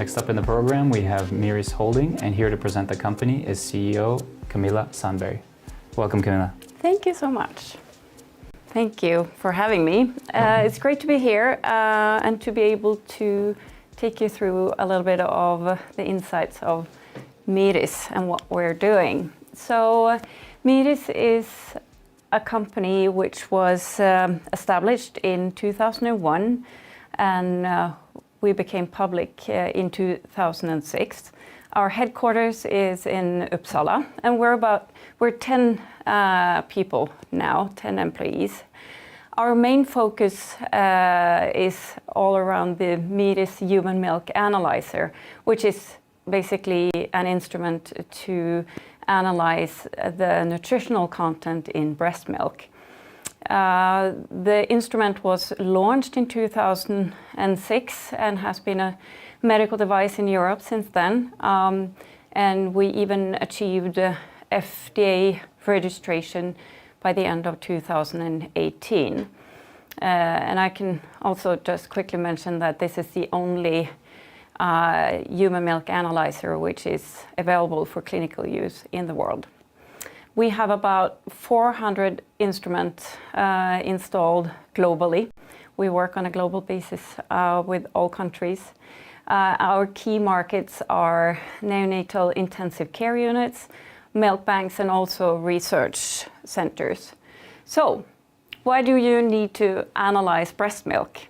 Next up in the program, we have Miris Holding, and here to present the company is CEO Camilla Sandberg. Welcome, Camilla. Thank you so much. Thank you for having me. It's great to be here and to be able to take you through a little bit of the insights of Miris and what we're doing. So Miris is a company which was established in 2001, and we became public in 2006. Our headquarters is in Uppsala, and we're 10 people now, 10 employees. Our main focus is all around the Miris human milk analyzer, which is basically an instrument to analyze the nutritional content in breast milk. The instrument was launched in 2006 and has been a medical device in Europe since then. And we even achieved FDA registration by the end of 2018. And I can also just quickly mention that this is the only human milk analyzer which is available for clinical use in the world. We have about 400 instruments installed globally. We work on a global basis with all countries. Our key markets are neonatal intensive care units, milk banks, and also research centers. So, why do you need to analyze breast milk?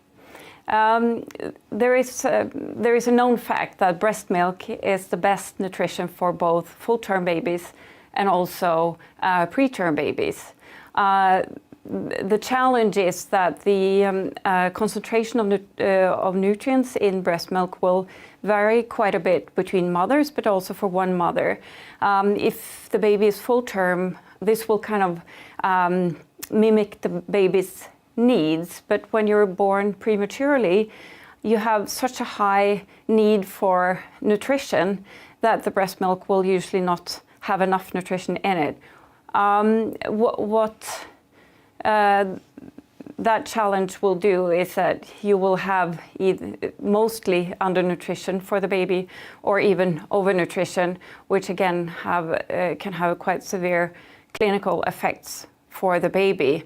There is a known fact that breast milk is the best nutrition for both full-term babies and also preterm babies. The challenge is that the concentration of nutrients in breast milk will vary quite a bit between mothers, but also for one mother. If the baby is full term, this will kind of mimic the baby's needs, but when you're born prematurely, you have such a high need for nutrition that the breast milk will usually not have enough nutrition in it. That challenge will do is that you will have mostly undernutrition for the baby or even overnutrition, which again can have quite severe clinical effects for the baby.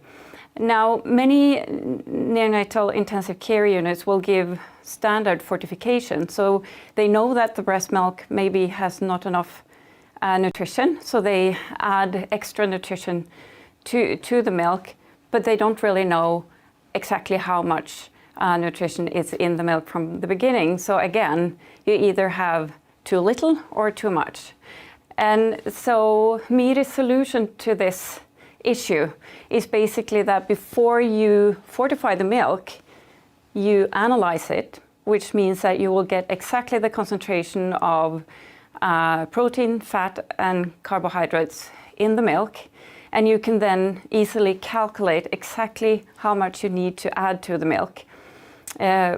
Now, many neonatal intensive care units will give standard fortification, so they know that the breast milk maybe has not enough nutrition, so they add extra nutrition to the milk, but they don't really know exactly how much nutrition is in the milk from the beginning. So again, you either have too little or too much. And so Miris' solution to this issue is basically that before you fortify the milk, you analyze it, which means that you will get exactly the concentration of protein, fat, and carbohydrates in the milk. And you can then easily calculate exactly how much you need to add to the milk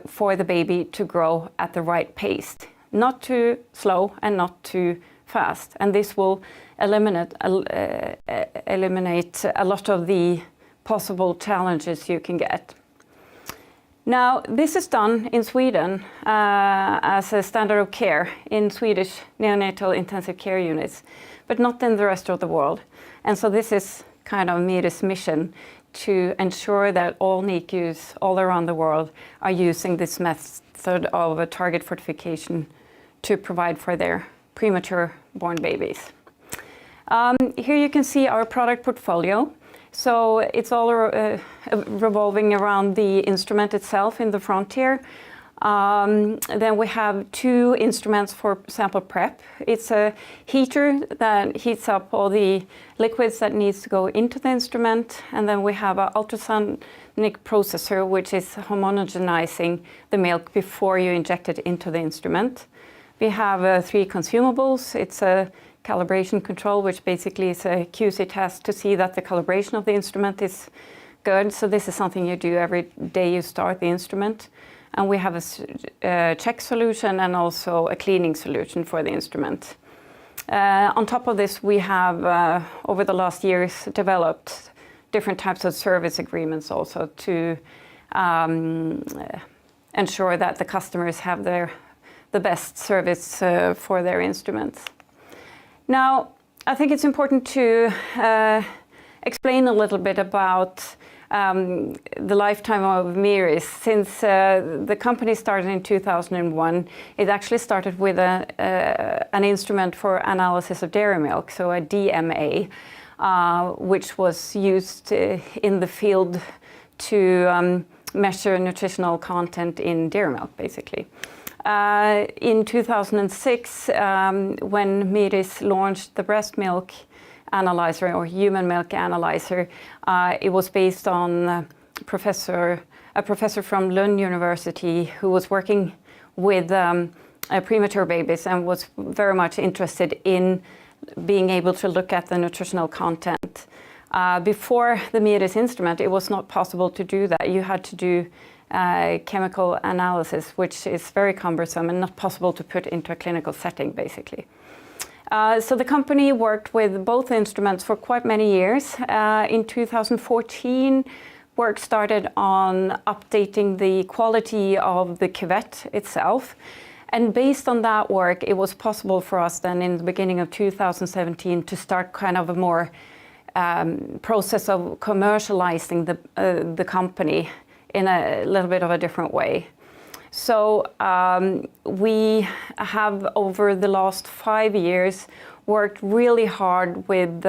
for the baby to grow at the right pace. Not too slow and not too fast. And this will eliminate a lot of the possible challenges you can get. Now, this is done in Sweden as a standard of care in Swedish neonatal intensive care units, but not in the rest of the world. And so this is kind of Miris' mission to ensure that all NICUs all around the world are using this method of a target fortification to provide for their premature born babies. Here you can see our product portfolio. So it's all revolving around the instrument itself in the front here. Then we have 2 instruments for sample prep. It's a heater that heats up all the liquids that needs to go into the instrument. And then we have an ultrasonic processor, which is homogenizing the milk before you inject it into the instrument. We have 3 consumables. It's a calibration control, which basically is a QC test to see that the calibration of the instrument is good. So this is something you do every day you start the instrument. And we have a check solution and also a cleaning solution for the instrument. On top of this, we have, over the last years, developed different types of service agreements also to ensure that the customers have their the best service for their instruments. Now, I think it's important to explain a little bit about the lifetime of Miris. Since the company started in 2001, it actually started with an instrument for analysis of dairy milk, so a DMA, which was used in the field to measure nutritional content in dairy milk, basically. In 2006, when Miris launched the breast milk analyzer or human milk analyzer, it was based on a professor from Lund University who was working with premature babies and was very much interested in being able to look at the nutritional content. Before the Miris instrument, it was not possible to do that. You had to do chemical analysis, which is very cumbersome and not possible to put into a clinical setting, basically. So the company worked with both instruments for quite many years. In 2014, work started on updating the quality of the cuvette itself. And based on that work, it was possible for us then in the beginning of 2017 to start kind of a more process of commercializing the company in a little bit of a different way. So we have, over the last 5 years, worked really hard with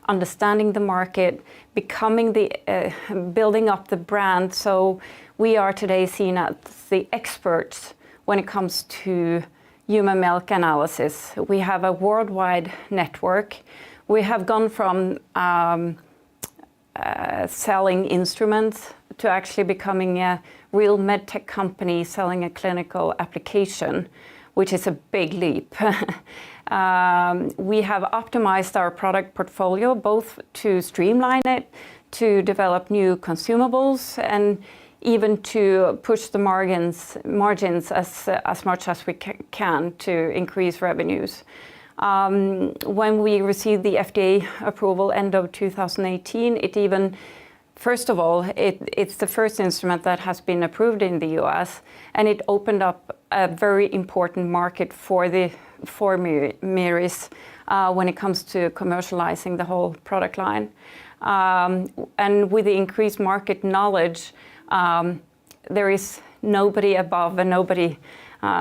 understanding the market, building up the brand. So we are today seen as the experts when it comes to human milk analysis. We have a worldwide network. We have gone from selling instruments to actually becoming a real medtech company selling a clinical application, which is a big leap. We have optimized our product portfolio both to streamline it, to develop new consumables, and even to push the margins as much as we can to increase revenues. When we received the FDA approval end of 2018, first of all, it's the first instrument that has been approved in the US, and it opened up a very important market for Miris when it comes to commercializing the whole product line. And with the increased market knowledge, there is nobody above and nobody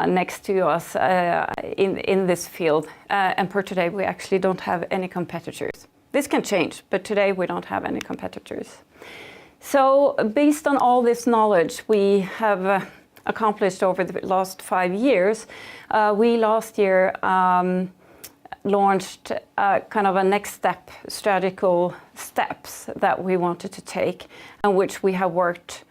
next to us in this field. And per today, we actually don't have any competitors. This can change, but today we don't have any competitors. So based on all this knowledge we have accomplished over the last 5 years, we last year launched kind of a next step, strategical steps that we wanted to take, and which we have worked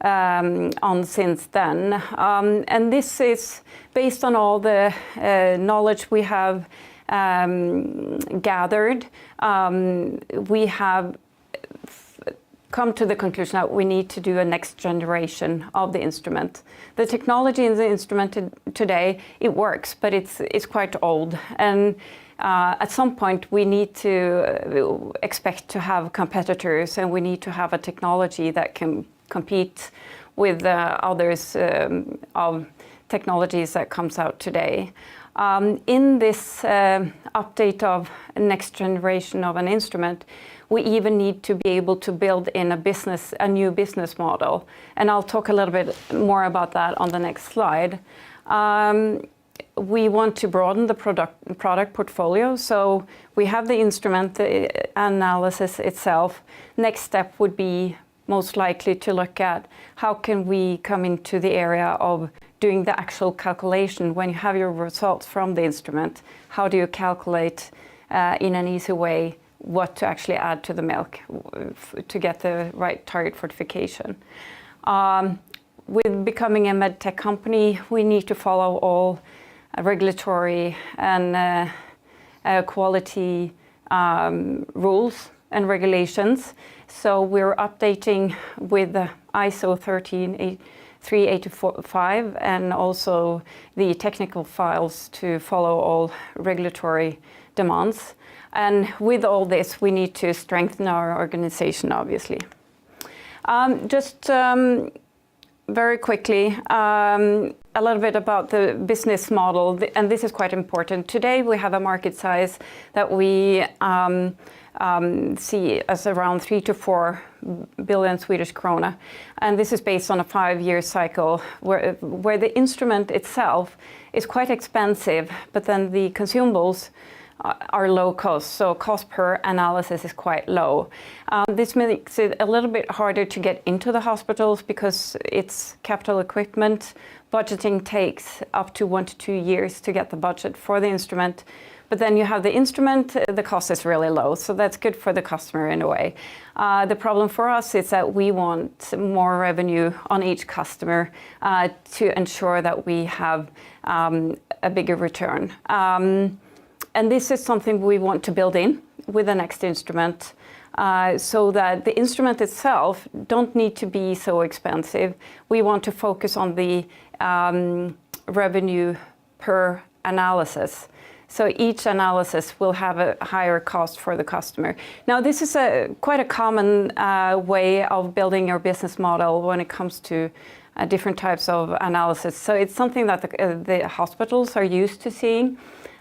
on since then. And this is based on all the knowledge we have gathered. We have come to the conclusion that we need to do a next generation of the instrument. The technology in the instrument today, it works, but it's quite old. And at some point we need to expect to have competitors, and we need to have a technology that can compete with others of technologies that comes out today. In this update of next generation of an instrument, we even need to be able to build in a new business model. And I'll talk a little bit more about that on the next slide. We want to broaden the product portfolio. So we have the instrument, the analysis itself. Next step would be most likely to look at how can we come into the area of doing the actual calculation. When you have your results from the instrument, how do you calculate in an easy way what to actually add to the milk to get the right target fortification? With becoming a medtech company, we need to follow all regulatory and quality rules and regulations. So we're updating with the ISO 13385 and also the technical files to follow all regulatory demands. And with all this, we need to strengthen our organization, obviously. Very quickly, a little bit about the business model, and this is quite important. Today we have a market size that we see as around 3 to 4 billion Swedish krona, and this is based on a 5-year cycle where the instrument itself is quite expensive, but then the consumables are low cost, so cost per analysis is quite low. This makes it a little bit harder to get into the hospitals because it's capital equipment. Budgeting takes up to 1 to 2 years to get the budget for the instrument. But then you have the instrument, the cost is really low, so that's good for the customer in a way. The problem for us is that we want more revenue on each customer to ensure that we have a bigger return. And this is something we want to build in with the next instrument, so that the instrument itself don't need to be so expensive. We want to focus on the revenue per analysis. So each analysis will have a higher cost for the customer. Now, this is quite a common way of building your business model when it comes to different types of analysis. So it's something that the hospitals are used to seeing,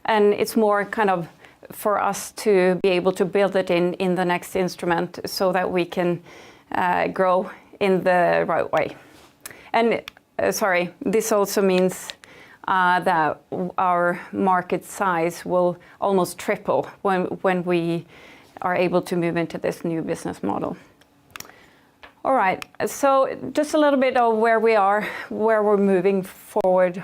and it's more kind of for us to be able to build it in the next instrument so that we can grow in the right way. And this also means that our market size will almost triple when we are able to move into this new business model. All right, so just a little bit of where we are, where we're moving forward.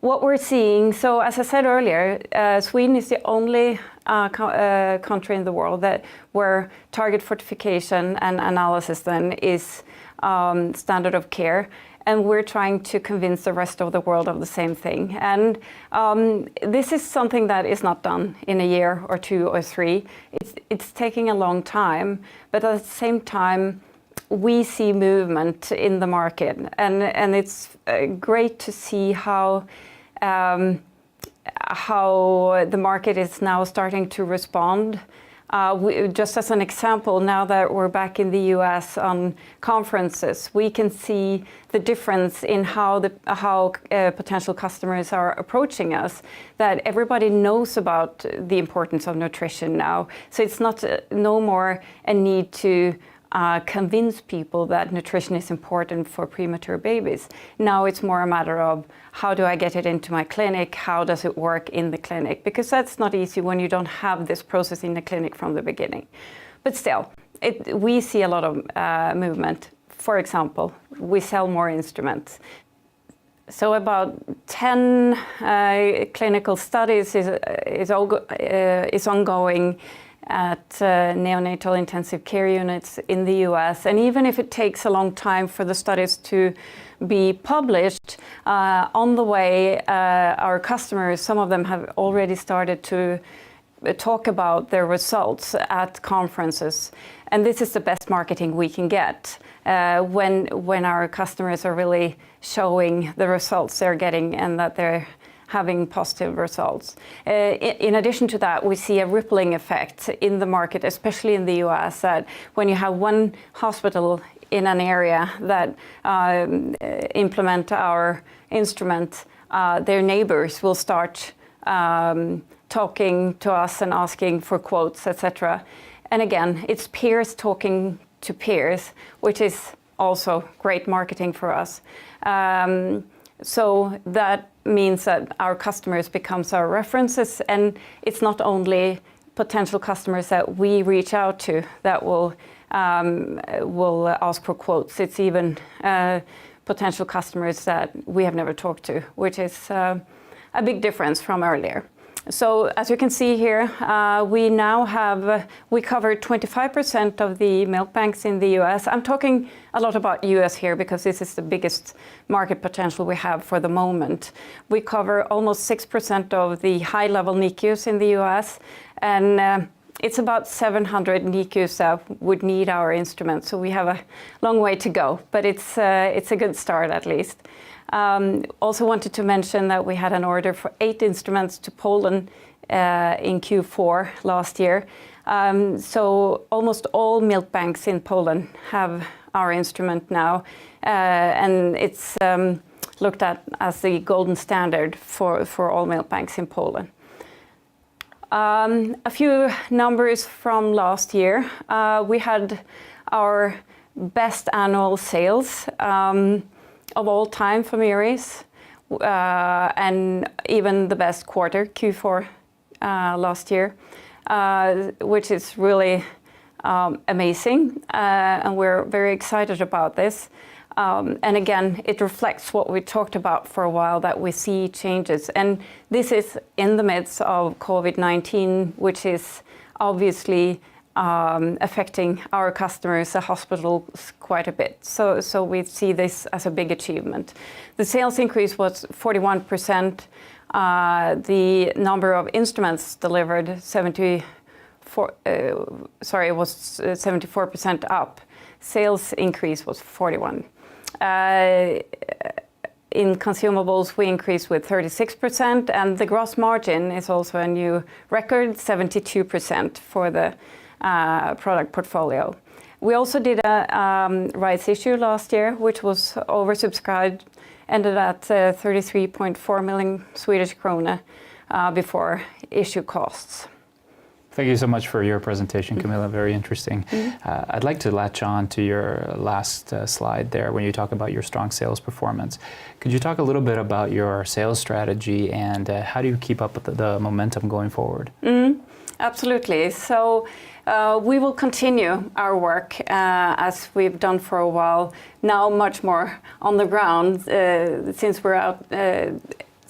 What we're seeing, so as I said earlier, Sweden is the only country in the world where target fortification and analysis then is standard of care. And we're trying to convince the rest of the world of the same thing. And this is something that is not done in a year or 2 or 3. It's taking a long time, but at the same time, we see movement in the market, and it's great to see how the market is now starting to respond. Just as an example, now that we're back in the US on conferences, we can see the difference in how potential customers are approaching us, that everybody knows about the importance of nutrition now. So it's no more a need to convince people that nutrition is important for premature babies. Now it's more a matter of how do I get it into my clinic? How does it work in the clinic? Because that's not easy when you don't have this process in the clinic from the beginning. But still, we see a lot of movement. For example, we sell more instruments. So about 10 clinical studies is ongoing at neonatal intensive care units in the US. And even if it takes a long time for the studies to be published, on the way, our customers, some of them have already started to talk about their results at conferences. And this is the best marketing we can get when our customers are really showing the results they're getting and that they're having positive results. In addition to that, we see a rippling effect in the market, especially in the US, that when you have one hospital in an area that implement our instrument, their neighbors will start talking to us and asking for quotes, etc. And again, it's peers talking to peers, which is also great marketing for us. So that means that our customers becomes our references, and it's not only potential customers that we reach out to that will ask for quotes. It's even potential customers that we have never talked to, which is a big difference from earlier. So as you can see here, we now we cover 25% of the milk banks in the US. I'm talking a lot about US here because this is the biggest market potential we have for the moment. We cover almost 6% of the high-level NICUs in the US, and it's about 700 NICUs that would need our instruments. So we have a long way to go, but it's a good start at least. Also wanted to mention that we had an order for 8 instruments to Poland in Q4 last year. So almost all milk banks in Poland have our instrument now. And it's looked at as the golden standard for all milk banks in Poland. A few numbers from last year. We had our best annual sales of all time for Miris, and even the best quarter, Q4 last year, which is really amazing, and we're very excited about this. And again, it reflects what we talked about for a while, that we see changes. And this is in the midst of COVID-19, which is obviously affecting our customers, the hospitals, quite a bit. So we see this as a big achievement. The sales increase was 41%. The number of instruments delivered, was 74% up. Sales increase was 41%. In consumables, we increased with 36%, and the gross margin is also a new record, 72% for the product portfolio. We also did a rights issue last year, which was oversubscribed, ended at 33.4 million Swedish krona before issue costs. Thank you so much for your presentation, Camilla. Very interesting. I'd like to latch on to your last slide there when you talk about your strong sales performance. Could you talk a little bit about your sales strategy and how do you keep up with the momentum going forward? Absolutely. So we will continue our work as we've done for a while, now much more on the ground since we're out.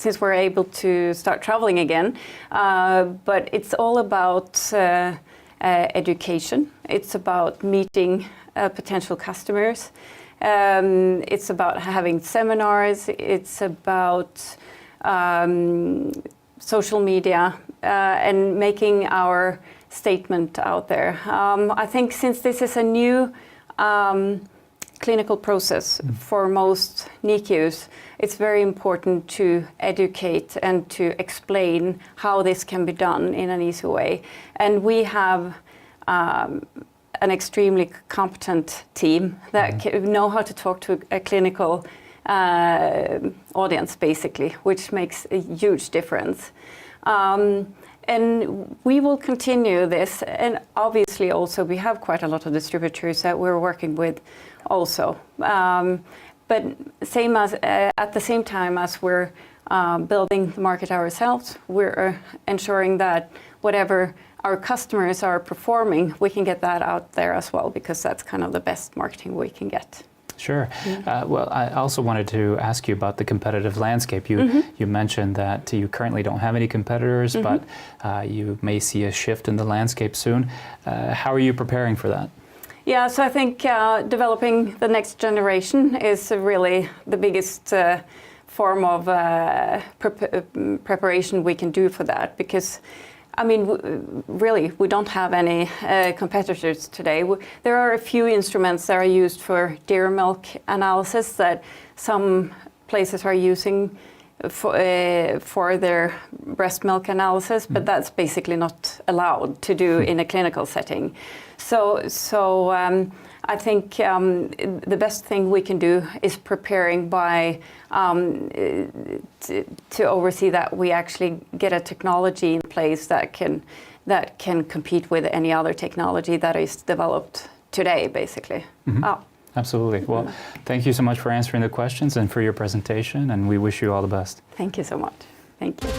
Since we're able to start traveling again. But it's all about education. It's about meeting potential customers. It's about having seminars. It's about social media and making our statement out there. I think since this is a new clinical process for most NICUs, it's very important to educate and to explain how this can be done in an easy way. And we have an extremely competent team that know how to talk to a clinical audience, basically, which makes a huge difference. And we will continue this, and obviously also we have quite a lot of distributors that we're working with also. But at the same time as we're building the market ourselves, we're ensuring that whatever our customers are performing, we can get that out there as well, because that's kind of the best marketing we can get. Sure. Well, I also wanted to ask you about the competitive landscape. You mentioned that you currently don't have any competitors, but you may see a shift in the landscape soon. How are you preparing for that? Yeah, so I think developing the next generation is really the biggest form of preparation we can do for that, because I mean, really, we don't have any competitors today. There are a few instruments that are used for dairy milk analysis that some places are using for their breast milk analysis, but that's basically not allowed to do in a clinical setting. So I think the best thing we can do is preparing by to oversee that we actually get a technology in place that can compete with any other technology that is developed today, basically. Absolutely. Well, thank you so much for answering the questions and for your presentation, and we wish you all the best. Thank you so much. Thank you.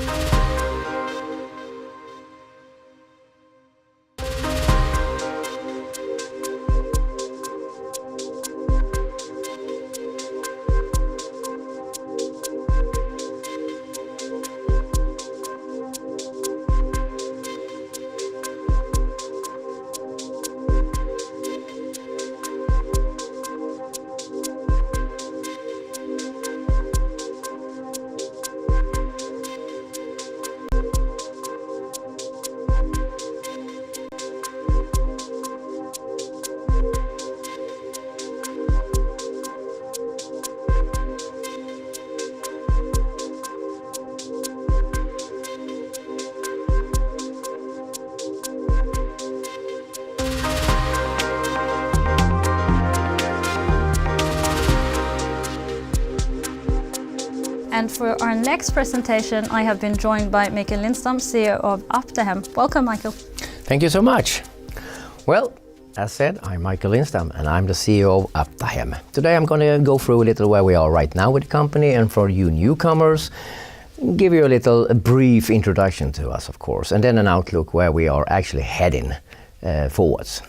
And for our next presentation, I have been joined by Mikael Lindstam, CEO of Aptahem. Welcome, Michael. Thank you so much. Well, as said, I'm Michael Lindstam and I'm the CEO of Aptahem. Today I'm going to go through a little where we are right now with the company, and for you newcomers, give you a brief introduction to us, of course, and then an outlook where we are actually heading forwards.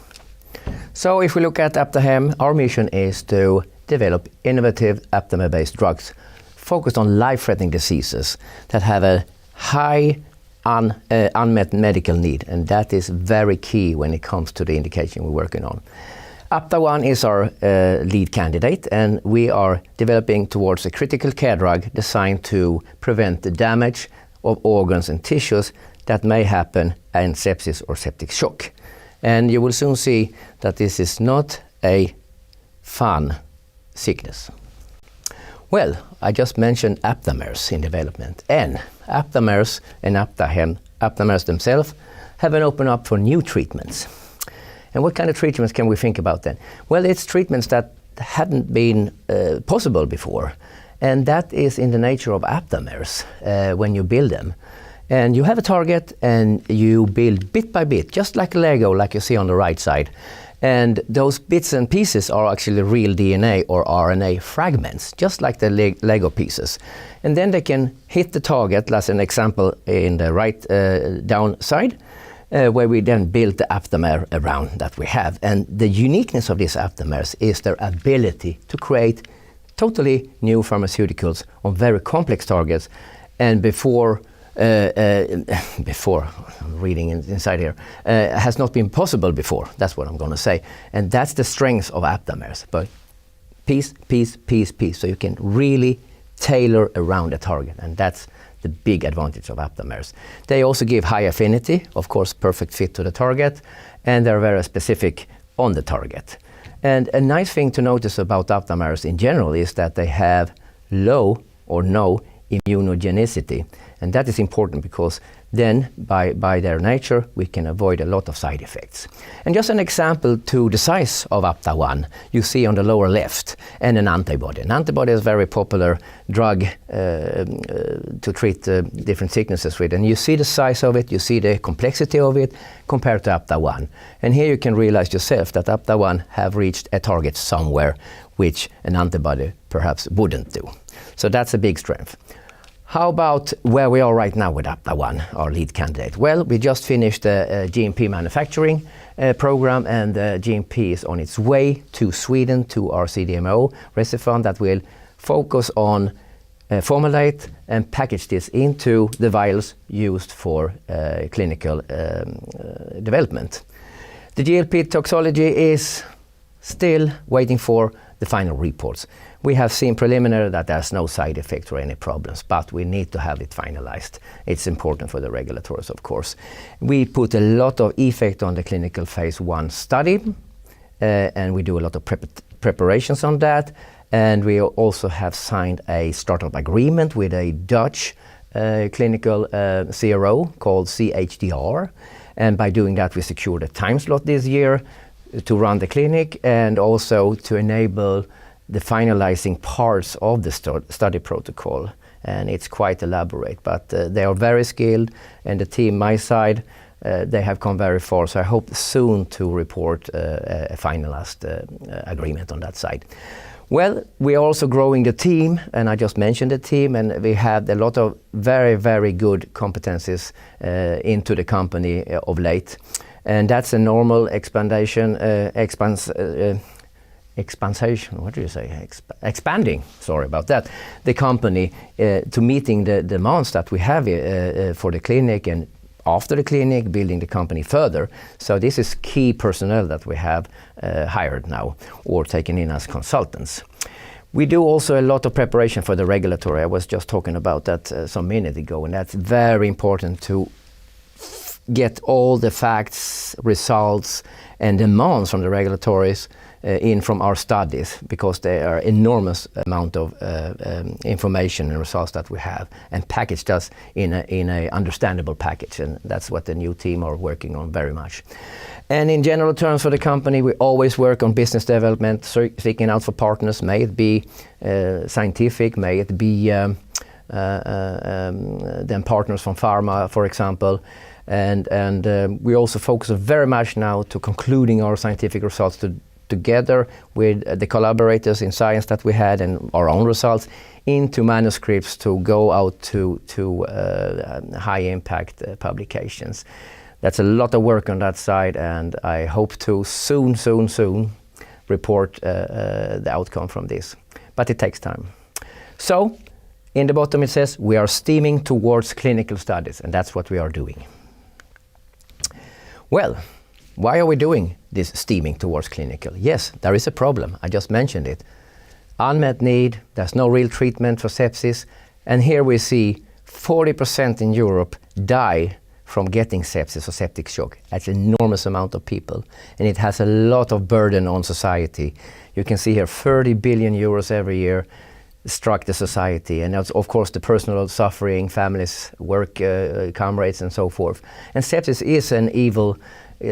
So if we look at Aptahem, our mission is to develop innovative aptamer-based drugs focused on life-threatening diseases that have a high unmet medical need, and that is very key when it comes to the indication we're working on. Apta1 is our lead candidate, and we are developing towards a critical care drug designed to prevent the damage of organs and tissues that may happen in sepsis or septic shock. And you will soon see that this is not a fun sickness. Well, I just mentioned aptamers in development, and aptamers and aptamers themselves have been opened up for new treatments. And what kind of treatments can we think about then? Well, it's treatments that hadn't been possible before, and that is in the nature of aptamers when you build them. And you have a target and you build bit by bit, just like Lego, like you see on the right side. And those bits and pieces are actually real DNA or RNA fragments, just like the Lego pieces. And then they can hit the target, as an example in the right down side, where we then build the aptamer around that we have. And the uniqueness of these aptamers is their ability to create totally new pharmaceuticals on very complex targets. And before I'm reading inside here, has not been possible before. That's what I'm going to say. And that's the strength of aptamers. But piece, so you can really tailor around the target. And that's the big advantage of aptamers. They also give high affinity, of course, perfect fit to the target, and they're very specific on the target. And a nice thing to notice about aptamers in general is that they have low or no immunogenicity. And that is important because then by their nature we can avoid a lot of side effects. And just an example to the size of Apta1 you see on the lower left, and an antibody. An antibody is a very popular drug to treat different sicknesses with, and you see the size of it, you see the complexity of it compared to Apta1. And here you can realize yourself that Apta1 have reached a target somewhere which an antibody perhaps wouldn't do. So that's a big strength. How about where we are right now with Apta1, our lead candidate? Well, we just finished a GMP manufacturing program, and GMP is on its way to Sweden to our CDMO, Recipharm, that will focus on formulate and package this into the vials used for clinical development. The GLP toxicology is still waiting for the final reports. We have seen preliminary that there's no side effects or any problems, but we need to have it finalized. It's important for the regulators, of course. We put a lot of effect on the clinical phase 1 study, and we do a lot of preparations on that. And we also have signed a startup agreement with a Dutch clinical CRO called CHDR. And by doing that, we secured a time slot this year to run the clinic, and also to enable the finalizing parts of the study protocol. And it's quite elaborate, but they are very skilled, and the team, my side, they have come very far. So I hope soon to report a finalized agreement on that side. Well, we are also growing the team, and I just mentioned the team, and we have a lot of very, very good competencies into the company of late. And that's a normal expanding, sorry about that, the company to meeting the demands that we have for the clinic, and after the clinic, building the company further. So this is key personnel that we have hired now or taken in as consultants. We do also a lot of preparation for the regulatory. I was just talking about that some minute ago, and that's very important to get all the facts, results, and demands from the regulatories in from our studies, because there are enormous amount of information and results that we have, and packaged us in a understandable package, and that's what the new team are working on very much. And in general terms for the company, we always work on business development, seeking out for partners, may it be scientific, may it be than partners from pharma, for example. And we also focus very much now to concluding our scientific results together with the collaborators in science that we had and our own results into manuscripts to go out to high impact publications. That's a lot of work on that side, and I hope to soon report the outcome from this. But it takes time. So in the bottom it says we are steaming towards clinical studies, and that's what we are doing. Well, why are we doing this steaming towards clinical? Yes, there is a problem. I just mentioned it. Unmet need, there's no real treatment for sepsis, and here we see 40% in Europe die from getting sepsis or septic shock. That's an enormous amount of people, and it has a lot of burden on society. You can see here 30 billion euros every year struck the society, and that's of course the personal suffering, families, work comrades and so forth. And sepsis is an evil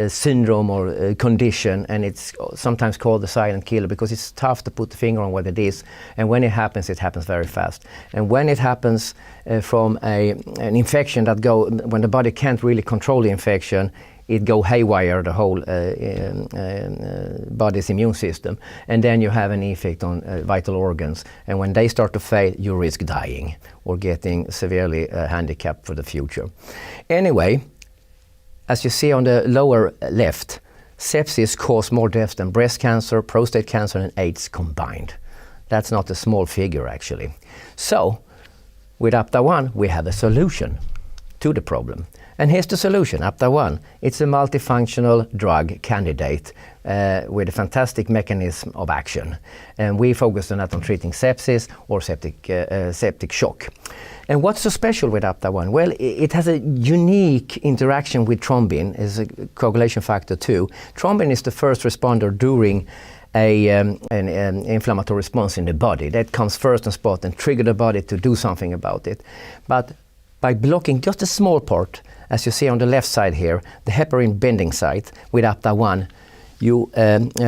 syndrome or condition, and it's sometimes called the silent killer because it's tough to put the finger on what it is, and when it happens very fast. And when it happens from an infection when the body can't really control the infection, it go haywire, the whole body's immune system, and then you have an effect on vital organs, and when they start to fail, you risk dying or getting severely handicapped for the future. Anyway, as you see on the lower left, sepsis causes more deaths than breast cancer, prostate cancer and AIDS combined. That's not a small figure actually. So with Aptahem we have a solution to the problem. And here's the solution, Aptahem. It's a multifunctional drug candidate with a fantastic mechanism of action. And we focus on that on treating sepsis or septic shock. And what's so special with Aptahem? Well, it has a unique interaction with thrombin, is a coagulation factor 2. Thrombin is the first responder during an inflammatory response in the body. That comes first on spot and trigger the body to do something about it. But by blocking just a small part, as you see on the left side here, the heparin binding site with Aptahem, you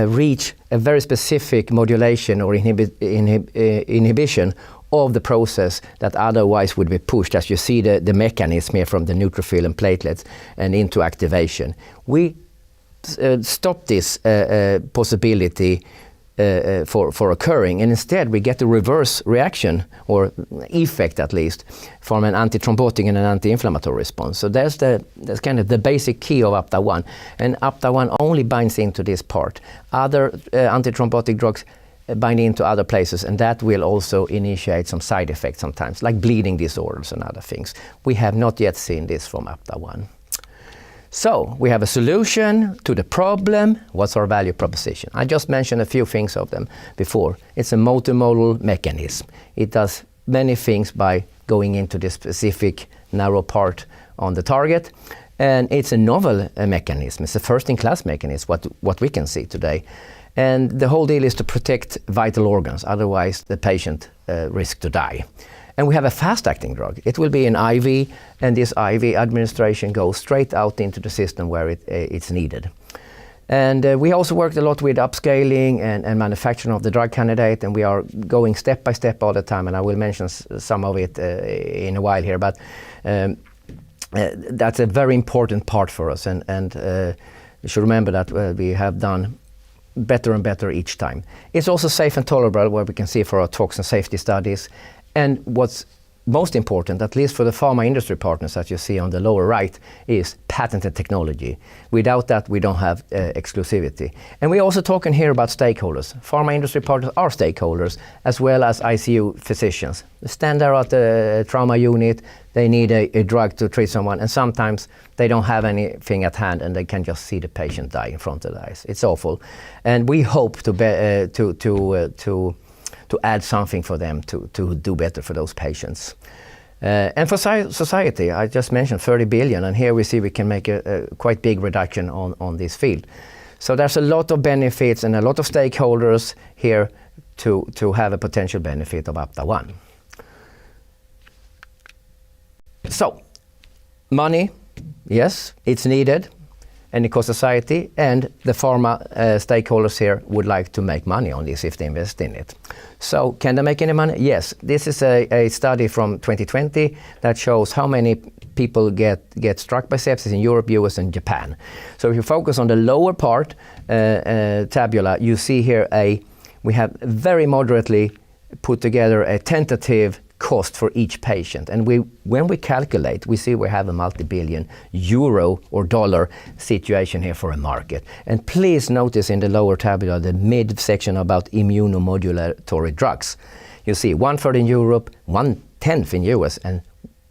reach a very specific modulation or inhibition of the process that otherwise would be pushed, as you see the mechanism here from the neutrophil and platelets and into activation. We stop this possibility for occurring, and instead we get a reverse reaction or effect at least from an antithrombotic and an anti-inflammatory response. So that's kind of the basic key of Aptahem, and Aptahem only binds into this part. Other antithrombotic drugs bind into other places, and that will also initiate some side effects sometimes, like bleeding disorders and other things. We have not yet seen this from Aptahem. So we have a solution to the problem. What's our value proposition? I just mentioned a few things of them before. It's a multimodal mechanism. It does many things by going into this specific narrow part on the target. And it's a novel mechanism. It's a first-in-class mechanism, what we can see today. And the whole deal is to protect vital organs, otherwise the patient risks to die. And we have a fast-acting drug. It will be an IV, and this IV administration goes straight out into the system where it's needed. And we also worked a lot with upscaling and manufacturing of the drug candidate, and we are going step by step all the time, and I will mention some of it in a while here, but that's a very important part for us, and you should remember that we have done better and better each time. It's also safe and tolerable, where we can see for our toxin safety studies. And what's most important, at least for the pharma industry partners that you see on the lower right, is patented technology. Without that, we don't have exclusivity. And we're also talking here about stakeholders. Pharma industry partners are stakeholders, as well as ICU physicians. They stand there at the trauma unit, they need a drug to treat someone, and sometimes they don't have anything at hand and they can just see the patient die in front of their eyes. It's awful. And we hope to add something for them to do better for those patients. And for society, I just mentioned 30 billion, and here we see we can make a quite big reduction on this field. So there's a lot of benefits and a lot of stakeholders here to have a potential benefit of Aptahem. So, money, yes, it's needed. and because society and the pharma stakeholders here would like to make money on this if they invest in it. So can they make any money? Yes. This is a study from 2020 that shows how many people get struck by sepsis in Europe, US and Japan. So if you focus on the lower part, tabula, you see here we have very moderately put together a tentative cost for each patient. And when we calculate, we see we have a multi-billion euro or dollar situation here for a market. And please notice in the lower tabula, the mid section about immunomodulatory drugs. You see 1/3 in Europe, 1/10 in US, and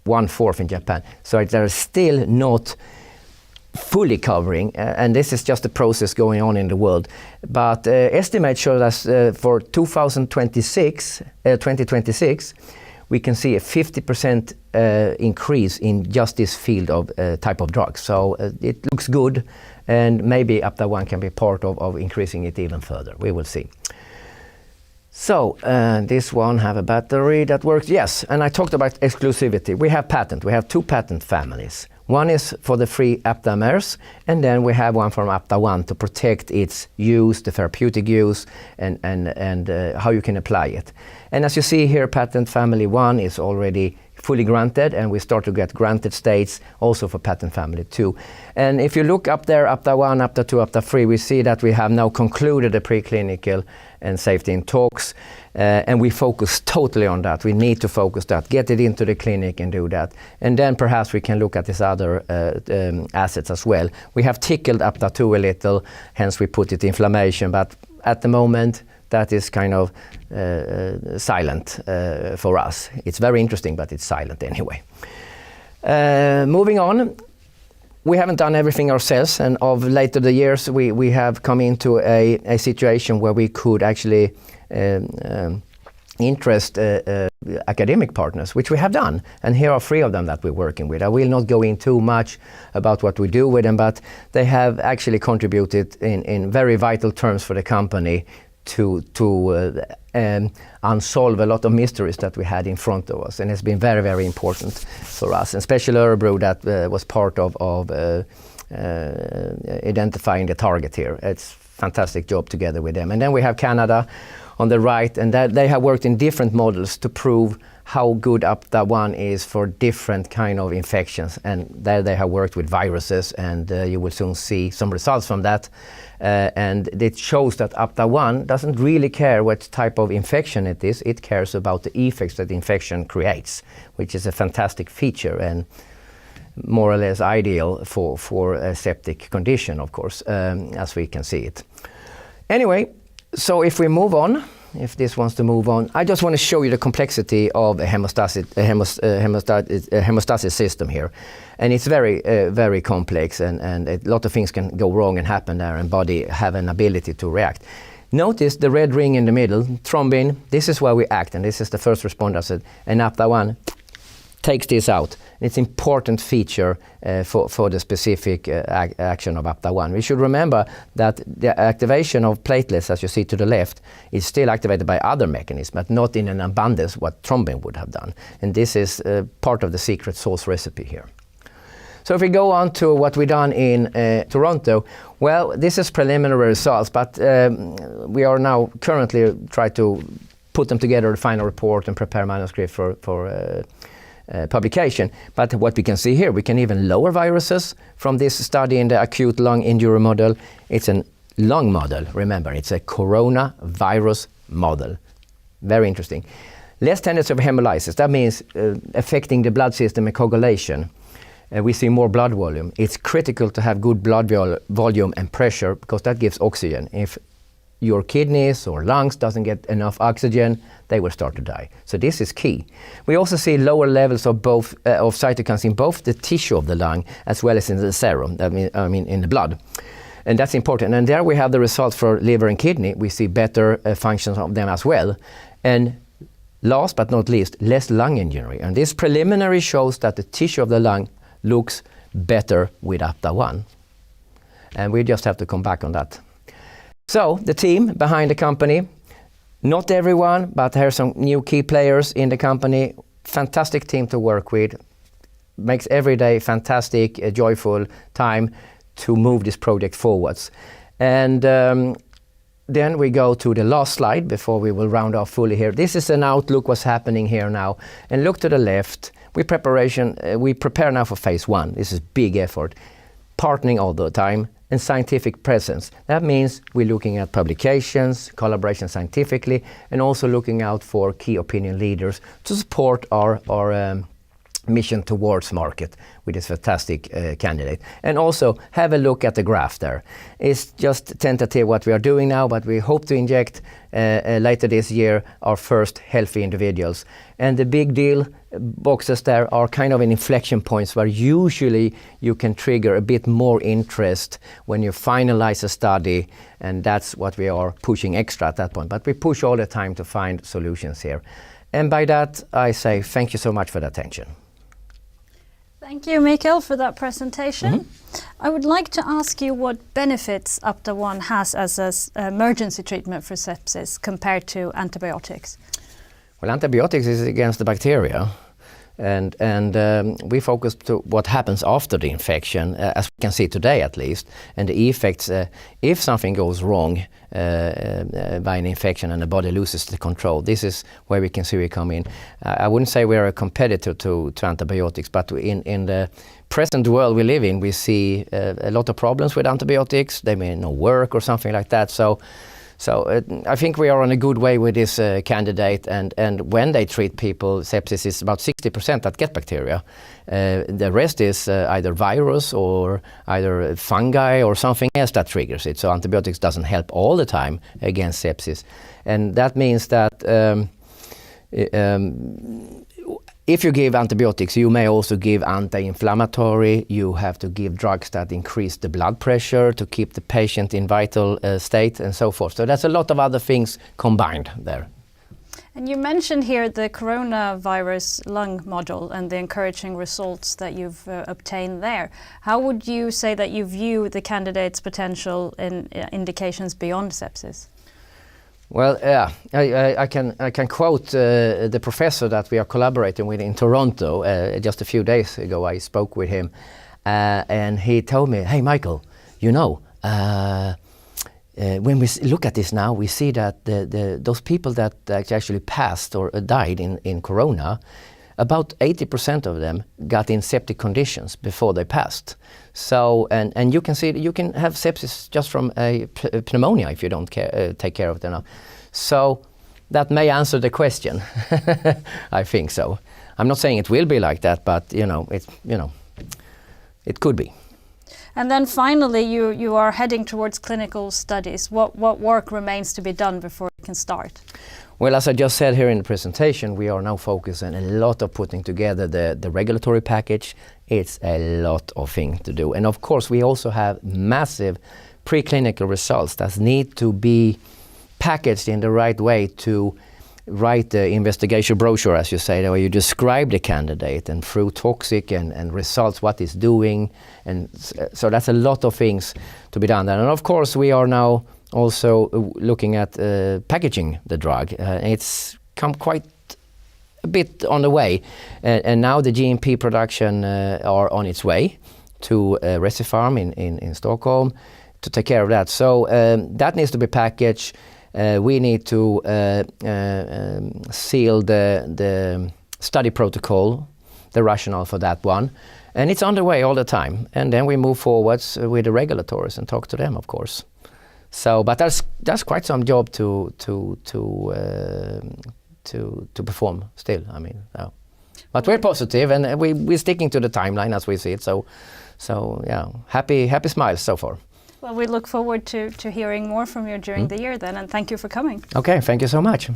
1/4 in Japan. So they're still not fully covering, and this is just a process going on in the world. But estimates show us for 2026, we can see a 50% increase in just this field of type of drugs. So it looks good, and maybe Aptahem can be part of increasing it even further. We will see. So this one have a battery that works. Yes, and I talked about exclusivity. We have patent. We have 2 patent families. One is for the free Aptamers, and then we have one from Aptahem to protect its use, the therapeutic use, and how you can apply it. And as you see here, patent family 1 is already fully granted, and we start to get granted states also for patent family 2. And if you look up there, Apta1, Apta2, Apta3, we see that we have now concluded the preclinical and safety in talks, and we focus totally on that. We need to focus that, get it into the clinic and do that. And then perhaps we can look at these other assets as well. We have tickled Apta2 a little, hence we put it inflammation, but at the moment, that is kind of silent for us. It's very interesting, but it's silent anyway. Moving on, we haven't done everything ourselves, and of later the years, we have come into a situation where we could actually interest academic partners, which we have done. And here are 3 of them that we're working with. I will not go in too much about what we do with them, but they have actually contributed in very vital terms for the company to unsolve a lot of mysteries that we had in front of us, and it's been very, very important for us. And especially Örebro, that was part of identifying the target here. It's fantastic job together with them. And then we have Canada on the right, and that they have worked in different models to prove how good Aptahem is for different kind of infections. And there they have worked with viruses, and you will soon see some results from that. And it shows that Aptahem doesn't really care what type of infection it is. It cares about the effects that the infection creates, which is a fantastic feature and more or less ideal for a septic condition, of course, as we can see it. Anyway, so if we move on, if this wants to move on, I just want to show you the complexity of a hemostasis system here. And it's very, very complex, and a lot of things can go wrong and happen there, and body have an ability to react. Notice the red ring in the middle, thrombin, this is where we act, and this is the first responder, and Aptahem takes this out. It's an important feature for the specific action of Aptahem. We should remember that the activation of platelets, as you see to the left, is still activated by other mechanisms, but not in an abundance what thrombin would have done. And this is part of the secret sauce recipe here. So if we go on to what we've done in Toronto, well, this is preliminary results, but we are now currently trying to put them together, final report, and prepare manuscript for publication. But what we can see here, we can even lower viruses from this study in the acute lung injury model. It's a lung model, remember, it's a coronavirus model. Very interesting. Less tendency of hemolysis, that means affecting the blood system and coagulation. We see more blood volume. It's critical to have good blood volume and pressure, because that gives oxygen. If your kidneys or lungs doesn't get enough oxygen, they will start to die. So this is key. We also see lower levels of both of cytokines in both the tissue of the lung as well as in the serum, I mean in the blood. And that's important. And there we have the results for liver and kidney. We see better functions of them as well. And last but not least, less lung injury. And this preliminary shows that the tissue of the lung looks better with Aptahem. And we just have to come back on that. So the team behind the company, not everyone, but there are some new key players in the company. Fantastic team to work with. Makes every day fantastic, joyful time to move this project forwards. And then we go to the last slide before we will round off fully here. This is an outlook what's happening here now. And look to the left. We prepare now for phase 1. This is big effort. Partnering all the time and scientific presence. That means we're looking at publications, collaboration scientifically, and also looking out for key opinion leaders to support our mission towards market with this fantastic candidate. And also have a look at the graph there. It's just tentative what we are doing now, but we hope to inject later this year our first healthy individuals. And the big deal boxes there are kind of an inflection points where usually you can trigger a bit more interest when you finalize a study, and that's what we are pushing extra at that point. But we push all the time to find solutions here. And by that, I say thank you so much for the attention. Thank you, Mikael, for that presentation. I would like to ask you what benefits Aptahem has as an emergency treatment for sepsis compared to antibiotics. Well, antibiotics is against the bacteria, and we focus to what happens after the infection, as we can see today at least, and the effects if something goes wrong by an infection and the body loses the control. This is where we can see we come in. I wouldn't say we're a competitor to antibiotics, but in the present world we live in, we see a lot of problems with antibiotics. They may not work or something like that. So I think we are on a good way with this candidate, and when they treat people, sepsis is about 60% that get bacteria. The rest is either virus or either fungi or something else that triggers it. So antibiotics doesn't help all the time against sepsis. And that means that if you give antibiotics, you may also give anti-inflammatory. You have to give drugs that increase the blood pressure to keep the patient in vital state and so forth. So there's a lot of other things combined there. And you mentioned here the coronavirus lung model and the encouraging results that you've obtained there. How would you say that you view the candidate's potential in indications beyond sepsis? Well, yeah, I can quote the professor that we are collaborating with in Toronto. Just a few days ago, I spoke with him, and he told me, "Hey, Michael, you know, when we look at this now, we see that those people that actually passed or died in corona, about 80% of them got in septic conditions before they passed. So, and you can see you can have sepsis just from a pneumonia if you don't take care of it enough. So that may answer the question. I think so. I'm not saying it will be like that, but it could be. And then finally, you are heading towards clinical studies. What work remains to be done before you can start? Well, as I just said here in the presentation, we are now focusing a lot of putting together the regulatory package. It's a lot of things to do. And of course, we also have massive preclinical results that need to be packaged in the right way to write the investigation brochure, as you say, where you describe the candidate and through toxic and results, what it's doing. And so that's a lot of things to be done. And of course, we are now also looking at packaging the drug. It's come quite a bit on the way, and now the GMP production are on its way to Recipharm in Stockholm to take care of that. So that needs to be packaged. We need to seal the study protocol, the rationale for that one, and it's underway all the time. And then we move forwards with the regulators and talk to them, of course. So, but that's quite some job to perform still. I mean, but we're positive, and we're sticking to the timeline as we see it. So yeah, happy smiles so far. Well, we look forward to hearing more from you during the year then, and thank you for coming. Okay, thank you so much.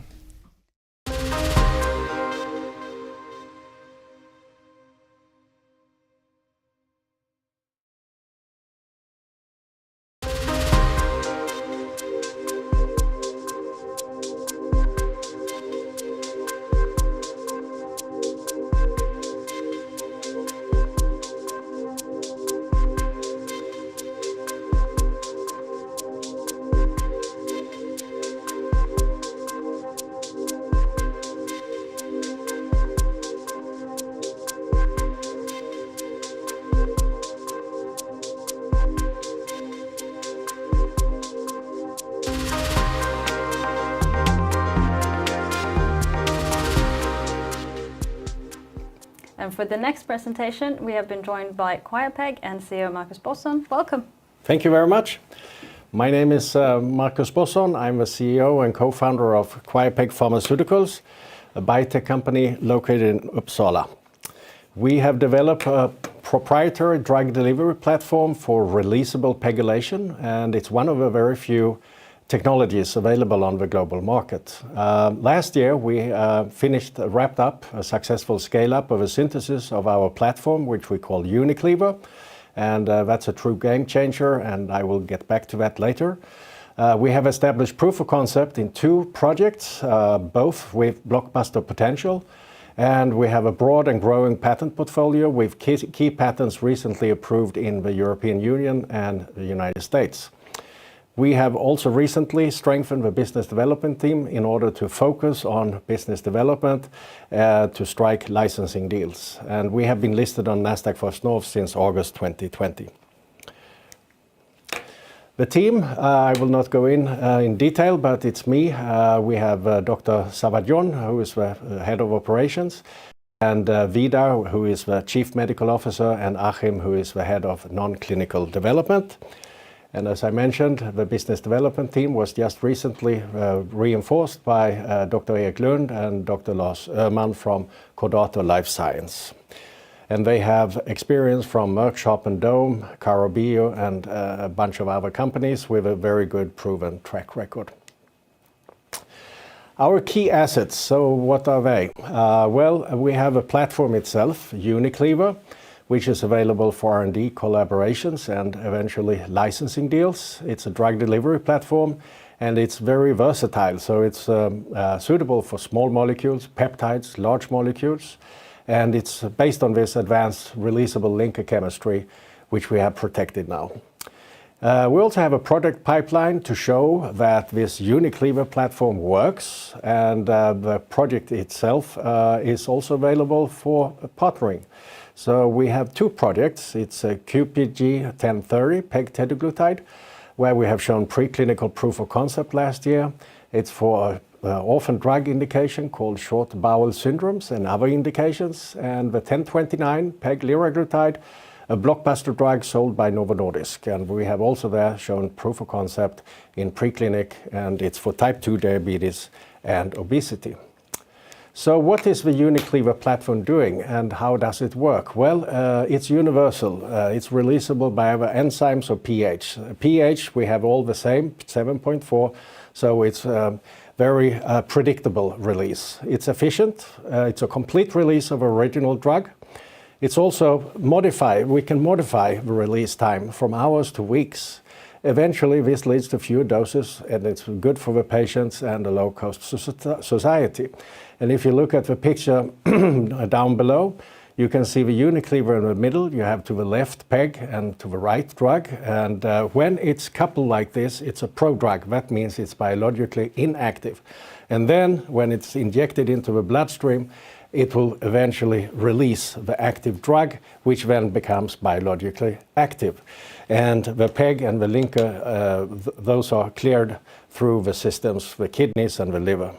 And for the next presentation, we have been joined by QuiaPEG and CEO Marcus Bosson. Welcome. Thank you very much. My name is Marcus Bosson. I'm the CEO and co-founder of QuiaPEG Pharmaceuticals, a biotech company located in Uppsala. We have developed a proprietary drug delivery platform for releasable pegylation, and it's one of the very few technologies available on the global market. Last year, we wrapped up a successful scale-up of a synthesis of our platform, which we call UniCleaver, and that's a true game changer, and I will get back to that later. We have established proof of concept in 2 projects, both with blockbuster potential, and we have a broad and growing patent portfolio with key patents recently approved in the European Union and the United States. We have also recently strengthened the business development team in order to focus on business development to strike licensing deals. And we have been listed on Nasdaq First North since August 2020. The team, I will not go in detail, but it's me. We have Dr. Savadjon, who is the head of operations, and Vidar, who is the chief medical officer, and Achim, who is the head of non-clinical development. And as I mentioned, the business development team was just recently reinforced by Dr. Erik Lund and Dr. Lars Öhman from Cordato Life Science. And they have experience from Merck Sharp & Dohme, Caro Bio, and a bunch of other companies with a very good proven track record. Our key assets, so what are they? Well, we have a platform itself, UniCleaver, which is available for R&D collaborations and eventually licensing deals. It's a drug delivery platform, and it's very versatile. So it's suitable for small molecules, peptides, large molecules, and it's based on this advanced releasable linker chemistry, which we have protected now. We also have a product pipeline to show that this UniCleaver platform works, and the project itself is also available for partnering. So we have 2 projects. It's a QuiaPEG 1030 PEG tetraglutide, where we have shown preclinical proof of concept last year. It's for orphan drug indication called short bowel syndromes and other indications. And the 1029 PEG liraglutide, a blockbuster drug sold by Novo Nordisk. And we have also there shown proof of concept in preclinic, and it's for type 2 diabetes and obesity. So what is the UniCleaver platform doing, and how does it work? Well, it's universal. It's releasable by our enzymes or pH. pH, we have all the same, 7.4, so it's very predictable release. It's efficient. It's a complete release of original drug. It's also modified. We can modify the release time from hours to weeks. Eventually, this leads to fewer doses, and it's good for the patients and a low-cost society. And if you look at the picture down below, you can see the UniCleaver in the middle. You have to the left PEG and to the right drug. And when it's coupled like this, it's a prodrug. That means it's biologically inactive. And then when it's injected into the bloodstream, it will eventually release the active drug, which then becomes biologically active. And the PEG and the linker, those are cleared through the systems, the kidneys and the liver.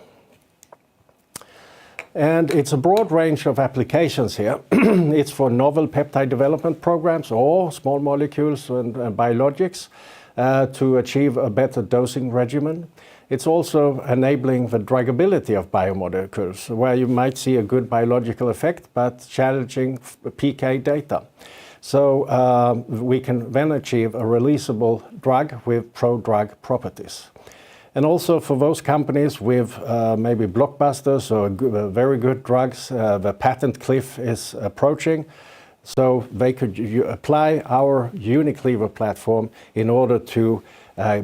And it's a broad range of applications here. It's for novel peptide development programs or small molecules and biologics to achieve a better dosing regimen. It's also enabling the druggability of biomolecules, where you might see a good biological effect, but challenging PK data. So we can then achieve a releasable drug with prodrug properties. And also for those companies with maybe blockbusters or very good drugs, the patent cliff is approaching. So they could apply our UniCleaver platform in order to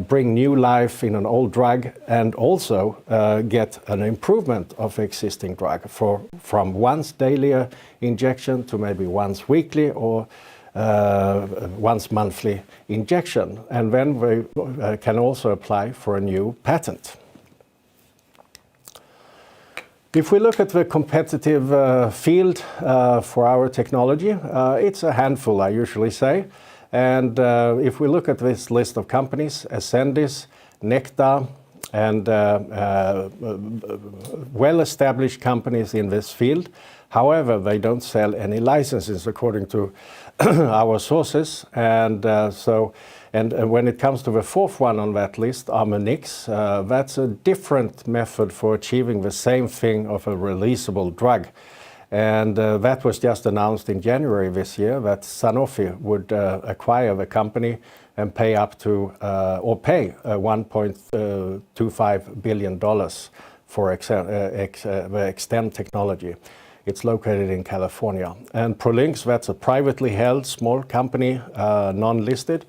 bring new life in an old drug and also get an improvement of existing drug from once daily injection to maybe once weekly or once monthly injection. And then we can also apply for a new patent. If we look at the competitive field for our technology, it's a handful, I usually say. And if we look at this list of companies, Ascendis, Nektar, and well-established companies in this field. However, they don't sell any licenses according to our sources, and when it comes to the fourth one on that list, Armonix, that's a different method for achieving the same thing of a releasable drug. And that was just announced in January this year that Sanofi would acquire the company and pay up to, or pay $1.25 billion for the Extend technology. It's located in California. And Prolight, that's a privately held small company, non-listed.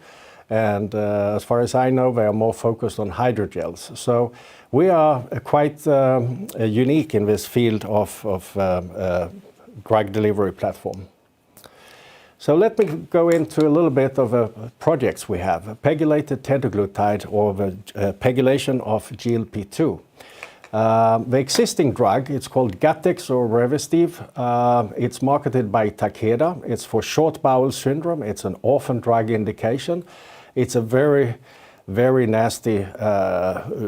And as far as I know, they are more focused on hydrogels. So we are quite unique in this field of drug delivery platform. So let me go into a little bit of the projects we have. Pegylated tetraglutide, or the pegylation of GLP-2. The existing drug, it's called Gattex or Revestive. It's marketed by Takeda. It's for short bowel syndrome. It's an orphan drug indication. It's a very, very nasty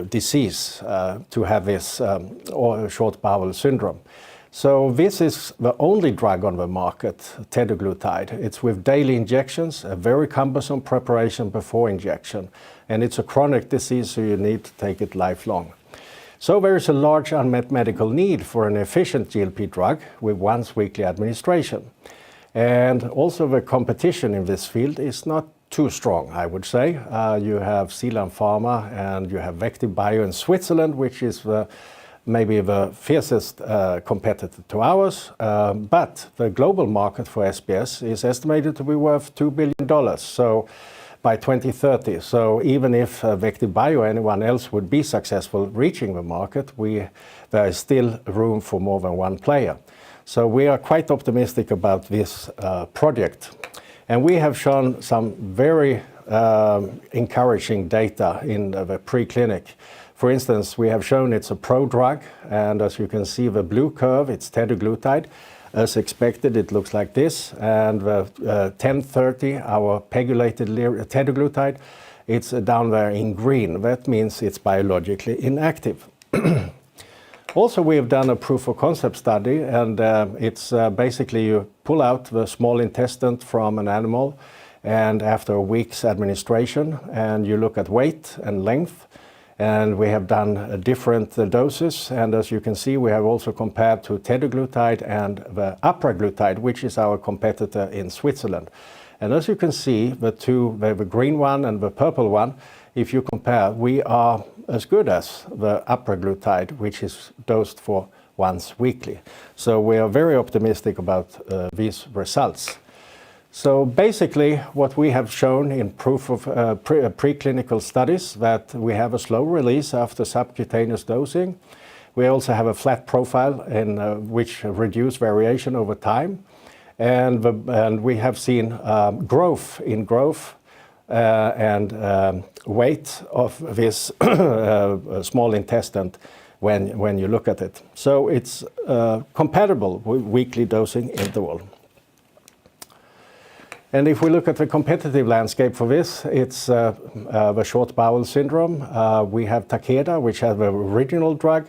disease to have this short bowel syndrome. So this is the only drug on the market, tetraglutide. It's with daily injections, a very cumbersome preparation before injection. And it's a chronic disease, so you need to take it lifelong. So there is a large unmet medical need for an efficient GLP drug with once weekly administration. And also the competition in this field is not too strong, I would say. You have Zealand Pharma and you have Vectiv Bio in Switzerland, which is maybe the fiercest competitor to ours. But the global market for SBS is estimated to be worth $2 billion. So by 2030. So even if Vectiv Bio or anyone else would be successful reaching the market, there is still room for more than one player. So we are quite optimistic about this project. And we have shown some very encouraging data in the preclinic. For instance, we have shown it's a prodrug, and as you can see, the blue curve, it's tetraglutide. As expected, it looks like this, and the 1030, our pegylated tetraglutide, it's down there in green. That means it's biologically inactive. Also, we have done a proof of concept study, and it's basically you pull out the small intestine from an animal, and after a week's administration, and you look at weight and length. And we have done different doses, and as you can see, we have also compared to tetraglutide and the apraglutide, which is our competitor in Switzerland. And as you can see, the green one and the purple one, if you compare, we are as good as the apraglutide, which is dosed for once weekly. So we are very optimistic about these results. So basically, what we have shown in proof of preclinical studies, that we have a slow release after subcutaneous dosing. We also have a flat profile in which reduce variation over time, and we have seen growth and weight of this small intestine when you look at it. So it's compatible with weekly dosing interval. And if we look at the competitive landscape for this, it's the short bowel syndrome. We have Takeda, which has the original drug,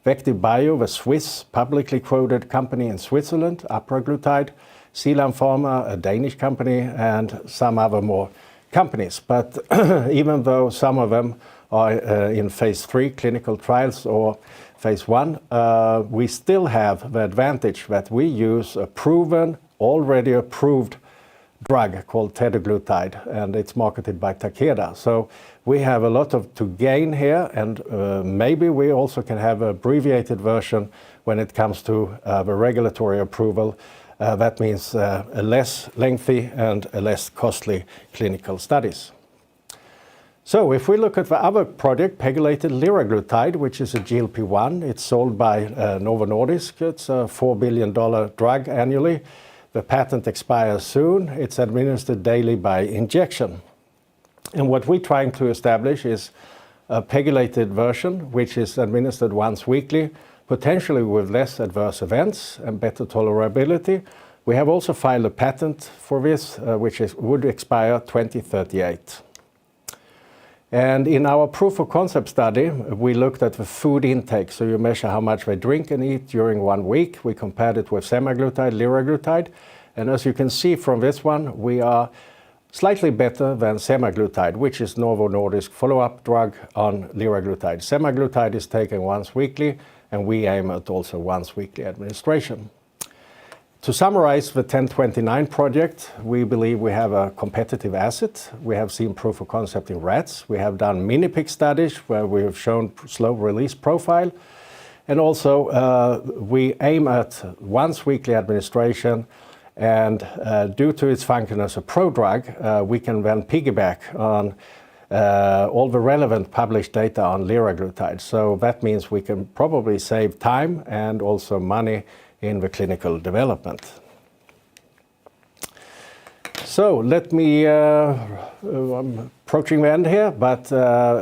Vectiv Bio, the Swiss publicly quoted company in Switzerland, apraglutide, Zealand Pharma, a Danish company, and some other more companies. But even though some of them are in phase 3 clinical trials or phase 1, we still have the advantage that we use a proven, already approved drug called tetraglutide, and it's marketed by Takeda. So we have a lot to gain here, and maybe we also can have an abbreviated version when it comes to the regulatory approval. That means a less lengthy and a less costly clinical studies. So if we look at the other project, pegylated liraglutide, which is a GLP-1, it's sold by Novo Nordisk. It's a $4 billion drug annually. The patent expires soon. It's administered daily by injection. And what we're trying to establish is a pegylated version, which is administered once weekly, potentially with less adverse events and better tolerability. We have also filed a patent for this, which would expire 2038. And in our proof of concept study, we looked at the food intake. So you measure how much they drink and eat during 1 week. We compared it with semaglutide, liraglutide. And as you can see from this one, we are slightly better than semaglutide, which is Novo Nordisk follow-up drug on liraglutide. Semaglutide is taken once weekly, and we aim at also once weekly administration. To summarize the 1029 project, we believe we have a competitive asset. We have seen proof of concept in rats. We have done mini-pig studies where we have shown slow release profile. And also we aim at once weekly administration, and due to its function as a prodrug, we can then piggyback on all the relevant published data on liraglutide. So that means we can probably save time and also money in the clinical development. So let me, I'm approaching the end here, but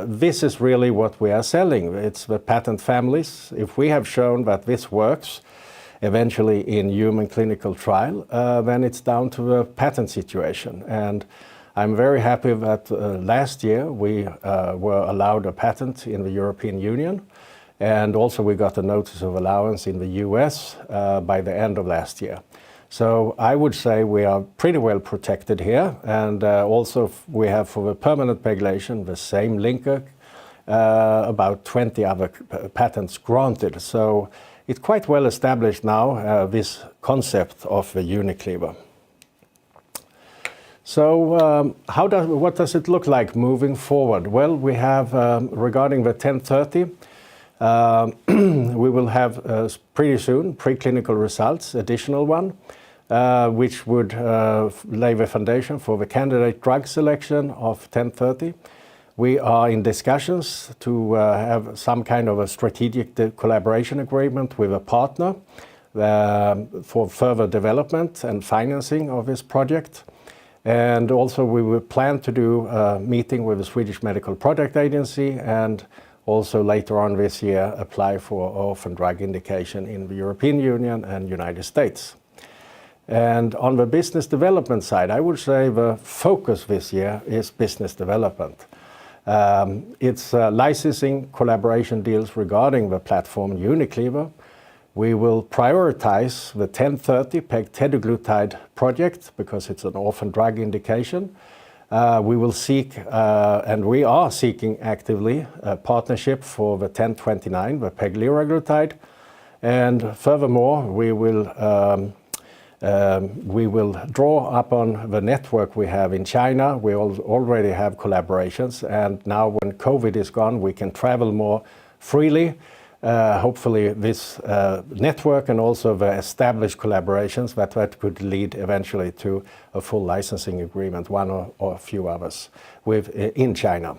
this is really what we are selling. It's the patent families. If we have shown that this works eventually in human clinical trial, then it's down to the patent situation. And I'm very happy that last year we were allowed a patent in the European Union. And also we got a notice of allowance in the US by the end of last year. So I would say we are pretty well protected here. And also we have for the permanent pegylation the same linker, about 20 other patents granted. So it's quite well established now, this concept of the unicleaver. So what does it look like moving forward? Well, we have, regarding the 1030, we will have pretty soon preclinical results, additional one, which would lay the foundation for the candidate drug selection of 1030. We are in discussions to have some kind of a strategic collaboration agreement with a partner for further development and financing of this project. And also we will plan to do a meeting with the Swedish Medical Product Agency, and also later on this year apply for orphan drug indication in the European Union and United States. And on the business development side, I would say the focus this year is business development. It's licensing collaboration deals regarding the platform unicleaver. We will prioritize the 1030 pegtidaglutide project because it's an orphan drug indication. We will seek, and we are seeking actively, a partnership for the 1029, the PEG liraglutide. And furthermore, we will draw upon the network we have in China. We already have collaborations, and now when COVID is gone, we can travel more freely. Hopefully this network and also the established collaborations that could lead eventually to a full licensing agreement, one or a few others in China.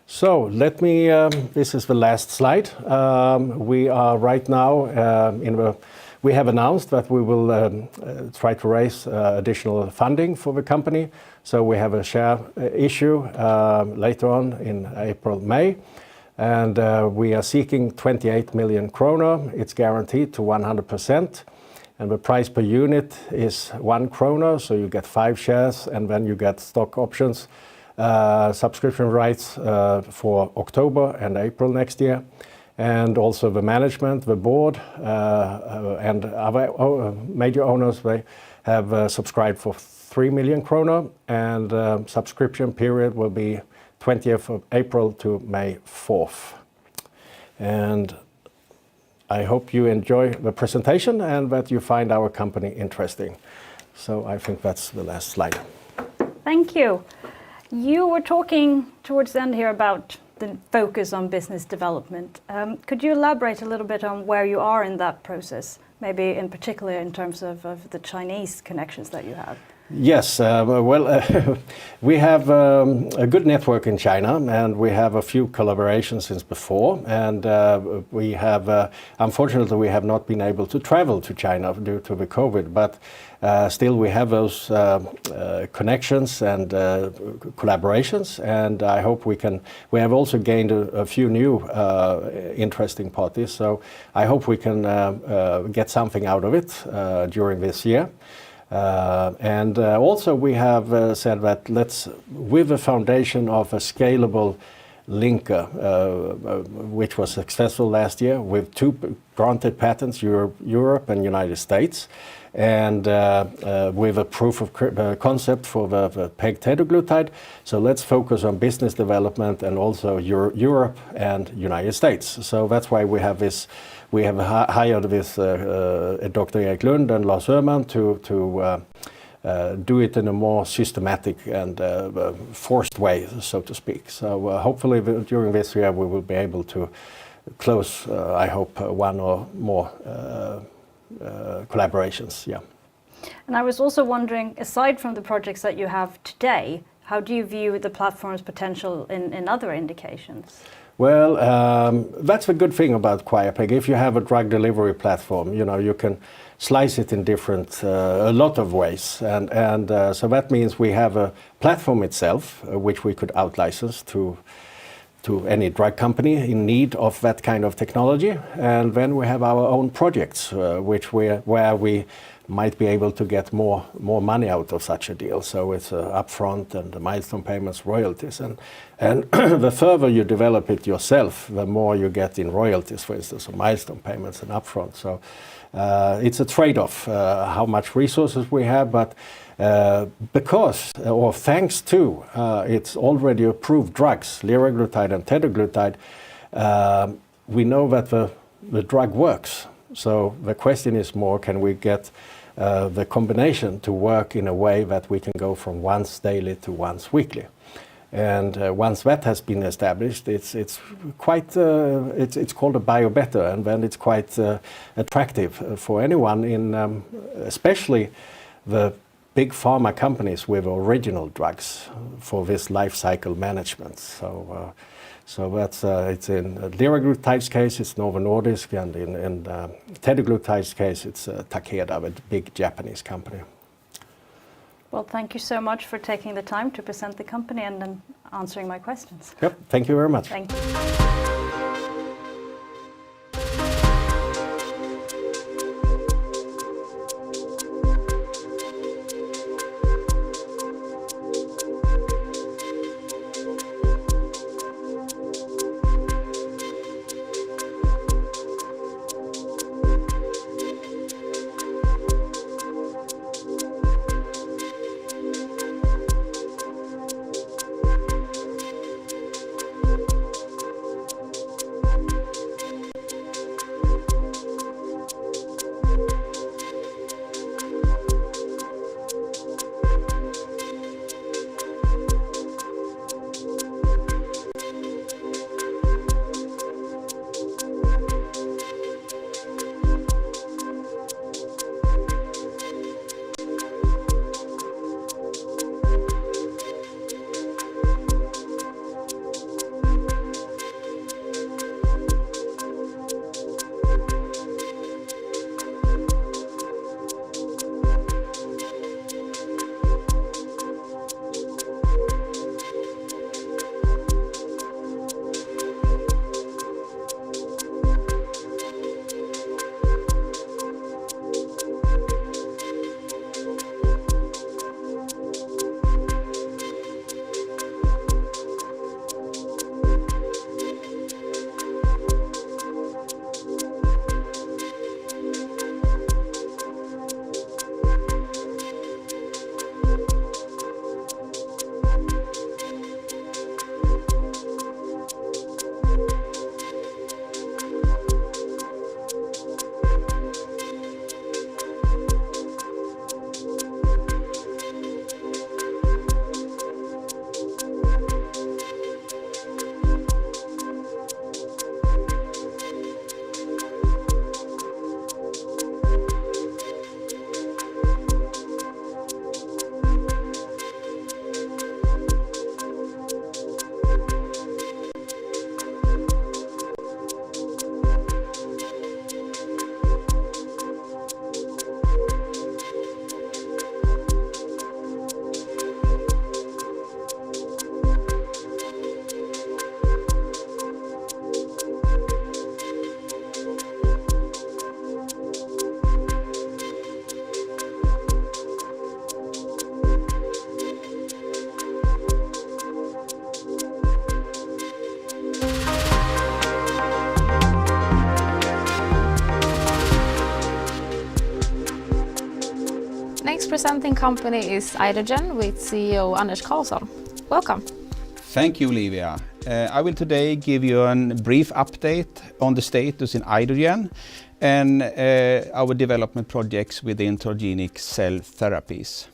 So let me, this is the last slide. We are right now we have announced that we will try to raise additional funding for the company. So we have a share issue later on in April, May. And we are seeking 28 million kronor. It's guaranteed to 100%. And the price per unit is 1 krona, so you get 5 shares, and then you get stock options, subscription rights for October and April next year. And also the management, the board, and other major owners, they have subscribed for 3 million kronor, and subscription period will be 20th of April to May 4th. And I hope you enjoy the presentation and that you find our company interesting. So I think that's the last slide. Thank you. You were talking towards the end here about the focus on business development. Could you elaborate a little bit on where you are in that process, maybe in particular in terms of the Chinese connections that you have? Yes, we have a good network in China, and we have a few collaborations since before. And we have, unfortunately, we have not been able to travel to China due to the COVID, but still we have those connections and collaborations. And I hope we can, we have also gained a few new interesting parties. So I hope we can get something out of it during this year. And also we have said that let's, with the foundation of a scalable linker, which was successful last year with 2 granted patents, Europe and United States, and with a proof of concept for the PEG tetraglutide. So let's focus on business development and also Europe and United States. So that's why we have this. We have hired this Dr. Erik Lund and Lars Öhman to do it in a more systematic and forced way, so to speak. So hopefully during this year we will be able to close, I hope, 1 or more collaborations. Yeah. And I was also wondering, aside from the projects that you have today, how do you view the platform's potential in other indications? Well, that's the good thing about QuiaPEG. If you have a drug delivery platform, you know, you can slice it in different, a lot of ways. And so that means we have a platform itself, which we could out-license to any drug company in need of that kind of technology. And then we have our own projects, where we might be able to get more money out of such a deal. So it's upfront and the milestone payments, royalties, and the further you develop it yourself, the more you get in royalties, for instance, or milestone payments and upfront. So it's a trade-off, how much resources we have, but because, or thanks to, it's already approved drugs, liraglutide and tetraglutide, we know that the drug works. So the question is more, can we get the combination to work in a way that we can go from once daily to once weekly? And once that has been established, it's quite, it's called a bio-better, and then it's quite attractive for anyone in, especially the big pharma companies with original drugs for this life cycle management. So that's it's in liraglutide's case, it's Novo Nordisk, and in tetraglutide's case, it's Takeda, a big Japanese company. Well, thank you so much for taking the time to present the company and then answering my questions. Yep, thank you very much. Thank you. presenting company is Idogen with CEO Anders Karlsson. Welcome. Thank you, Olivia. I will today give you a brief update on the status in Idogen and our development projects within Targinta cell therapies.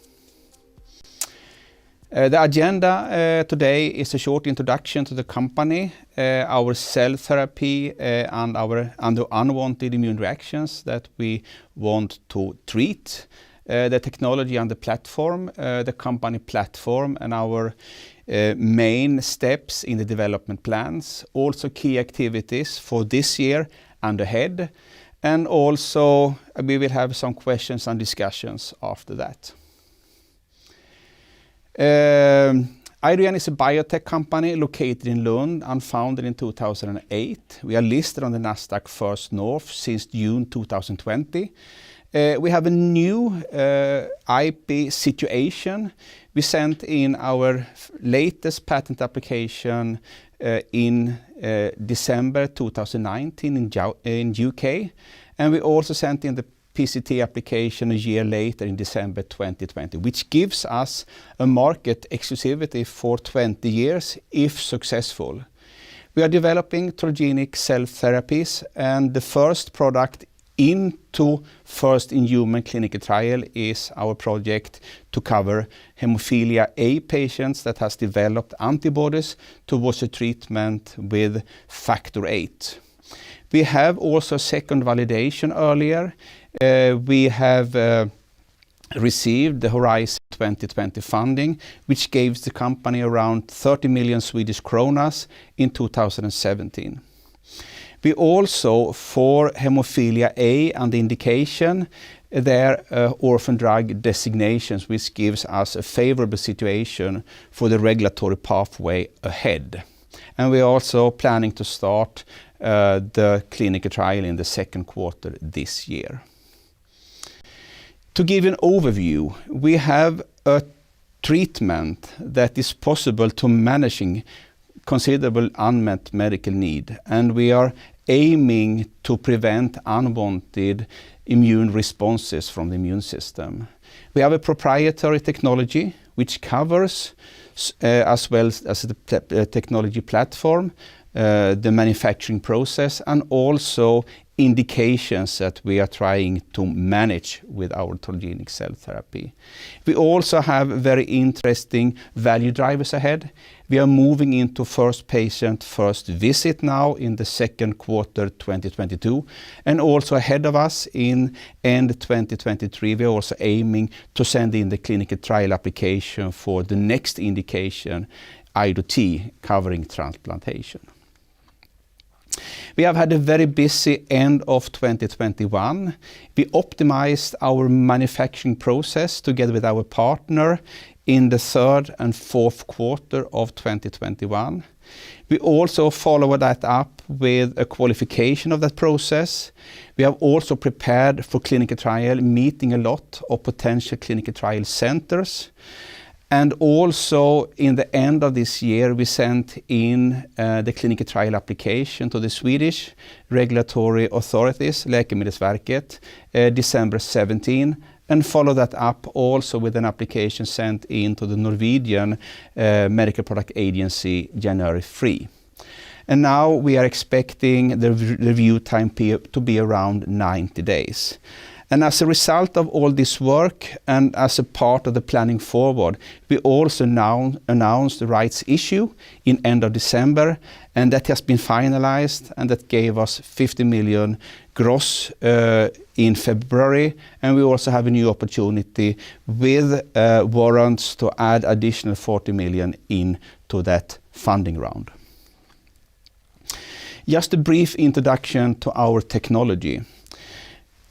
The agenda today is a short introduction to the company, our cell therapy and our unwanted immune reactions that we want to treat, the technology and the platform, the company platform and our main steps in the development plans, also key activities for this year and ahead, and also we will have some questions and discussions after that. Idogen is a biotech company located in Lund and founded in 2008. We are listed on the Nasdaq First North since June 2020. We have a new IP situation. We sent in our latest patent application in December 2019 in UK, and we also sent in the PCT application a year later in December 2020, which gives us a market exclusivity for 20 years if successful. We are developing Targinta cell therapies, and the first product into first in human clinical trial is our project to cover hemophilia A patients that has developed antibodies towards the treatment with factor VIII. We have also second validation earlier. We have received the Horizon 2020 funding, which gave the company around 30 million Swedish kronor in 2017. We also, for hemophilia A and the indication, their orphan drug designations, which gives us a favorable situation for the regulatory pathway ahead. And we are also planning to start the clinical trial in the second quarter this year. To give an overview, we have a treatment that is possible to managing considerable unmet medical need, and we are aiming to prevent unwanted immune responses from the immune system. We have a proprietary technology which covers, as well as the technology platform, the manufacturing process, and also indications that we are trying to manage with our Targinta cell therapy. We also have very interesting value drivers ahead. We are moving into first patient, first visit now in the second quarter 2022, and also ahead of us in end 2023, we are also aiming to send in the clinical trial application for the next indication, IDOT, covering transplantation. We have had a very busy end of 2021. We optimized our manufacturing process together with our partner in the third and fourth quarter of 2021. We also followed that up with a qualification of that process. We have also prepared for clinical trial, meeting a lot of potential clinical trial centers. And also in the end of this year, we sent in the clinical trial application to the Swedish regulatory authorities, Läkemedelsverket, December 17, and follow that up also with an application sent in to the Norwegian Medical Product Agency, January 3. And now we are expecting the review time to be around 90 days. And as a result of all this work and as a part of the planning forward, we also now announced the rights issue in end of December, and that has been finalized, and that gave us 50 million gross in February. And we also have a new opportunity with warrants to add additional 40 million into that funding round. Just a brief introduction to our technology.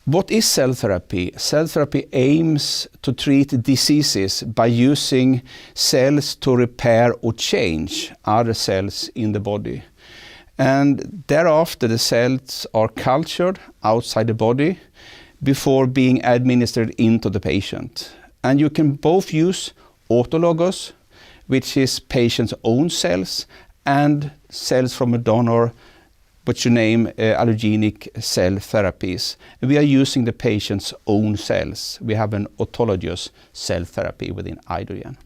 What is cell therapy? Cell therapy aims to treat diseases by using cells to repair or change other cells in the body. And thereafter the cells are cultured outside the body before being administered into the patient. And you can both use autologous, which is patient's own cells, and cells from a donor what you name allogenic cell therapies. We are using the patient's own cells. We have an autologous cell therapy within Idogen.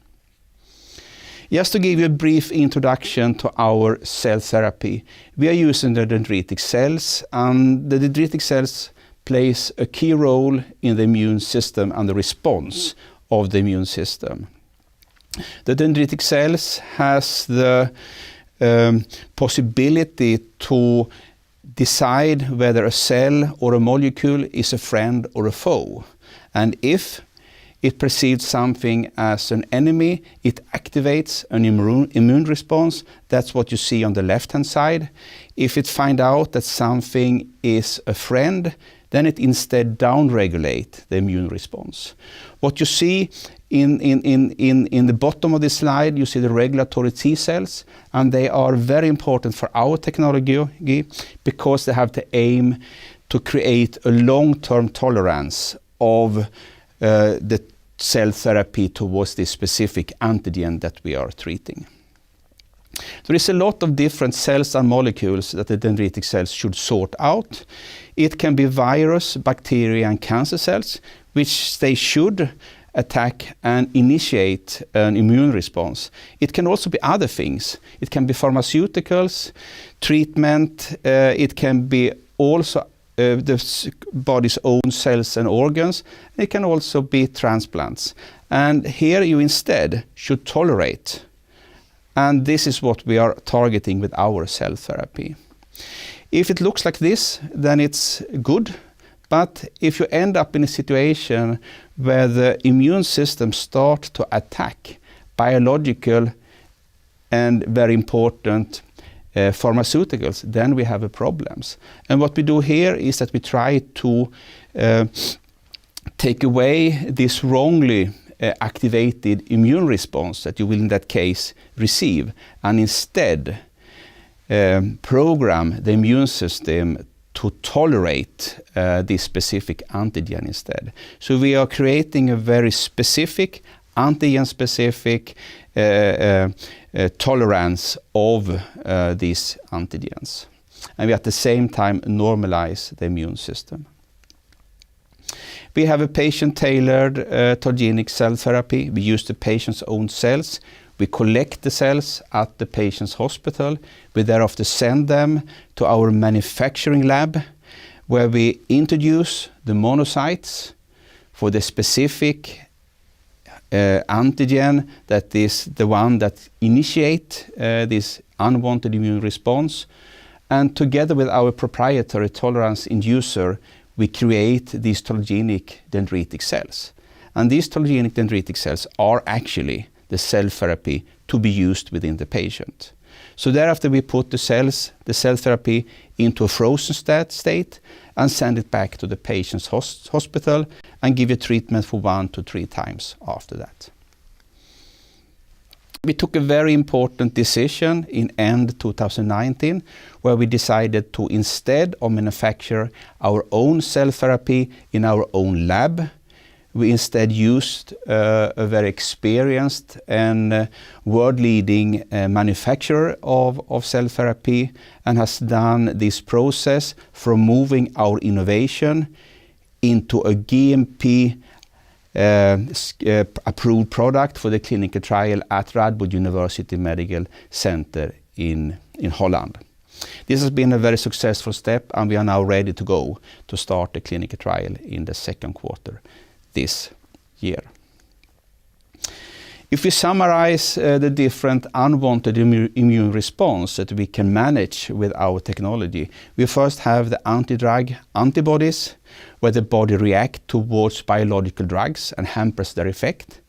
Just to give you a brief introduction to our cell therapy, we are using the dendritic cells, and the dendritic cells plays a key role in the immune system and the response of the immune system. The dendritic cells has the possibility to decide whether a cell or a molecule is a friend or a foe. And if it perceives something as an enemy, it activates an immune response. That's what you see on the left-hand side. If it finds out that something is a friend, then it instead downregulates the immune response. What you see in the bottom of this slide, you see the regulatory T cells, and they are very important for our technology because they have the aim to create a long-term tolerance of the cell therapy towards this specific antigen that we are treating. There is a lot of different cells and molecules that the dendritic cells should sort out. It can be virus, bacteria, and cancer cells, which they should attack and initiate an immune response. It can also be other things. It can be pharmaceuticals, treatment, it can be also the body's own cells and organs. It can also be transplants. And here you instead should tolerate. And this is what we are targeting with our cell therapy. If it looks like this, then it's good. But if you end up in a situation where the immune system starts to attack biological and very important pharmaceuticals, then we have problems. And what we do here is that we try to take away this wrongly activated immune response that you will in that case receive, and instead program the immune system to tolerate this specific antigen instead. So we are creating a very specific, antigen-specific tolerance of these antigens. And we at the same time normalize the immune system. We have a patient-tailored Targinic cell therapy. We use the patient's own cells. We collect the cells at the patient's hospital. We thereafter send them to our manufacturing lab, where we introduce the monocytes for the specific antigen that is the one that initiates this unwanted immune response. And together with our proprietary tolerance inducer, we create these tolerogenic dendritic cells. And these tolerogenic dendritic cells are actually the cell therapy to be used within the patient. So thereafter we put the cell therapy into a frozen state and send it back to the patient's hospital and give you treatment for 1 to 3 times after that. We took a very important decision in end 2019, where we decided to, instead of manufacture our own cell therapy in our own lab, we instead used a very experienced and world-leading manufacturer of cell therapy, and has done this process from moving our innovation into a GMP approved product for the clinical trial at Radboud University Medical Center in Holland. This has been a very successful step, and we are now ready to go to start the clinical trial in the second quarter this year. If we summarize the different unwanted immune response that we can manage with our technology, we first have the anti-drug antibodies, where the body reacts towards biological drugs and hampers their effect.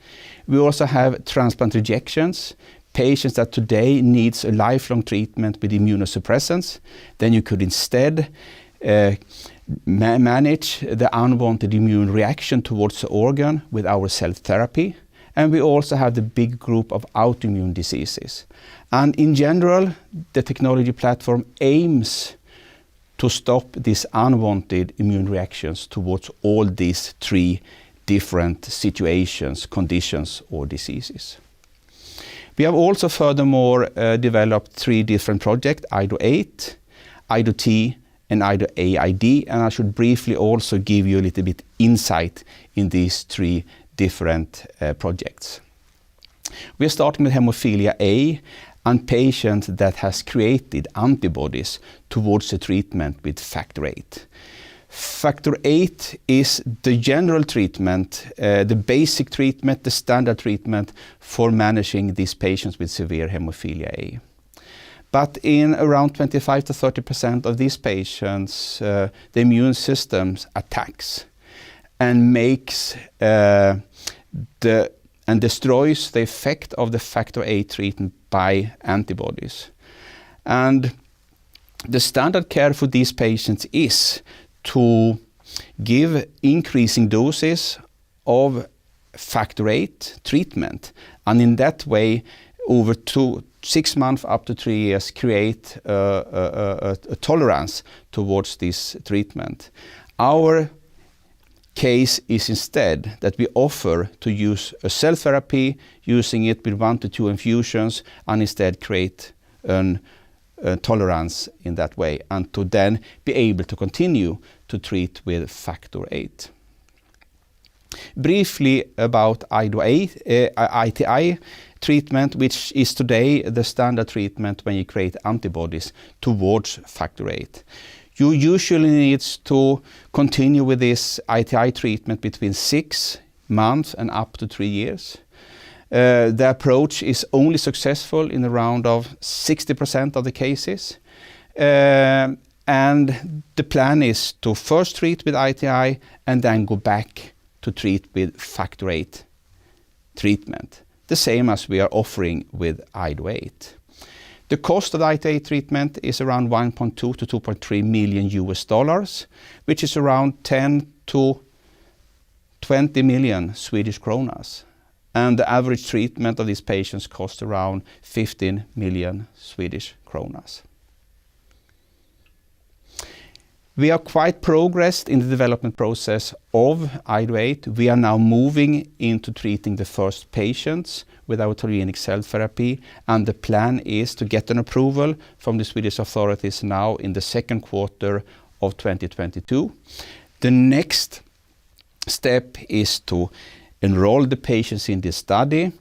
We also have transplant rejections, patients that today needs a lifelong treatment with immunosuppressants. Then you could instead manage the unwanted immune reaction towards the organ with our cell therapy. And we also have the big group of autoimmune diseases. And in general, the technology platform aims to stop these unwanted immune reactions towards all these 3 different situations, conditions, or diseases. We have also furthermore developed 3 different projects, IDO8, IDO-T, and IDO-AID, and I should briefly also give you a little bit insight in these 3 different projects. We are starting with hemophilia A and patients that has created antibodies towards the treatment with factor VIII. Factor VIII is the general treatment, the basic treatment, the standard treatment for managing these patients with severe hemophilia A. But in around 25 to 30% of these patients, the immune system attacks and makes and destroys the effect of the factor VIII treatment by antibodies. And the standard care for these patients is to give increasing doses of factor VIII treatment, and in that way, over 6 months up to 3 years, create a tolerance towards this treatment. Our case is instead that we offer to use a cell therapy, using it with 1 to 2 infusions, and instead create a tolerance in that way, and to then be able to continue to treat with factor VIII. Briefly about IDO-ITI treatment, which is today the standard treatment when you create antibodies towards factor VIII. You usually need to continue with this ITI treatment between 6 months and up to 3 years. The approach is only successful in around of 60% of the cases. And the plan is to first treat with ITI and then go back to treat with factor VIII treatment, the same as we are offering with IDO-8. The cost of the ITI treatment is around 1.2 to 2.3 million US, which is around 10 to 20 million Swedish kronas. And the average treatment of these patients costs around 15 million Swedish kronas. We are quite progressed in the development process of IDO-8. We are now moving into treating the first patients with our autologous cell therapy, and the plan is to get an approval from the Swedish authorities now in the second quarter of 2022. The next step is to enroll the patients in this study.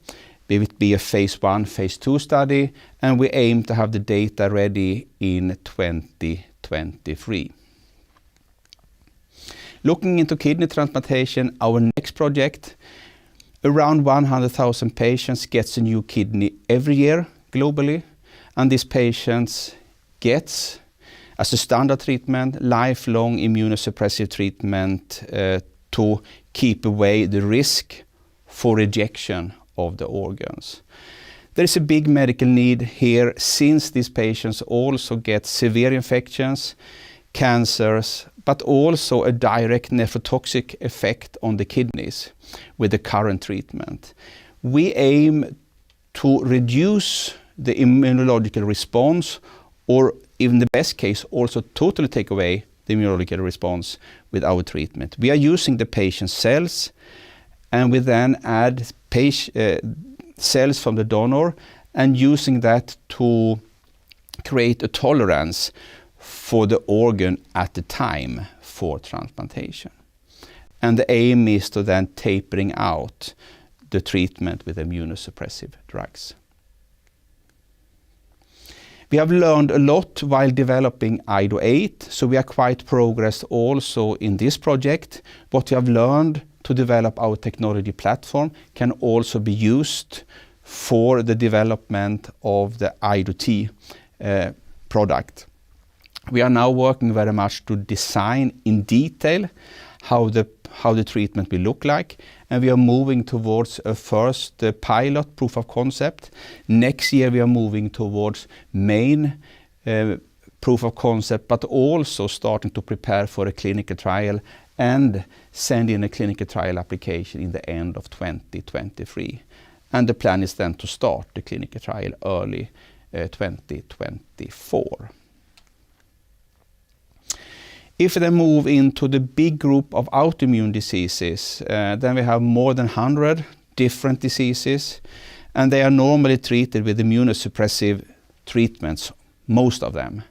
It will be a phase 1, phase 2 study, and we aim to have the data ready in 2023. Looking into kidney transplantation, our next project, around 100,000 patients gets a new kidney every year globally, and these patients gets, as a standard treatment, lifelong immunosuppressive treatment to keep away the risk for rejection of the organs. There is a big medical need here, since these patients also get severe infections, cancers, but also a direct nephrotoxic effect on the kidneys with the current treatment. We aim to reduce the immunological response, or in the best case, also totally take away the immunological response with our treatment. We are using the patient's cells, and we then add cells from the donor, and using that to create a tolerance for the organ at the time for transplantation. And the aim is to then tapering out the treatment with immunosuppressive drugs. We have learned a lot while developing IDO-8, so we are quite progressed also in this project. What we have learned to develop our technology platform can also be used for the development of the IDO-T product. We are now working very much to design in detail how the treatment will look like, and we are moving towards a first pilot proof of concept. Next year we are moving towards main proof of concept, but also starting to prepare for a clinical trial and send in a clinical trial application in the end of 2023. And the plan is then to start the clinical trial early 2024. If they move into the big group of autoimmune diseases, then we have more than 100 different diseases, and they are normally treated with immunosuppressive treatments, most of them.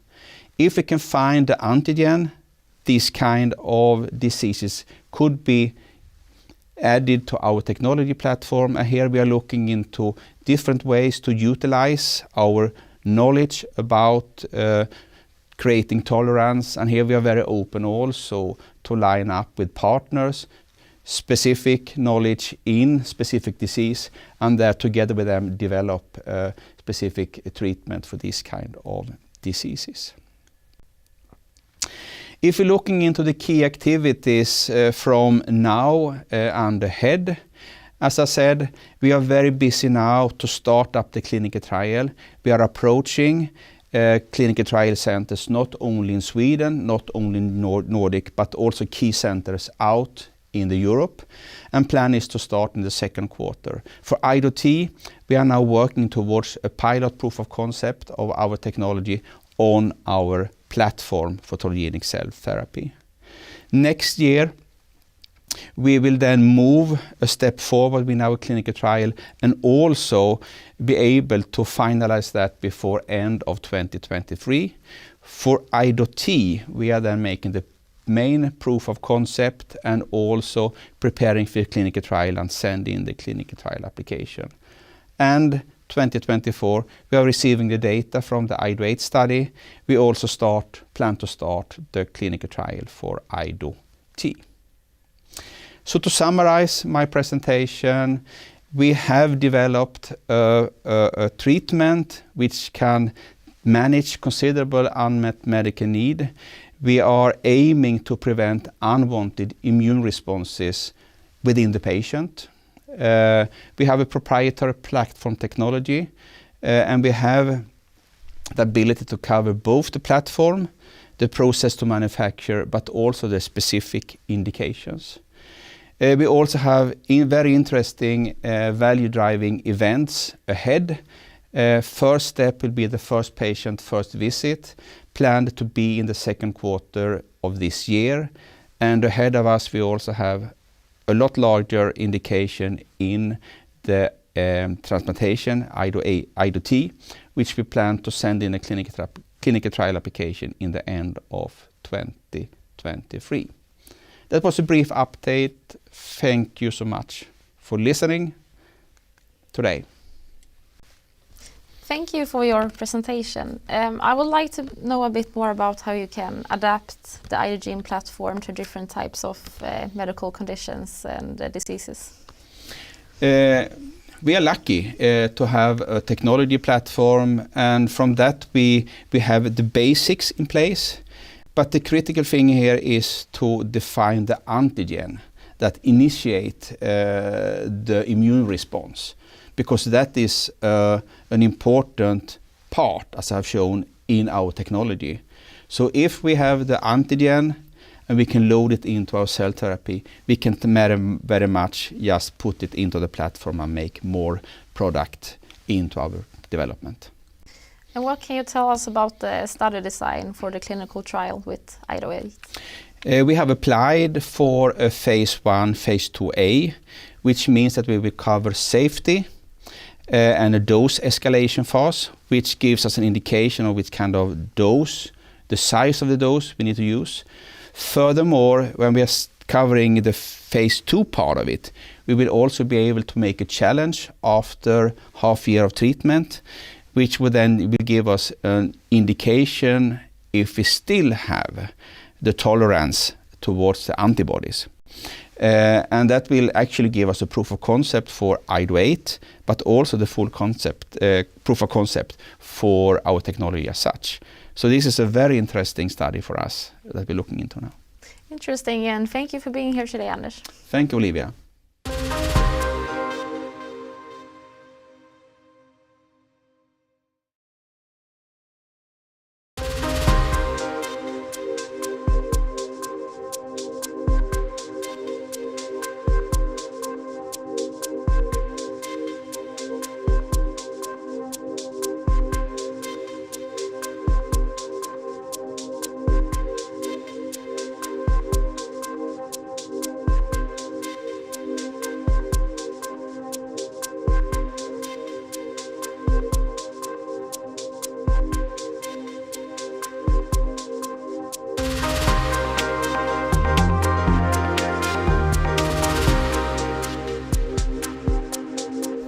If we can find the antigen, these kind of diseases could be added to our technology platform. And here we are looking into different ways to utilize our knowledge about creating tolerance. And here we are very open also to line up with partners, specific knowledge in specific disease, and there together with them develop specific treatment for this kind of diseases. If we're looking into the key activities from now and ahead, as I said, we are very busy now to start up the clinical trial. We are approaching clinical trial centers not only in Sweden, not only in Nordic, but also key centers out in the Europe, and plan is to start in the second quarter. For IDOT, we are now working towards a pilot proof of concept of our technology on our platform for tolerogenic cell therapy. Next year, we will then move a step forward in our clinical trial and also be able to finalize that before end of 2023. For IDOT, we are then making the main proof of concept and also preparing for clinical trial and sending the clinical trial application. And 2024, we are receiving the data from the IDO8 study. We also plan to start the clinical trial for IDO-T. So to summarize my presentation, we have developed a treatment which can manage considerable unmet medical need. We are aiming to prevent unwanted immune responses within the patient. We have a proprietary platform technology, and we have the ability to cover both the platform, the process to manufacture, but also the specific indications. We also have very interesting value-driving events ahead. First step will be the first patient, first visit, planned to be in the second quarter of this year. And ahead of us, we also have a lot larger indication in the transplantation, IDO-T, which we plan to send in a clinical trial application in the end of 2023. That was a brief update. Thank you so much for listening today. Thank you for your presentation. I would like to know a bit more about how you can adapt the Idogen platform to different types of medical conditions and diseases. We are lucky to have a technology platform, and from that we have the basics in place. But the critical thing here is to define the antigen that initiate the immune response, because that is an important part, as I've shown, in our technology. So if we have the antigen and we can load it into our cell therapy, we can very much just put it into the platform and make more product into our development. And what can you tell us about the study design for the clinical trial with IDO8? We have applied for a phase 1, phase 2A, which means that we will cover safety and a dose escalation phase, which gives us an indication of which kind of dose, the size of the dose we need to use. Furthermore, when we are covering the phase 2 part of it, we will also be able to make a challenge after half year of treatment, which will then give us an indication if we still have the tolerance towards the antibodies. And that will actually give us a proof of concept for IDO8, but also the full concept, proof of concept for our technology as such. So this is a very interesting study for us that we're looking into now. Interesting, and thank you for being here today, Anders. Thank you, Olivia.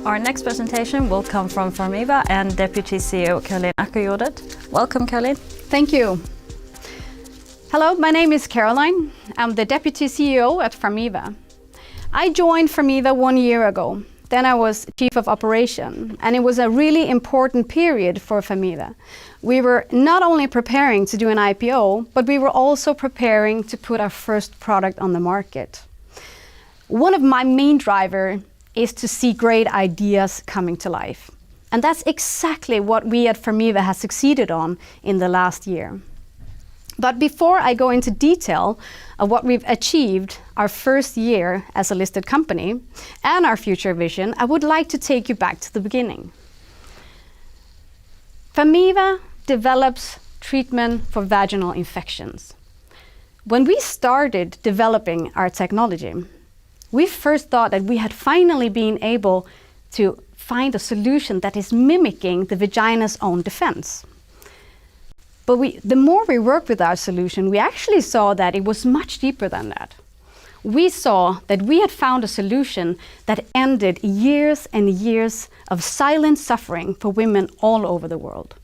Our next presentation will come from Pharmiva and Deputy CEO Caroline Ackerjordet. Welcome, Caroline. Thank you. Hello, my name is Caroline. I'm the Deputy CEO at Pharmiva. I joined Pharmiva 1 year ago. Then I was Chief of Operation, and it was a really important period for Pharmiva. We were not only preparing to do an IPO, but we were also preparing to put our first product on the market. One of my main drivers is to see great ideas coming to life. And that's exactly what we at Pharmiva have succeeded on in the last year. But before I go into detail of what we've achieved our first year as a listed company and our future vision, I would like to take you back to the beginning. Pharmiva develops treatment for vaginal infections. When we started developing our technology, we first thought that we had finally been able to find a solution that is mimicking the vagina's own defense. But the more we worked with our solution, we actually saw that it was much deeper than that. We saw that we had found a solution that ended years and years of silent suffering for women all over the world.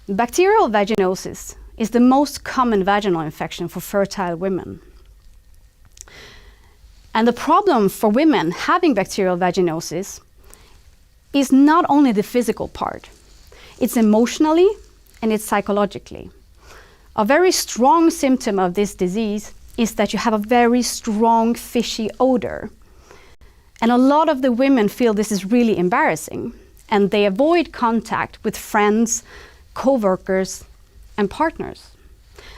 Bacterial vaginosis is the most common vaginal infection for fertile women. And the problem for women having bacterial vaginosis is not only the physical part, it's emotionally and it's psychologically. A very strong symptom of this disease is that you have a very strong fishy odor. And a lot of the women feel this is really embarrassing, and they avoid contact with friends, co-workers, and partners.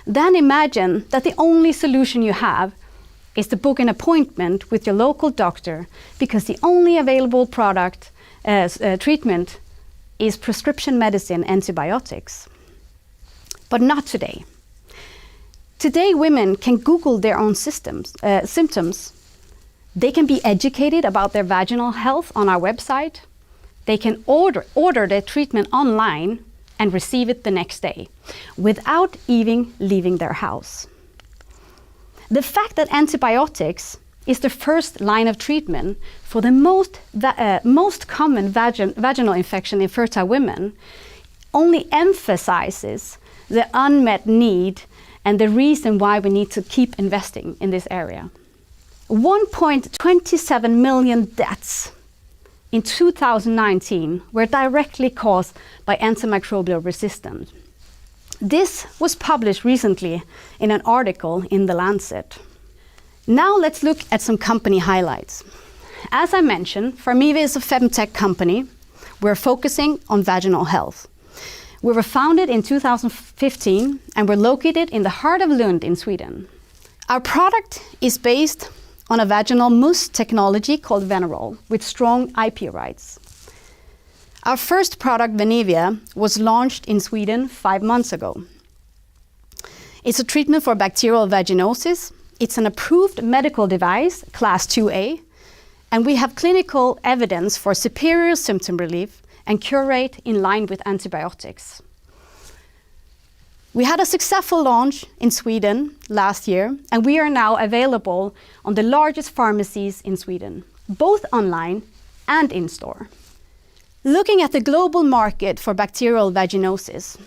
Then imagine that the only solution you have is to book an appointment with your local doctor because the only available treatment is prescription medicine, antibiotics. But not today. Today, women can Google their own symptoms. They can be educated about their vaginal health on our website. They can order their treatment online and receive it the next day without even leaving their house. The fact that antibiotics is the first line of treatment for the most common vaginal infection in fertile women only emphasizes the unmet need and the reason why we need to keep investing in this area. 1.27 million deaths in 2019 were directly caused by antimicrobial resistance. This was published recently in an article in The Lancet. Now let's look at some company highlights. As I mentioned, Pharmiva is a femtech company. We're focusing on vaginal health. We were founded in 2015 and we're located in the heart of Lund in Sweden. Our product is based on a vaginal mousse technology called Venerol with strong IP rights. Our first product, Venivia, was launched in Sweden 5 months ago. It's a treatment for bacterial vaginosis. It's an approved medical device, class 2A, and we have clinical evidence for superior symptom relief and cure rate in line with antibiotics. We had a successful launch in Sweden last year, and we are now available on the largest pharmacies in Sweden, both online and in store. Looking at the global market for bacterial vaginosis,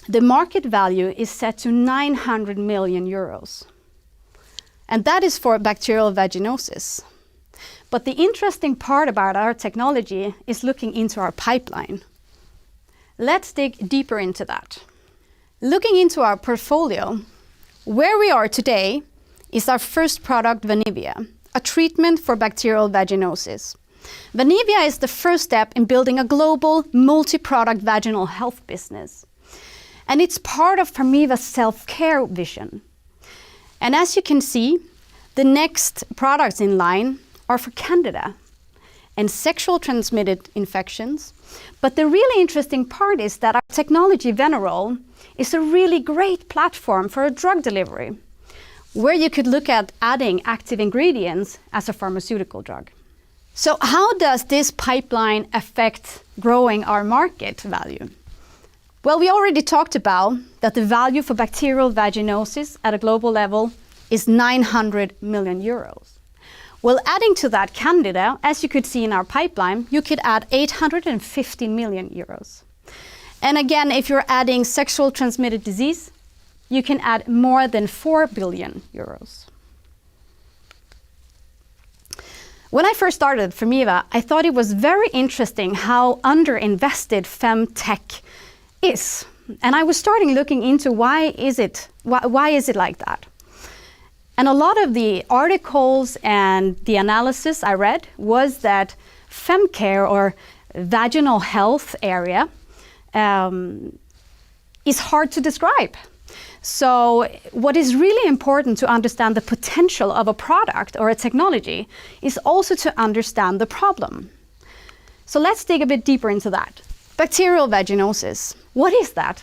the market value is set to 900 million euros. And that is for bacterial vaginosis. But the interesting part about our technology is looking into our pipeline. Let's dig deeper into that. Looking into our portfolio, where we are today is our first product, Venivia, a treatment for bacterial vaginosis. Venivia is the first step in building a global multi-product vaginal health business. And it's part of Pharmiva's self-care vision. And as you can see, the next products in line are for Candida and sexual transmitted infections. But the really interesting part is that our technology, Venerol, is a really great platform for a drug delivery, where you could look at adding active ingredients as a pharmaceutical drug. So how does this pipeline affect growing our market value? Well, we already talked about that the value for bacterial vaginosis at a global level is 900 million euros. Well, adding to that Candida, as you could see in our pipeline, you could add 850 million euros. And again, if you're adding sexual transmitted disease, you can add more than 4 billion euros. When I first started Pharmiva, I thought it was very interesting how underinvested femtech is. And I was starting looking into why is it like that? And a lot of the articles and the analysis I read was that femcare or vaginal health area is hard to describe. So what is really important to understand the potential of a product or a technology is also to understand the problem. So let's dig a bit deeper into that. Bacterial vaginosis, what is that?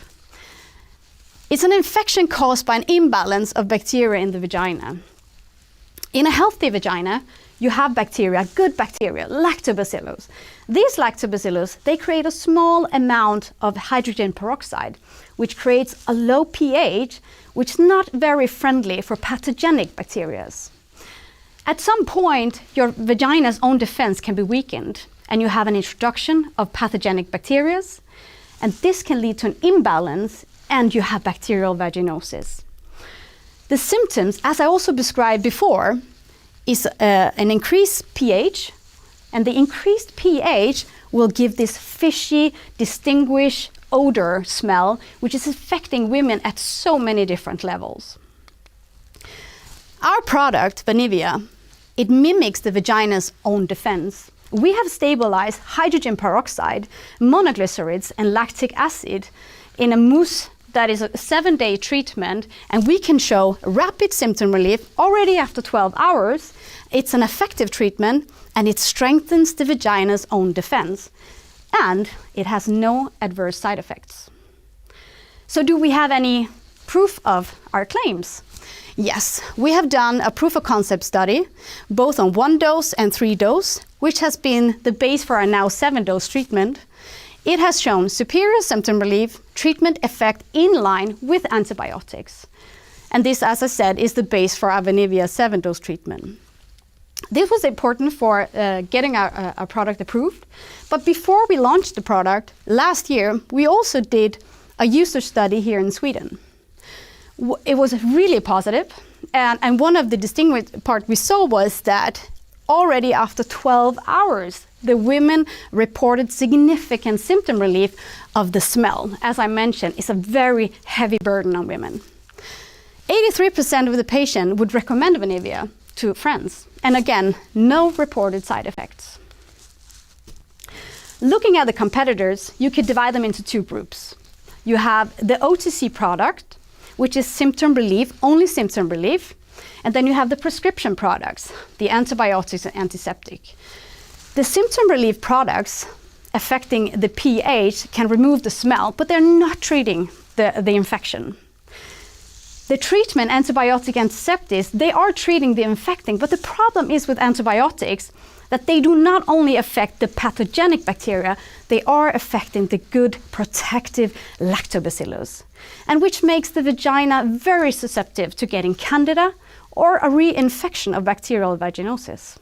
It's an infection caused by an imbalance of bacteria in the vagina. In a healthy vagina, you have bacteria, good bacteria, lactobacillus. These lactobacillus, they create a small amount of hydrogen peroxide, which creates a low pH, which is not very friendly for pathogenic bacteria. At some point, your vagina's own defense can be weakened, and you have an introduction of pathogenic bacteria, and this can lead to an imbalance, and you have bacterial vaginosis. The symptoms, as I also described before, is an increased pH, and the increased pH will give this fishy, distinguished odor smell, which is affecting women at so many different levels. Our product, Pharmiva, it mimics the vagina's own defense. We have stabilized hydrogen peroxide, monoglycerides, and lactic acid in a mousse that is a 7-day treatment, and we can show rapid symptom relief already after 12 hours. It's an effective treatment, and it strengthens the vagina's own defense, and it has no adverse side effects. So do we have any proof of our claims? Yes, we have done a proof of concept study, both on 1-dose and 3-dose, which has been the base for our now 7-dose treatment. It has shown superior symptom relief, treatment effect in line with antibiotics. And this, as I said, is the base for our Pharmiva 7-dose treatment. This was important for getting our product approved. But before we launched the product, last year, we also did a user study here in Sweden. It was really positive. And one of the distinguished part we saw was that already after 12 hours, the women reported significant symptom relief of the smell. As I mentioned, it's a very heavy burden on women. 83% of the patient would recommend Pharmiva to friends. And again, no reported side effects. Looking at the competitors, you could divide them into 2 groups. You have the OTC product, which is symptom relief, only symptom relief. And then you have the prescription products, the antibiotics and antiseptic. The symptom relief products affecting the pH can remove the smell, but they're not treating the infection. The treatment, antibiotic antiseptics, they are treating the infecting, but the problem is with antibiotics that they do not only affect the pathogenic bacteria, they are affecting the good protective lactobacillus, and which makes the vagina very susceptible to getting candida or a reinfection of bacterial vaginosis.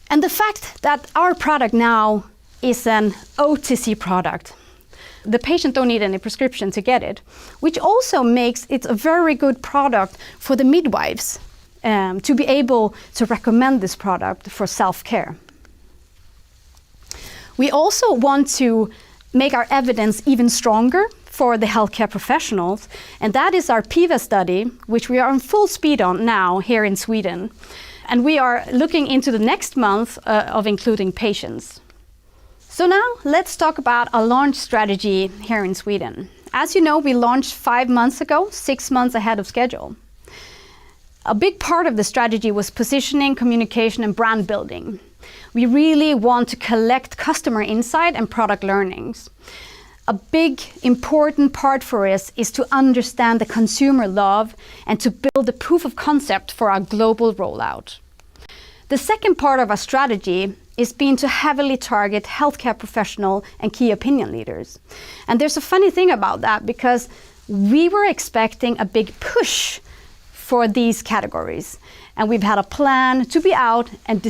And the fact that our product now is an OTC product, the patient don't need any prescription to get it, which also makes it a very good product for the midwives to be able to recommend this product for self-care. We also want to make our evidence even stronger for the healthcare professionals, and that is our PIVA study, which we are on full speed on now here in Sweden. And we are looking into the next month of including patients. So now let's talk about a launch strategy here in Sweden. As you know, we launched 5 months ago, 6 months ahead of schedule. A big part of the strategy was positioning, communication, and brand building. We really want to collect customer insight and product learnings. A big, important part for us is to understand the consumer love and to build a proof of concept for our global rollout. The second part of our strategy is being to heavily target healthcare professional and key opinion leaders. And there's a funny thing about that, because we were expecting a big push for these categories. and we've had a plan to be out and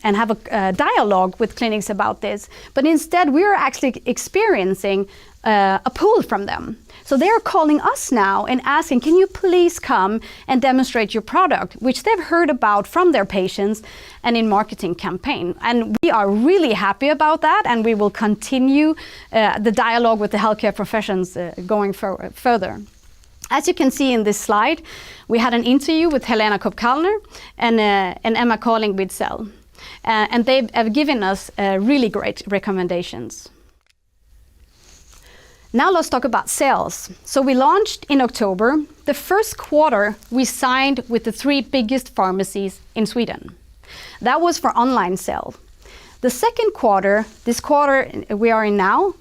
have a dialogue with clinics about this. But instead, we are actually experiencing a pull from them. So they're calling us now and asking, can you please come and demonstrate your product, which they've heard about from their patients and in marketing campaign. And we are really happy about that, and we will continue the dialogue with the healthcare professions going further. As you can see in this slide, we had an interview with Helena Kopp-Kallner and Emma Calling with Cell. And they have given us really great recommendations. Now let's talk about sales. So we launched in October. The first quarter we signed with the 3 biggest pharmacies in Sweden. That was for online sale. The second quarter, this quarter we are in now,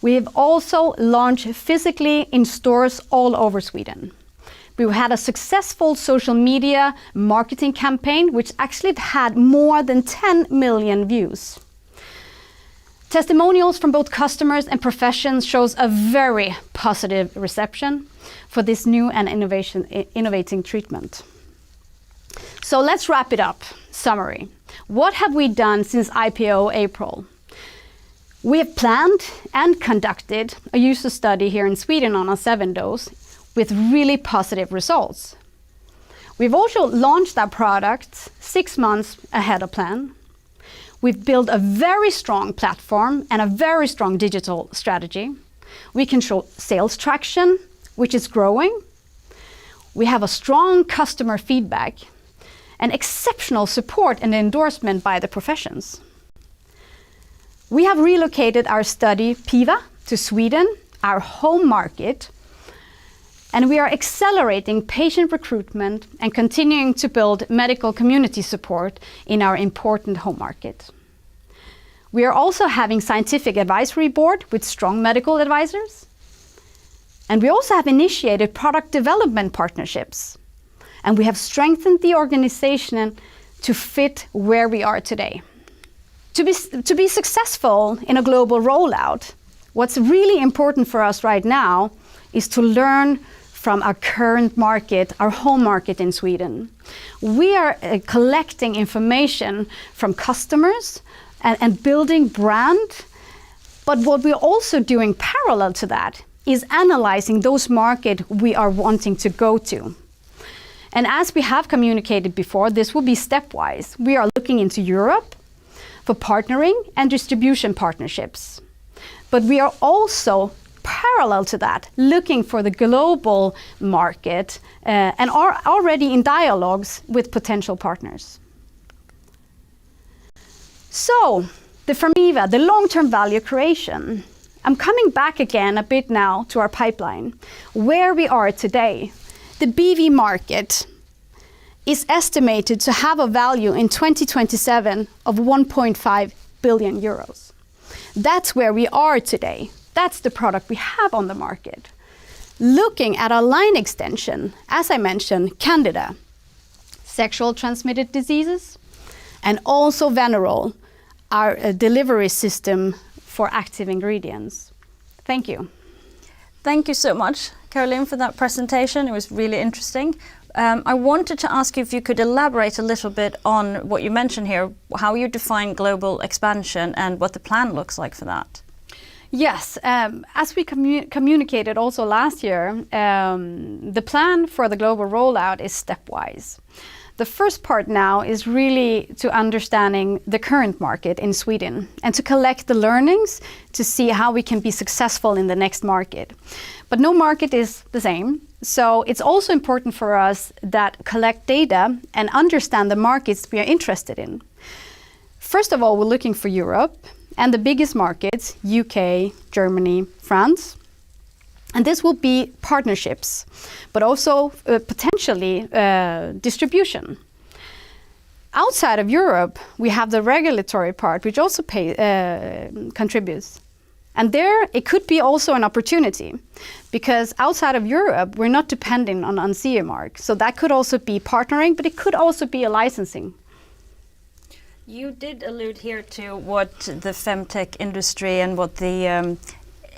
we have also launched physically in stores all over Sweden. We had a successful social media marketing campaign which actually had more than 10 million views. Testimonials from both customers and professions shows a very positive reception for this new and innovating treatment. So let's wrap it up. Summary. What have we done since IPO April? We have planned and conducted a user study here in Sweden on a 7-dose with really positive results. We've also launched our product 6 months ahead of plan. We've built a very strong platform and a very strong digital strategy. We can show sales traction, which is growing. We have a strong customer feedback and exceptional support and endorsement by the professions. We have relocated our study, PIVA, to Sweden, our home market, and we are accelerating patient recruitment and continuing to build medical community support in our important home market. We are also having scientific advisory board with strong medical advisors. And we also have initiated product development partnerships. And we have strengthened the organization to fit where we are today. To be successful in a global rollout, what's really important for us right now is to learn from our current market, our home market in Sweden. We are collecting information from customers and building brand, but what we're also doing parallel to that is analyzing those markets we are wanting to go to. And as we have communicated before, this will be stepwise. We are looking into Europe for partnering and distribution partnerships. But we are also parallel to that, looking for the global market and are already in dialogues with potential partners. So, the Pharmiva, the long-term value creation. I'm coming back again a bit now to our pipeline, where we are today. The BV market is estimated to have a value in 2027 of 1.5 billion euros. That's where we are today. That's the product we have on the market. Looking at our line extension, as I mentioned, Candida, sexual transmitted diseases, and also Venerol, our delivery system for active ingredients. Thank you. Thank you so much, Caroline, for that presentation. It was really interesting. I wanted to ask you if you could elaborate a little bit on what you mentioned here, how you define global expansion and what the plan looks like for that. Yes, as we communicated also last year, the plan for the global rollout is stepwise. The first part now is really to understanding the current market in Sweden and to collect the learnings to see how we can be successful in the next market. But no market is the same. So it's also important for us that collect data and understand the markets we are interested in. First of all, we're looking for Europe and the biggest markets, UK, Germany, France. And this will be partnerships, but also potentially distribution. Outside of Europe, we have the regulatory part, which also contributes. And there, it could be also an opportunity, because outside of Europe, we're not depending on CE mark. So that could also be partnering, but it could also be a licensing. You did allude here to what the femtech industry and what the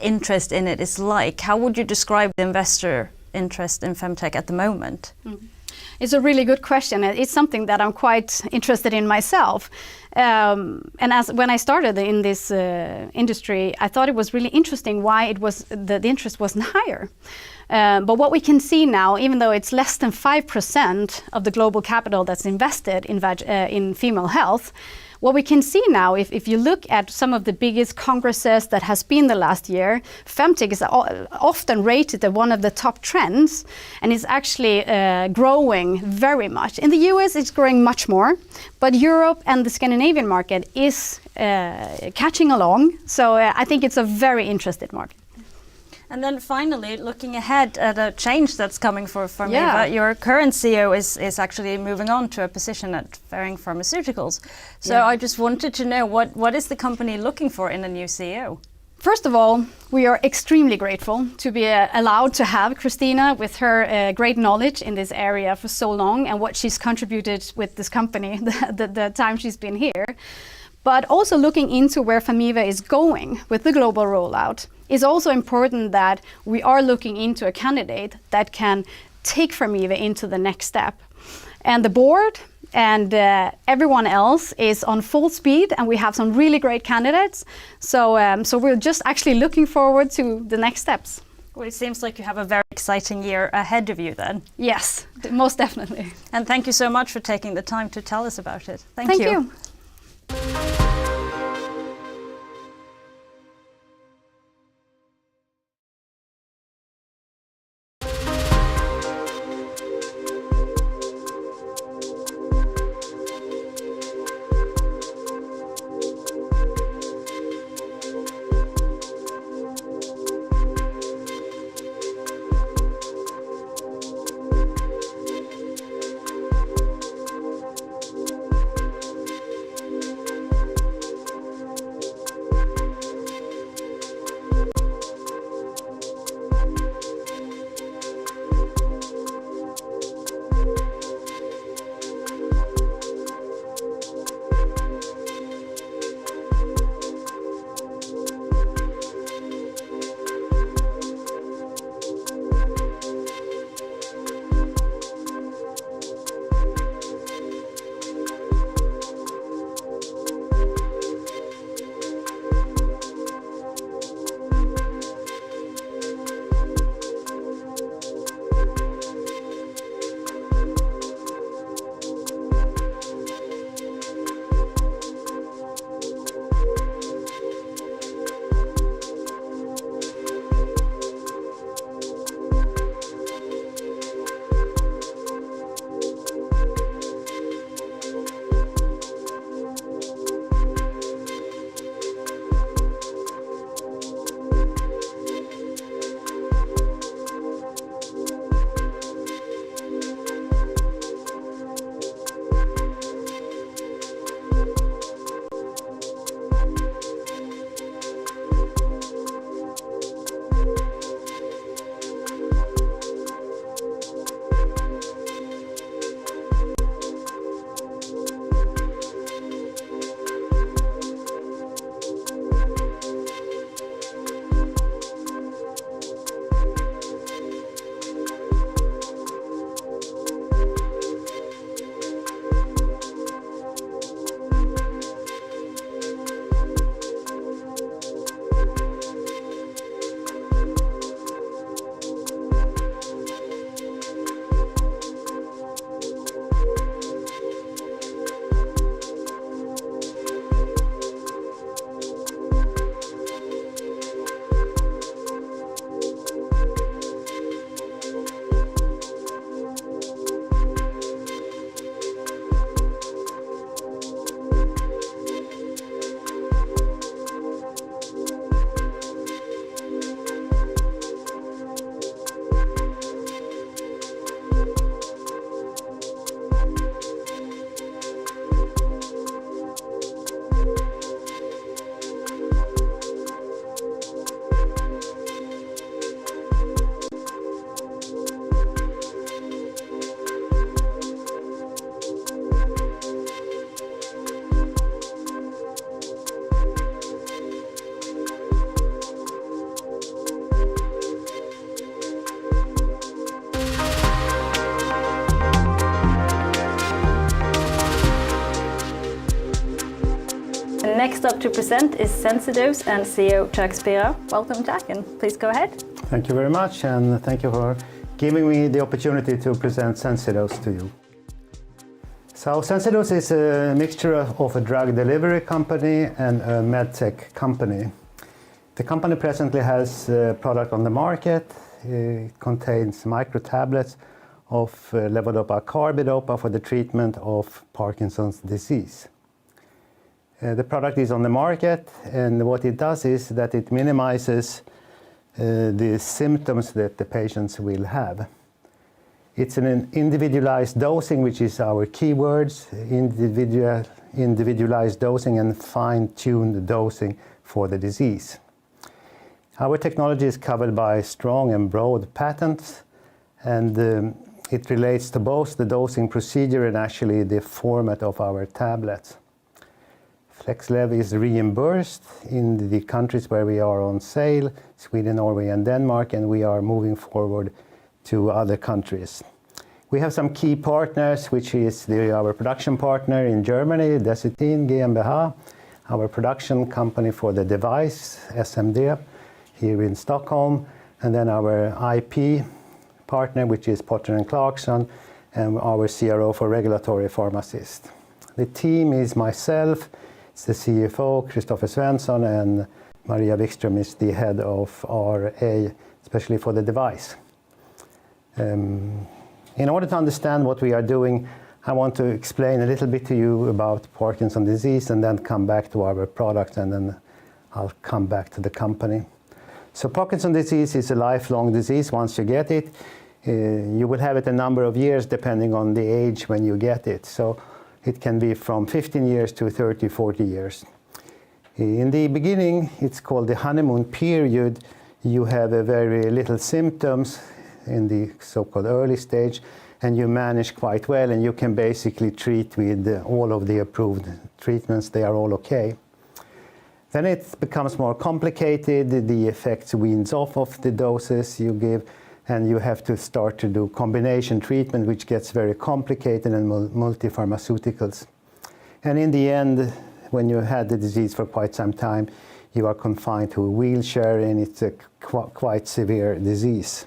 interest in it is like. How would you describe the investor interest in femtech at the moment? It's a really good question. It's something that I'm quite interested in myself. And when I started in this industry, I thought it was really interesting why it was the interest wasn't higher. But what we can see now, even though it's less than 5% of the global capital that's invested in female health, what we can see now, if you look at some of the biggest congresses that has been the last year, femtech is often rated as one of the top trends, and is actually growing very much. In the US, it's growing much more, but Europe and the Scandinavian market is catching along. So I think it's a very interested market. And then finally, looking ahead at a change that's coming for Pharmiva, your current CEO is actually moving on to a position at Ferring Pharmaceuticals. So I just wanted to know, what is the company looking for in a new CEO? First of all, we are extremely grateful to be allowed to have Christina with her great knowledge in this area for so long and what she's contributed with this company the time she's been here. But also looking into where Pharmiva is going with the global rollout, it's also important that we are looking into a candidate that can take Pharmiva into the next step. And the board and everyone else is on full speed, and we have some really great candidates. So we're just actually looking forward to the next steps. Well, it seems like you have a very exciting year ahead of you then. Yes, most definitely. And thank you so much for taking the time to tell us about it. Thank you. Next up to present is Sensidose and CEO Jack Spira. Welcome, Jack, and please go ahead. Thank you very much, and thank you for giving me the opportunity to present Sensidose to you. So Sensidose is a mixture of a drug delivery company and a medtech company. The company presently has a product on the market. It contains micro tablets of levodopa-carbidopa for the treatment of Parkinson's disease. The product is on the market, and what it does is that it minimizes the symptoms that the patients will have. It's an individualized dosing, which is our keywords, individualized dosing and fine-tuned dosing for the disease. Our technology is covered by strong and broad patents, and it relates to both the dosing procedure and actually the format of our tablets. FlexLev is reimbursed in the countries where we are on sale, Sweden, Norway, and Denmark, and we are moving forward to other countries. We have some key partners, which is our production partner in Germany, Desitin GmbH, our production company for the device, SMD, here in Stockholm, and then our IP partner, which is Potter & Clarkson, and our CRO for regulatory pharmacist. The team is myself, it's the CFO, Christopher Svensson, and Maria Wikström is the head of RA, especially for the device. In order to understand what we are doing, I want to explain a little bit to you about Parkinson's disease and then come back to our product, and then I'll come back to the company. So Parkinson's disease is a lifelong disease. Once you get it, you will have it a number of years depending on the age when you get it. So it can be from 15 years to 30, 40 years. In the beginning, it's called the honeymoon period. You have a very little symptoms in the so-called early stage, and you manage quite well, and you can basically treat with all of the approved treatments. They are all okay. Then it becomes more complicated. The effects weans off of the doses you give, and you have to start to do combination treatment, which gets very complicated, and multi-pharmaceuticals. And in the end, when you had the disease for quite some time, you are confined to a wheelchair, and it's a quite severe disease.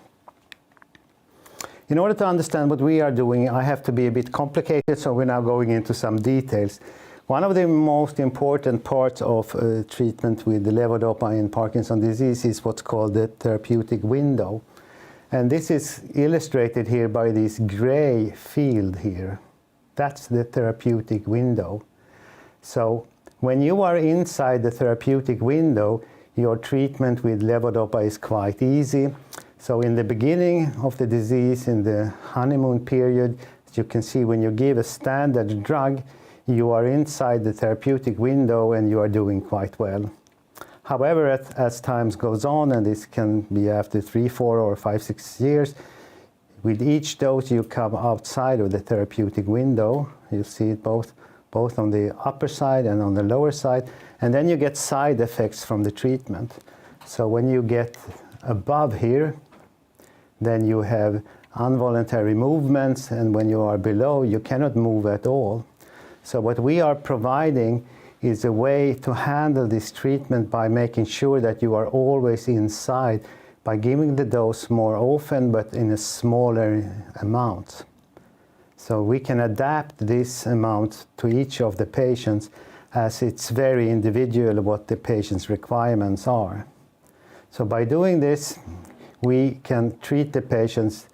In order to understand what we are doing, I have to be a bit complicated, so we're now going into some details. One of the most important parts of treatment with the levodopa in Parkinson's disease is what's called the therapeutic window. And this is illustrated here by this gray field here. That's the therapeutic window. So when you are inside the therapeutic window, your treatment with levodopa is quite easy. So in the beginning of the disease, in the honeymoon period, as you can see, when you give a standard drug, you are inside the therapeutic window and you are doing quite well. However, as time goes on, and this can be after 3, 4, or 5, 6 years, with each dose you come outside of the therapeutic window. You see it both on the upper side and on the lower side, and then you get side effects from the treatment. So when you get above here, then you have involuntary movements, and when you are below, you cannot move at all. So what we are providing is a way to handle this treatment by making sure that you are always inside, by giving the dose more often but in a smaller amount. So we can adapt this amount to each of the patients, as it's very individual what the patient's requirements are. So by doing this, we can treat the patients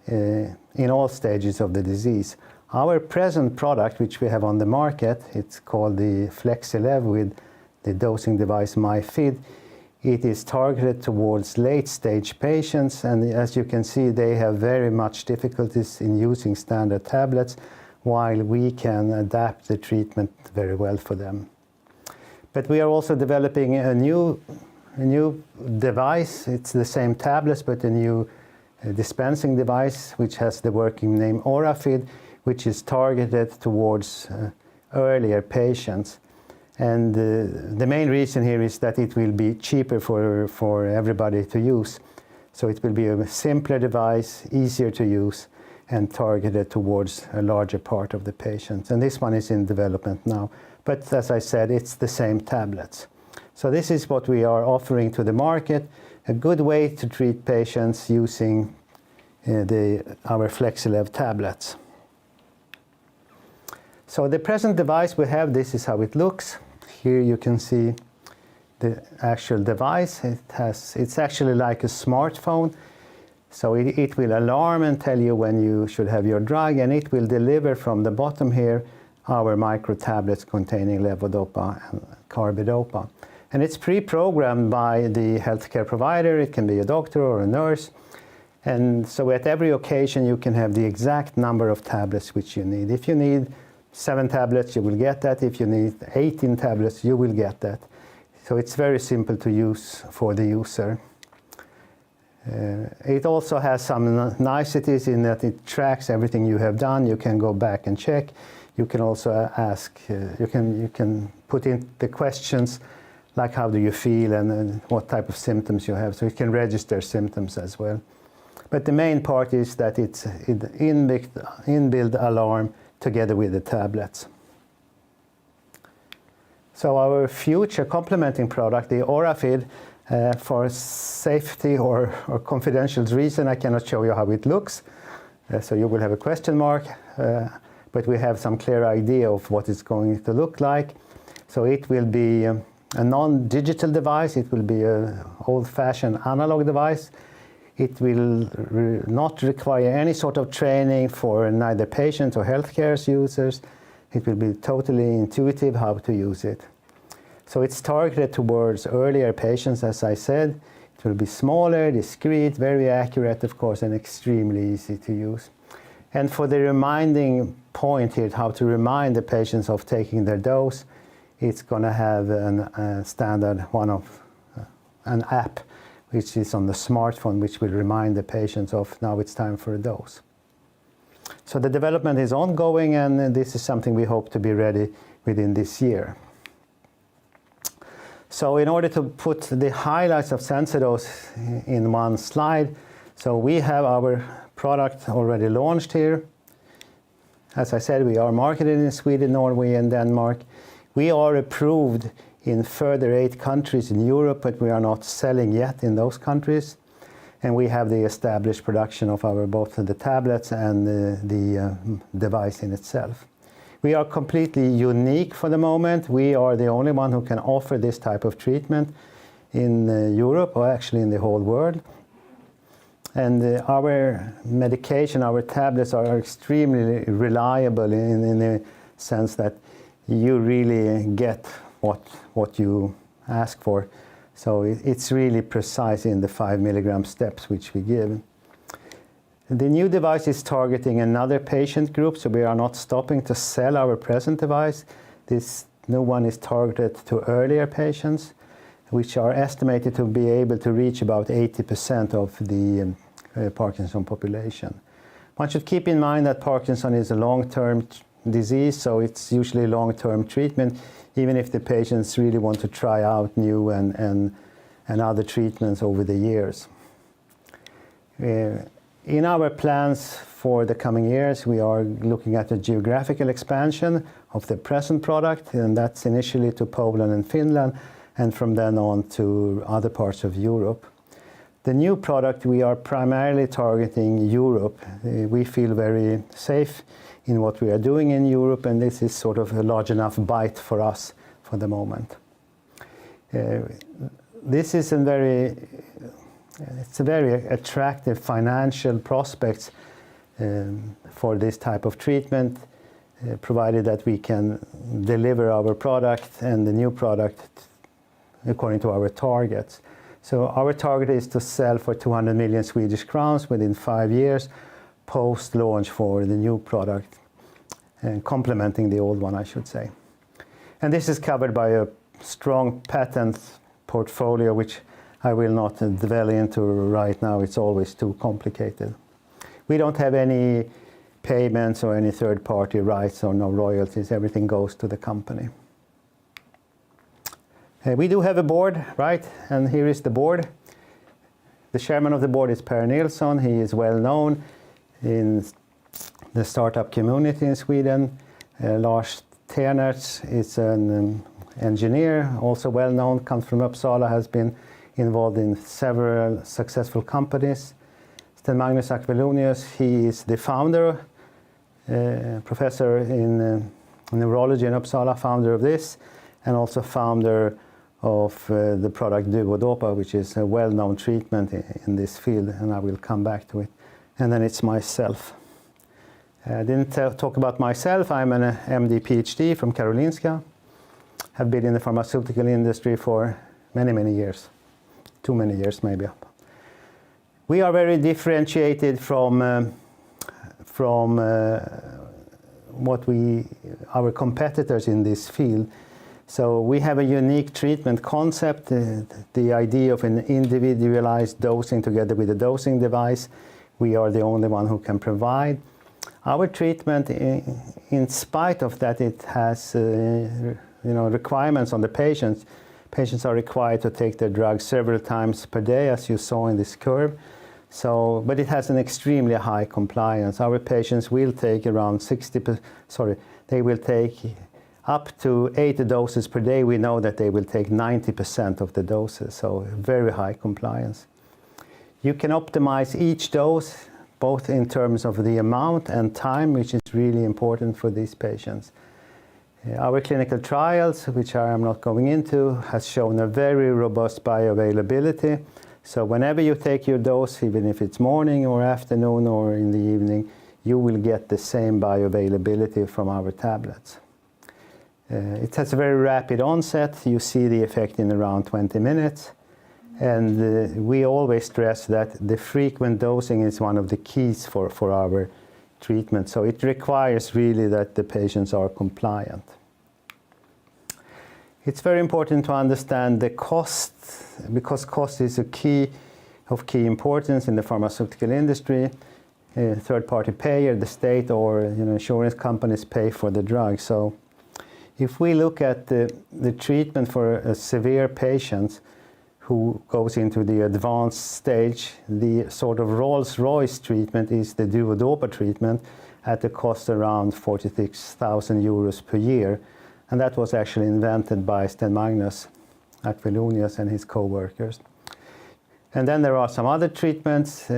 in all stages of the disease. Our present product, which we have on the market, it's called the FlexLev with the dosing device MyFid. It is targeted towards late-stage patients, and as you can see, they have very much difficulties in using standard tablets, while we can adapt the treatment very well for them. But we are also developing a new device. It's the same tablets, but a new dispensing device, which has the working name AuraFid, which is targeted towards earlier patients. And the main reason here is that it will be cheaper for everybody to use. So it will be a simpler device, easier to use, and targeted towards a larger part of the patients. And this one is in development now. But as I said, it's the same tablets. So this is what we are offering to the market, a good way to treat patients using our FlexiLev tablets. So the present device we have, this is how it looks. Here you can see the actual device. It's actually like a smartphone. So it will alarm and tell you when you should have your drug, and it will deliver from the bottom here our micro tablets containing levodopa and carbidopa. And it's pre-programmed by the healthcare provider. It can be a doctor or a nurse. And so at every occasion you can have the exact number of tablets which you need. If you need 7 tablets, you will get that. If you need 18 tablets, you will get that. So it's very simple to use for the user. It also has some niceties in that it tracks everything you have done. You can go back and check. You can also ask, you can put in the questions like how do you feel and what type of symptoms you have. So it can register symptoms as well. But the main part is that it's an inbuilt alarm together with the tablets. So our future complementing product, the Orafid, for safety or confidential reason, I cannot show you how it looks. So you will have a question mark, but we have some clear idea of what it's going to look like. So it will be a non-digital device. It will be an old-fashioned analog device. It will not require any sort of training for neither patients or healthcare users. It will be totally intuitive how to use it. So it's targeted towards earlier patients, as I said. It will be smaller, discreet, very accurate, of course, and extremely easy to use. And for the reminding point here, how to remind the patients of taking their dose, it's going to have a standard an app, which is on the smartphone, which will remind the patients of now it's time for a dose. So the development is ongoing, and this is something we hope to be ready within this year. So in order to put the highlights of Sensidose in one slide, so we have our product already launched here. As I said, we are marketed in Sweden, Norway, and Denmark. We are approved in further 8 countries in Europe, but we are not selling yet in those countries. And we have the established production of both the tablets and the device in itself. We are completely unique for the moment. We are the only one who can offer this type of treatment in Europe, or actually in the whole world. And our medication, our tablets are extremely reliable in the sense that you really get what you ask for. So it's really precise in the 5 milligram steps which we give. The new device is targeting another patient group, so we are not stopping to sell our present device. This new one is targeted to earlier patients, which are estimated to be able to reach about 80% of the Parkinson population. One should keep in mind that Parkinson is a long-term disease, so it's usually long-term treatment, even if the patients really want to try out new and other treatments over the years. In our plans for the coming years, we are looking at a geographical expansion of the present product, and that's initially to Poland and Finland, and from then on to other parts of Europe. The new product, we are primarily targeting Europe. We feel very safe in what we are doing in Europe, and this is sort of a large enough bite for us for the moment. This is it's a very attractive financial prospects for this type of treatment, provided that we can deliver our product and the new product according to our targets. So our target is to sell for 200 million Swedish crowns within 5 years post-launch for the new product, and complementing the old one, I should say. And this is covered by a strong patent portfolio, which I will not dwell into right now. It's always too complicated. We don't have any payments or any third-party rights or no royalties. Everything goes to the company. We do have a board, right? And here is the board. The chairman of the board is Per Nilsson. He is well known in the startup community in Sweden. Lars Ternertz is an engineer, also well known, comes from Uppsala, has been involved in several successful companies. Sten Magnus Akvelonius, he is the founder, professor in neurology in Uppsala, founder of this, and also founder of the product Duodopa, which is a well-known treatment in this field, and I will come back to it. And then it's myself. I didn't talk about myself. I'm an MD PhD from Karolinska. Have been in the pharmaceutical industry for many, many years. Too many years, maybe. We are very differentiated from our competitors in this field. So we have a unique treatment concept, the idea of an individualized dosing together with a dosing device. We are the only one who can provide. Our treatment, in spite of that, it has requirements on the patients. Patients are required to take their drugs several times per day, as you saw in this curve. So, but it has an extremely high compliance. Our patients will take around they will take up to 8 doses per day. We know that they will take 90% of the doses, so very high compliance. You can optimize each dose, both in terms of the amount and time, which is really important for these patients. Our clinical trials, which I am not going into, has shown a very robust bioavailability. So whenever you take your dose, even if it's morning or afternoon or in the evening, you will get the same bioavailability from our tablets. It has a very rapid onset. You see the effect in around 20 minutes. And we always stress that the frequent dosing is one of the keys for our treatment. So it requires really that the patients are compliant. It's very important to understand the cost, because cost is a key importance in the pharmaceutical industry. Third-party payer, the state or insurance companies pay for the drug. So if we look at the treatment for severe patients who goes into the advanced stage, the sort of Rolls-Royce treatment is the Duodopa treatment at a cost around 46,000 euros per year. And that was actually invented by Sten Magnus Akvelonius and his co-workers. And then there are some other treatments,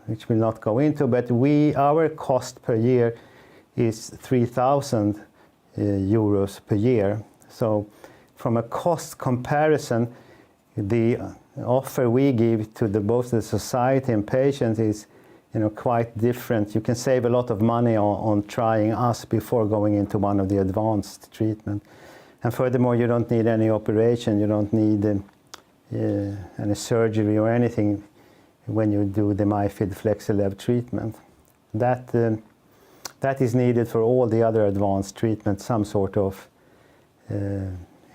which we'll not go into, but our cost per year is 3,000 euros per year. So from a cost comparison, the offer we give to both the society and patients is quite different. You can save a lot of money on trying us before going into one of the advanced treatment. And furthermore, you don't need any operation, you don't need any surgery or anything when you do the MyFit FlexiLab treatment. That is needed for all the other advanced treatments, some sort of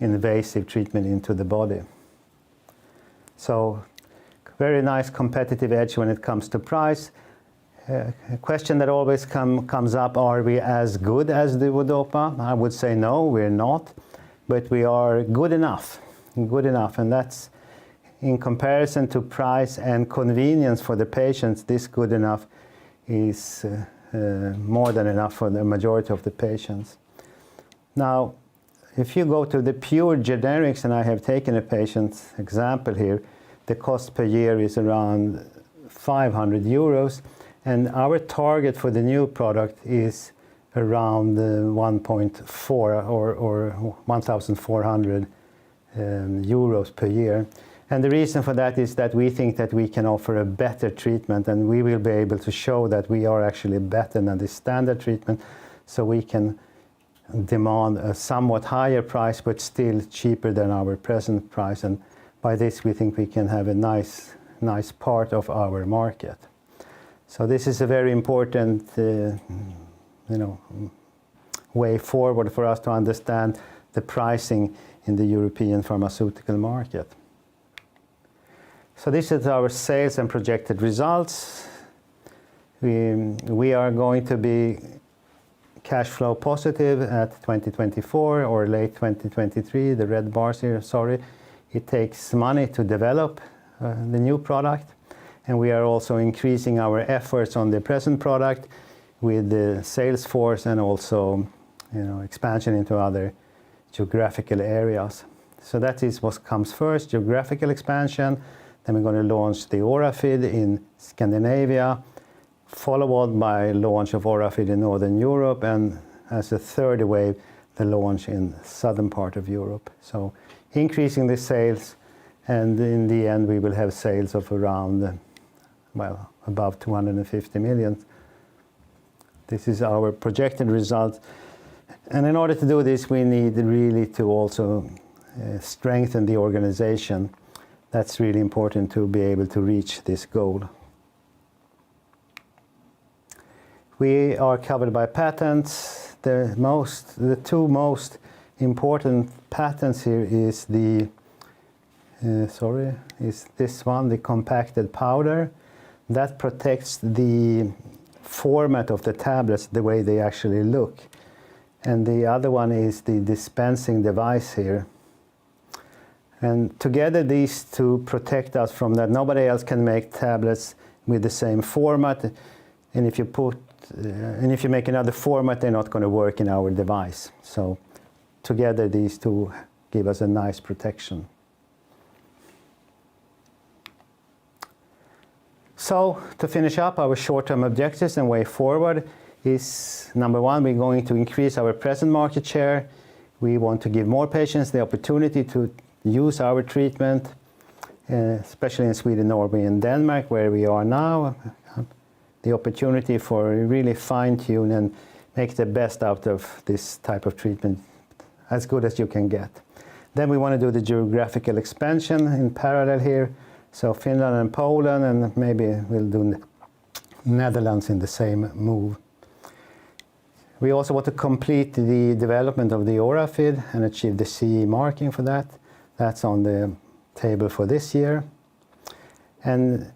invasive treatment into the body. So, very nice competitive edge when it comes to price. A question that always comes up, are we as good as Duodopa? I would say no, we're not, but we are good enough, and that's in comparison to price and convenience for the patients. This good enough is more than enough for the majority of the patients. Now, if you go to the pure generics, and I have taken a patient's example here, the cost per year is around 500 euros, and our target for the new product is around 1.4 or 1,400 euros per year. And the reason for that is that we think that we can offer a better treatment, and we will be able to show that we are actually better than the standard treatment, so we can demand a somewhat higher price but still cheaper than our present price, and by this we think we can have a nice part of our market. So this is a very important way forward for us to understand the pricing in the European pharmaceutical market. So this is our sales and projected results. We are going to be cash flow positive at 2024 or late 2023, the red bars here, sorry. It takes money to develop the new product, and we are also increasing our efforts on the present product. with the sales force and also expansion into other geographical areas. So that is what comes first, geographical expansion. Then we're going to launch the Orafid in Scandinavia, followed by launch of Orafid in Northern Europe, and as a third wave, the launch in southern part of Europe. So increasing the sales, and in the end we will have sales of around, above 250 million. This is our projected result. And in order to do this, we need really to also strengthen the organization. That's really important to be able to reach this goal. We are covered by patents. The two most important patents here is this one, the compacted powder. That protects the format of the tablets, the way they actually look. And the other one is the dispensing device here. And together these two protect us from that. Nobody else can make tablets with the same format. And if you make another format, they're not going to work in our device. So together these two give us a nice protection. So to finish up, our short-term objectives and way forward is, number one, we're going to increase our present market share. We want to give more patients the opportunity to use our treatment, especially in Sweden, Norway, and Denmark, where we are now. The opportunity for really fine-tune and make the best out of this type of treatment, as good as you can get. Then we want to do the geographical expansion in parallel here. So Finland and Poland, and maybe we'll do Netherlands in the same move. We also want to complete the development of the Orafid and achieve the CE marking for that. That's on the table for this year. And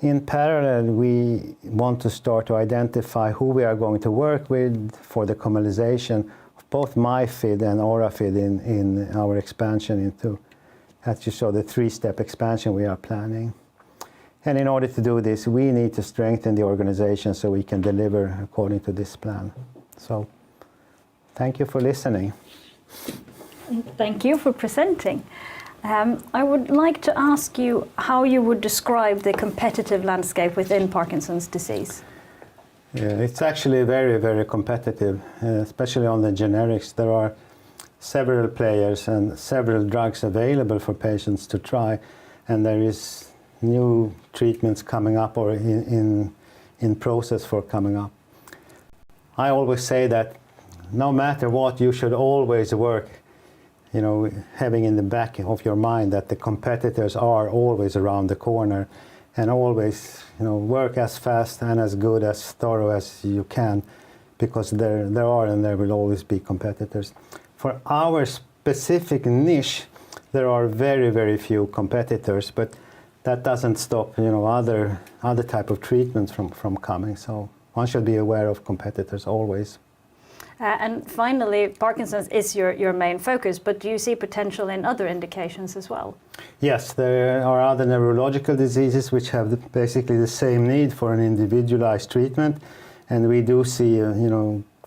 in parallel, we want to start to identify who we are going to work with for the commercialization of both MyFid and Orafid in our expansion into, as you saw, the three-step expansion we are planning. And in order to do this, we need to strengthen the organization so we can deliver according to this plan. So, thank you for listening. Thank you for presenting. I would like to ask you how you would describe the competitive landscape within Parkinson's disease. Yeah, it's actually very, very competitive, especially on the generics. There are several players and several drugs available for patients to try, and there is new treatments coming up or in process for coming up. I always say that no matter what, you should always work, having in the back of your mind that the competitors are always around the corner, and always, work as fast and as good, as thorough as you can, because there are and there will always be competitors. For our specific niche, there are very, very few competitors, but that doesn't stop, other type of treatments from coming. So one should be aware of competitors always. And finally, Parkinson's is your main focus, but do you see potential in other indications as well? Yes, there are other neurological diseases which have basically the same need for an individualized treatment, and we do see,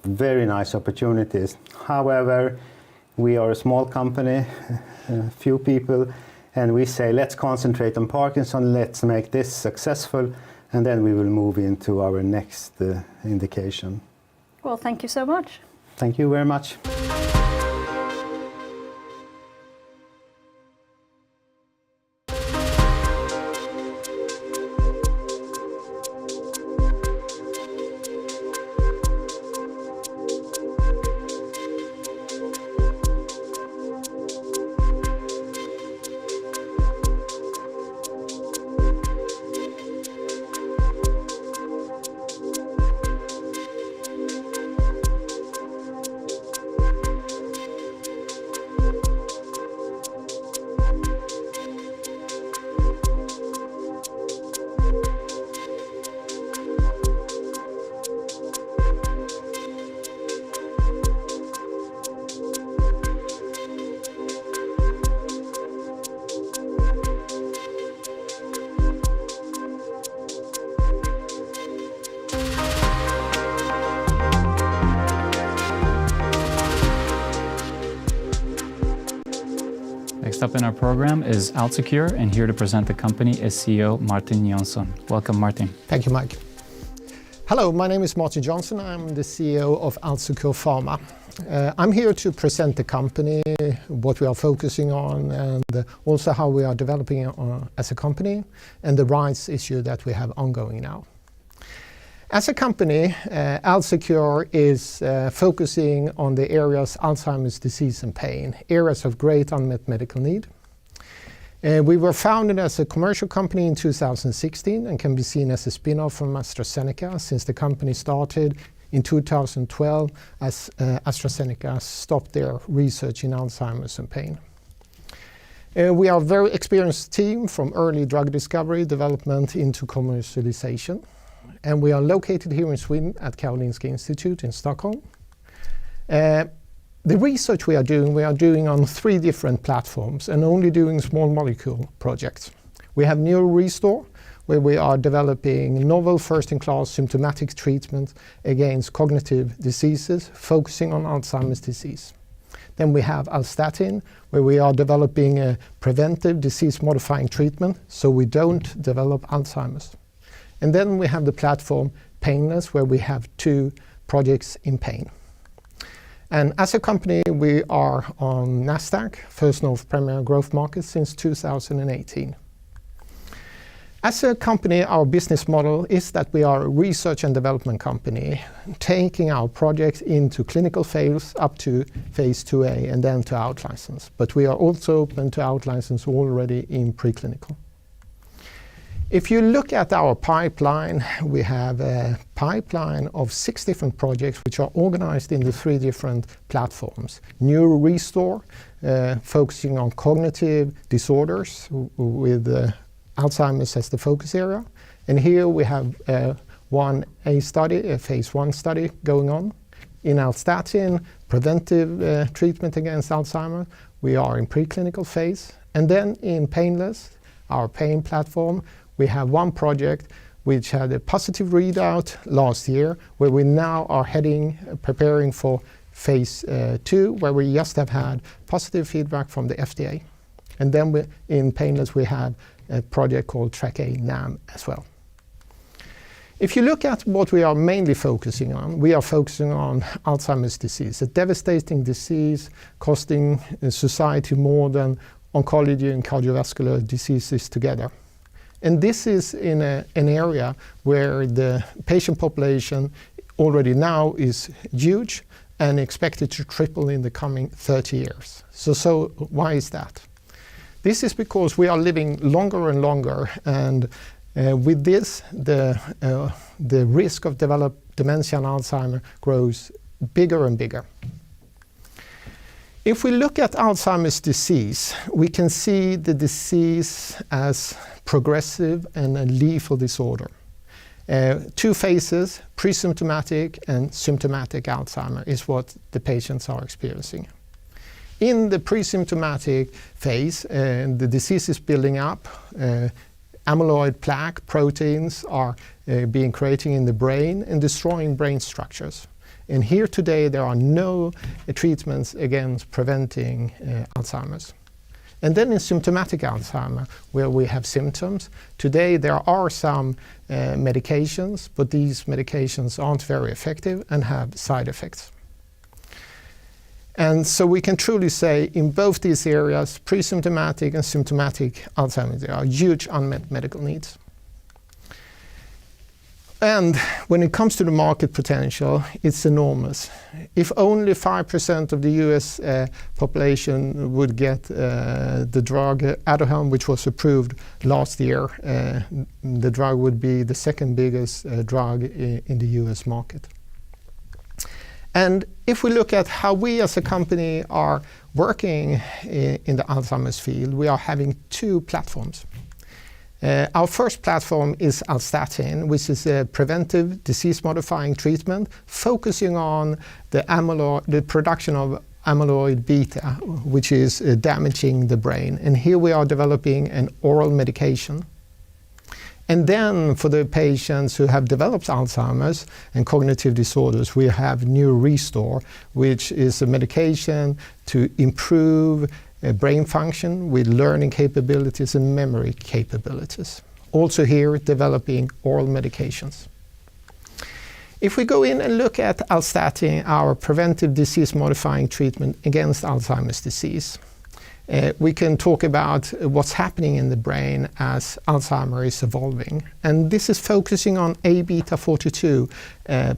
very nice opportunities. However, we are a small company, few people, and we say let's concentrate on Parkinson, let's make this successful, and then we will move into our next indication. Well, thank you so much. Thank you very much. Next up in our program is AlzeCure, and here to present the company is CEO Martin Jönsson. Welcome, Martin. Thank you, Mike. Hello, my name is Martin Jönsson. I'm the CEO of AlzeCure Pharma. I'm here to present the company, what we are focusing on, and also how we are developing as a company, and the rights issue that we have ongoing now. As a company, AlzeCure is focusing on the areas Alzheimer's disease and pain, areas of great unmet medical need. We were founded as a commercial company in 2016 and can be seen as a spin-off from AstraZeneca, since the company started in 2012 as AstraZeneca stopped their research in Alzheimer's and pain. We are a very experienced team from early drug discovery, development into commercialization. And we are located here in Sweden at Karolinska Institute in Stockholm. The research we are doing on 3 different platforms and only doing small molecule projects. We have NeuroRestore, where we are developing novel first-in-class symptomatic treatment against cognitive diseases, focusing on Alzheimer's disease. Then we have Alzstatin, where we are developing a preventive disease-modifying treatment so we don't develop Alzheimer's. And then we have the platform Painless, where we have 2 projects in pain. And as a company, we are on NASDAQ, First North Premier Growth Market, since 2018. As a company, our business model is that we are a research and development company, taking our projects into clinical phase up to phase 2A and then to out-license. But we are also open to out-license already in preclinical. If you look at our pipeline, we have a pipeline of 6 different projects which are organized into 3 different platforms. NeuroRestore, focusing on cognitive disorders with Alzheimer's as the focus area. And here we have a study, a phase 1 study going on. In Alzstatin, preventive treatment against Alzheimer's, we are in preclinical phase. And then in Painless, our pain platform, we have 1 project which had a positive readout last year, where we now are preparing for phase 2, where we just have had positive feedback from the FDA. And then in Painless, we have a project called TRACK-A NAM as well. If you look at what we are mainly focusing on, we are focusing on Alzheimer's disease, a devastating disease costing society more than oncology and cardiovascular diseases together. And this is in an area where the patient population already now is huge and expected to triple in the coming 30 years. So why is that? This is because we are living longer and longer, and with this, the risk of develop dementia and Alzheimer grows bigger and bigger. If we look at Alzheimer's disease, we can see the disease as progressive and a lethal disorder. 2 phases, pre-symptomatic and symptomatic Alzheimer, is what the patients are experiencing. In the pre-symptomatic phase, the disease is building up. Amyloid plaque proteins are being created in the brain and destroying brain structures. And here today, there are no treatments against preventing Alzheimer's. And then in symptomatic Alzheimer, where we have symptoms, today there are some medications, but these medications aren't very effective and have side effects. And so we can truly say in both these areas, pre-symptomatic and symptomatic Alzheimer's, there are huge unmet medical needs. And when it comes to the market potential, it's enormous. If only 5% of the US population would get the drug Aptahem, which was approved last year, the drug would be the 2nd biggest drug in the US market. And if we look at how we as a company are working in the Alzheimer's field, we are having 2 platforms. Our first platform is Alzstatin, which is a preventive disease-modifying treatment focusing on the production of amyloid beta, which is damaging the brain. And here we are developing an oral medication. And then for the patients who have developed Alzheimer's and cognitive disorders, we have NeuroRestore, which is a medication to improve brain function with learning capabilities and memory capabilities. Also here, developing oral medications. If we go in and look at Alzstatin, our preventive disease-modifying treatment against Alzheimer's disease, we can talk about what's happening in the brain as Alzheimer's is evolving. And this is focusing on A-beta-42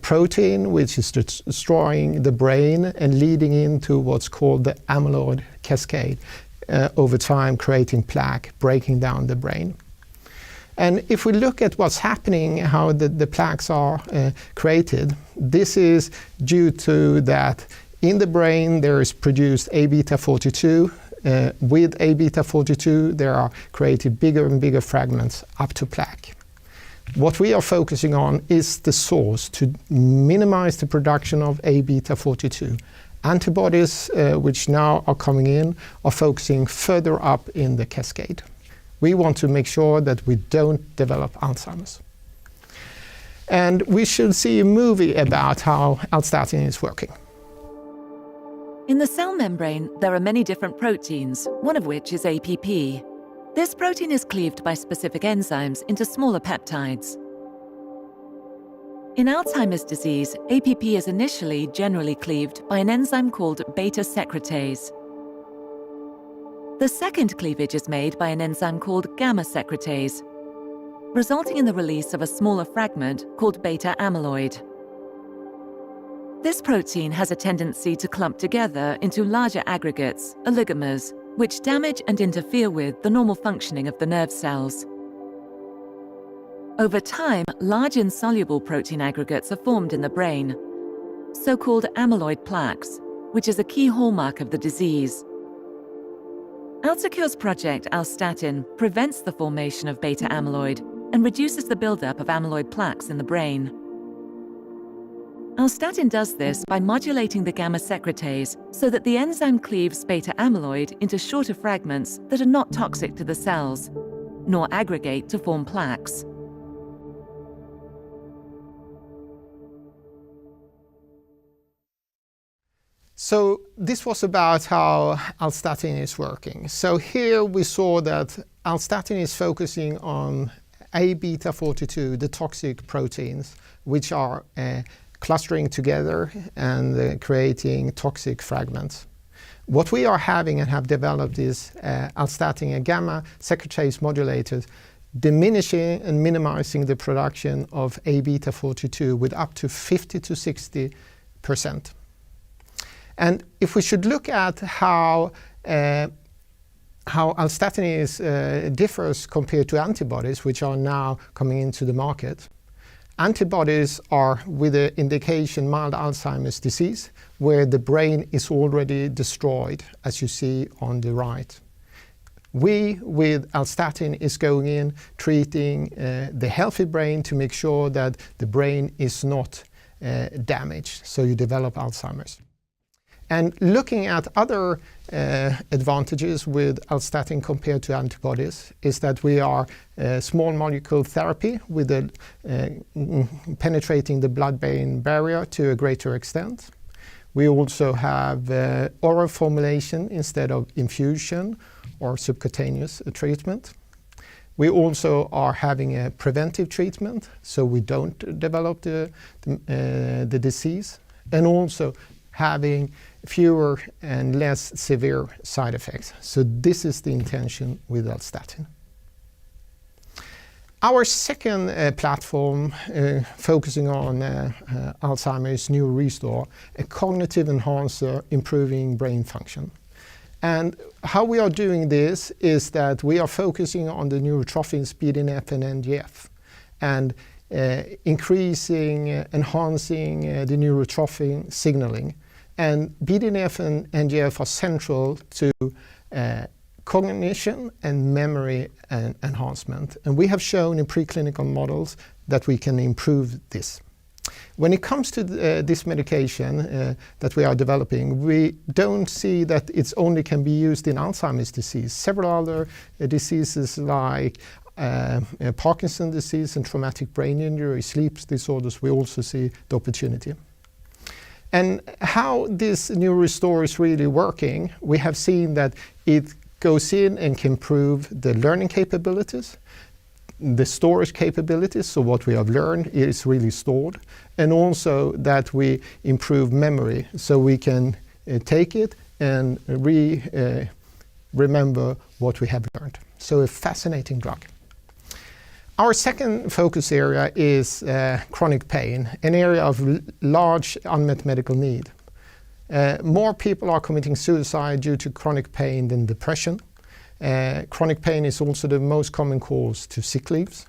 protein, which is destroying the brain and leading into what's called the amyloid cascade, over time creating plaque, breaking down the brain. And if we look at what's happening, how the plaques are created, this is due to that in the brain there is produced A-beta-42. With A-beta-42 there are created bigger and bigger fragments up to plaque. What we are focusing on is the source to minimize the production of A-beta-42. Antibodies which now are coming in are focusing further up in the cascade. We want to make sure that we don't develop Alzheimer's. And we should see a movie about how Alzstatin is working. In the cell membrane, there are many different proteins, one of which is APP. This protein is cleaved by specific enzymes into smaller peptides. In Alzheimer's disease, APP is initially generally cleaved by an enzyme called beta secretase. The second cleavage is made by an enzyme called gamma secretase, resulting in the release of a smaller fragment called beta amyloid. This protein has a tendency to clump together into larger aggregates, oligomers, which damage and interfere with the normal functioning of the nerve cells. Over time, large insoluble protein aggregates are formed in the brain, so-called amyloid plaques, which is a key hallmark of the disease. AlzeCure's project Alzstatin prevents the formation of beta amyloid and reduces the buildup of amyloid plaques in the brain. Alzstatin does this by modulating the gamma secretase so that the enzyme cleaves beta amyloid into shorter fragments that are not toxic to the cells, nor aggregate to form plaques. So this was about how Alzstatin is working. So here we saw that Alzstatin is focusing on A-beta-42, the toxic proteins, which are clustering together and creating toxic fragments. What we are having and have developed is Alzstatin, a gamma secretase modulator, diminishing and minimizing the production of A-beta-42 with up to 50 to 60%. And if we should look at how Alzstatin differs compared to antibodies, which are now coming into the market, antibodies are with the indication mild Alzheimer's disease, where the brain is already destroyed, as you see on the right. We, with Alzstatin, is going in, treating the healthy brain to make sure that the brain is not damaged, so you develop Alzheimer's. And looking at other advantages with Alzstatin compared to antibodies is that we are small molecule therapy with penetrating the blood-brain barrier to a greater extent. We also have oral formulation instead of infusion or subcutaneous treatment. We also are having a preventive treatment, so we don't develop the disease, and also having fewer and less severe side effects. So this is the intention with Alzstatin. Our second platform focusing on Alzheimer's New Restore, a cognitive enhancer improving brain function. And how we are doing this is that we are focusing on the neurotrophins BDNF and NGF and increasing, enhancing the neurotrophin signaling. And BDNF and NGF are central to cognition and memory enhancement. And we have shown in preclinical models that we can improve this. When it comes to this medication that we are developing, we don't see that it only can be used in Alzheimer's disease. Several other diseases like Parkinson's disease and traumatic brain injury, sleep disorders, we also see the opportunity. And how this new restore is really working, we have seen that It goes in and can improve the learning capabilities, the storage capabilities, so what we have learned is really stored, and also that we improve memory, so we can take it and remember what we have learned. So a fascinating drug. Our second focus area is chronic pain, an area of large unmet medical need. More people are committing suicide due to chronic pain than depression. Chronic pain is also the most common cause to sick leaves.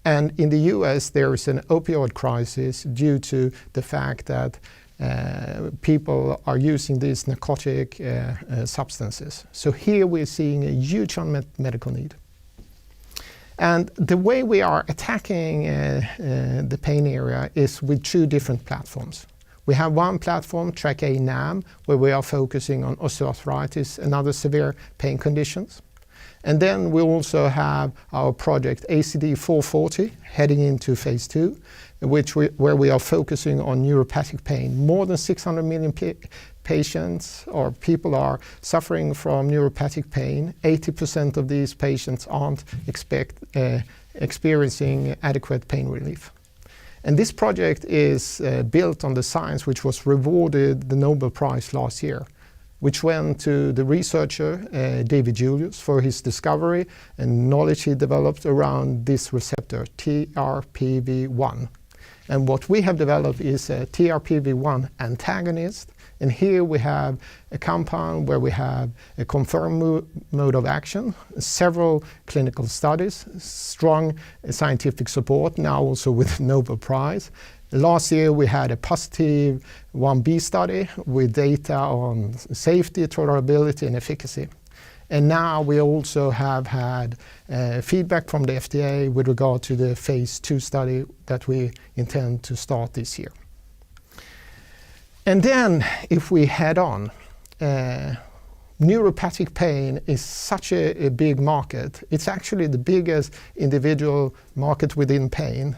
And in the US, there is an opioid crisis due to the fact that people are using these narcotic substances. So here we're seeing a huge unmet medical need. And the way we are attacking the pain area is with two different platforms. We have one platform, Track A NAM, where we are focusing on osteoarthritis and other severe pain conditions. And then we also have our project ACD440 heading into phase 2, where we are focusing on neuropathic pain. More than 600 million patients or people are suffering from neuropathic pain. 80% of these patients aren't experiencing adequate pain relief. And this project is built on the science which was rewarded the Nobel Prize last year, which went to the researcher David Julius for his discovery and knowledge he developed around this receptor, TRPV1. And what we have developed is a TRPV1 antagonist. And here we have a compound where we have a confirmed mode of action, several clinical studies, strong scientific support, now also with Nobel Prize. Last year we had a positive 1B study with data on safety, tolerability and efficacy. And now we also have had feedback from the FDA with regard to the phase 2 study that we intend to start this year. And then if we head on, neuropathic pain is such a big market. It's actually the biggest individual market within pain,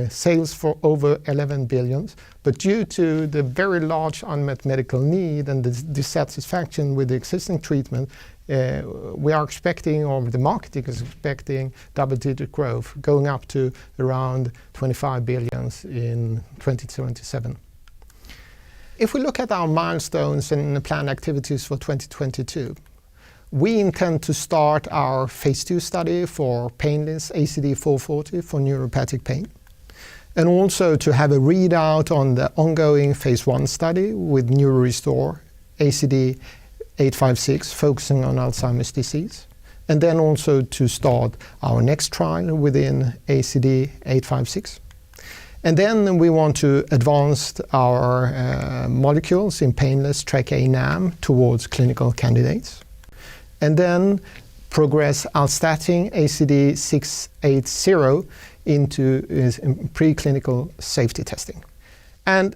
sales for over 11 billion. But due to the very large unmet medical need and the dissatisfaction with the existing treatment, we are expecting, or the market is expecting, double-digit growth, going up to around 25 billion in 2027. If we look at our milestones and planned activities for 2022, we intend to start our phase 2 study for painless ACD440 for neuropathic pain, and also to have a readout on the ongoing phase 1 study with NeuroRestore ACD856 focusing on Alzheimer's disease, and then also to start our next trial within ACD856. And then we want to advance our molecules in painless Track A NAM towards clinical candidates. And then progress alstatin ACD680 into preclinical safety testing. And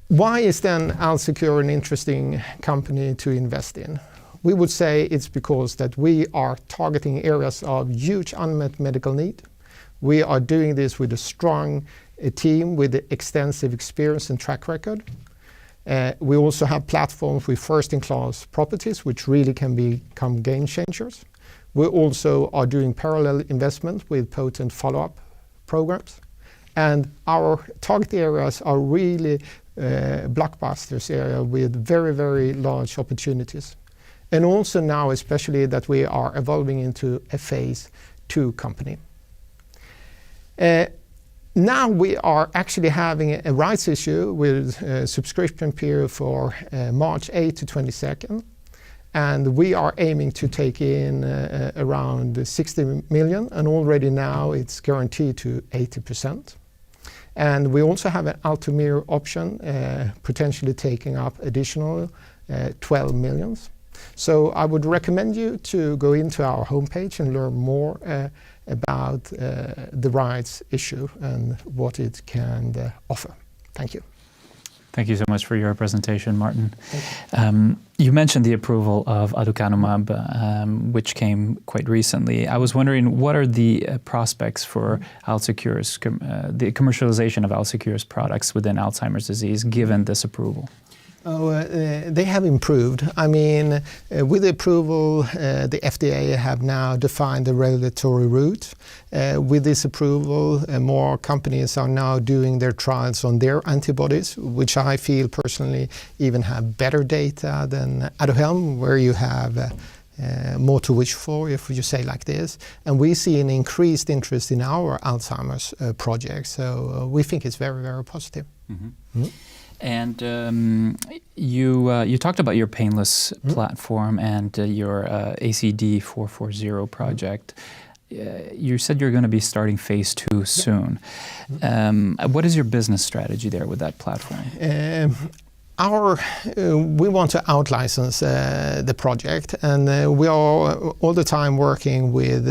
why is then AlzeCure an interesting company to invest in? We would say it's because that we are targeting areas of huge unmet medical need. We are doing this with a strong team with extensive experience and track record. We also have platforms with first-in-class properties, which really can become game changers. We also are doing parallel investment with potent follow-up programs. And our target areas are really blockbusters area with very, very large opportunities. And also now, especially that we are evolving into a phase 2 company. Now we are actually having a rights issue with a subscription period for March 8 to 22nd. And we are aiming to take in around 60 million, and already now it's guaranteed to 80%. And we also have an Altamir option, potentially taking up additional 12 millions. So I would recommend you to go into our homepage and learn more about the rights issue and what it can offer. Thank you. Thank you so much for your presentation, Martin. You mentioned the approval of aducanumab, which came quite recently. I was wondering, what are the prospects for AlzeCure's, the commercialization of AlzeCure's products within Alzheimer's disease, given this approval? They have improved. I mean, with the approval, the FDA have now defined the regulatory route. With this approval, more companies are now doing their trials on their antibodies, which I feel personally even have better data than Aduhelm, where you have more to wish for, if you say like this. And we see an increased interest in our Alzheimer's project. So we think it's very, very positive. Mm-hmm. Mm-hmm. And you talked about your painless platform and your ACD 440 project. You said you're going to be starting phase 2 soon. What is your business strategy there with that platform? We want to out-license the project, and we are all the time working with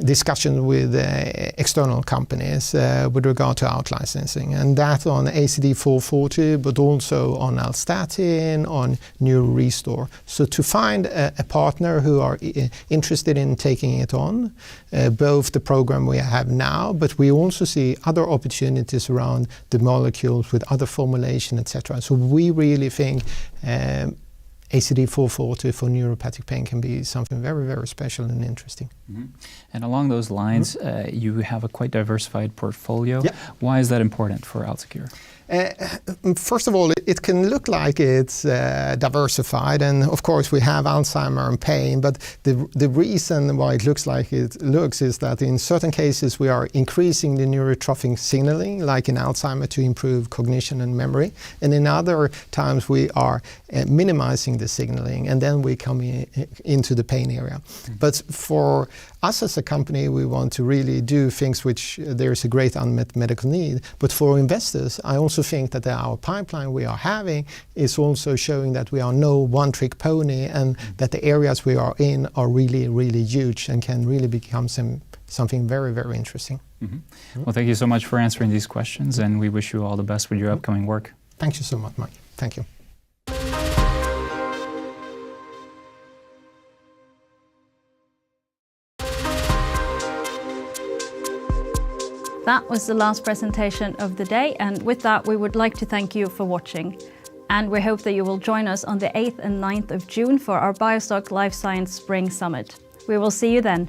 discussion with external companies with regard to out-licensing, and that on ACD 440, but also on Alzstatin, on new Restore. So to find a partner who are interested in taking it on, both the program we have now, but we also see other opportunities around the molecules with other formulation, etc. So we really think ACD 440 for neuropathic pain can be something very, very special and interesting. Mm-hmm. And along those lines, you have a quite diversified portfolio. Yeah. Why is that important for AlzeCure? First of all, it can look like it's diversified, and of course we have Alzheimer and pain, but the reason why it looks like it looks is that in certain cases we are increasing the neurotrophic signaling, like in Alzheimer, to improve cognition and memory, and in other times we are minimizing the signaling, and then we come into the pain area. But for us as a company, we want to really do things which there's a great unmet medical need. But for investors, I also think that our pipeline we are having is also showing that we are no one-trick pony, and that the areas we are in are really, really huge and can really become something very, very interesting. Mm-hmm. Well, thank you so much for answering these questions, and we wish you all the best with your upcoming work. Thank you so much, Mike. Thank you. That was the last presentation of the day, and with that we would like to thank you for watching. And we hope that you will join us on the 8th and 9th of June for our BioStock Life Science Spring Summit. We will see you then.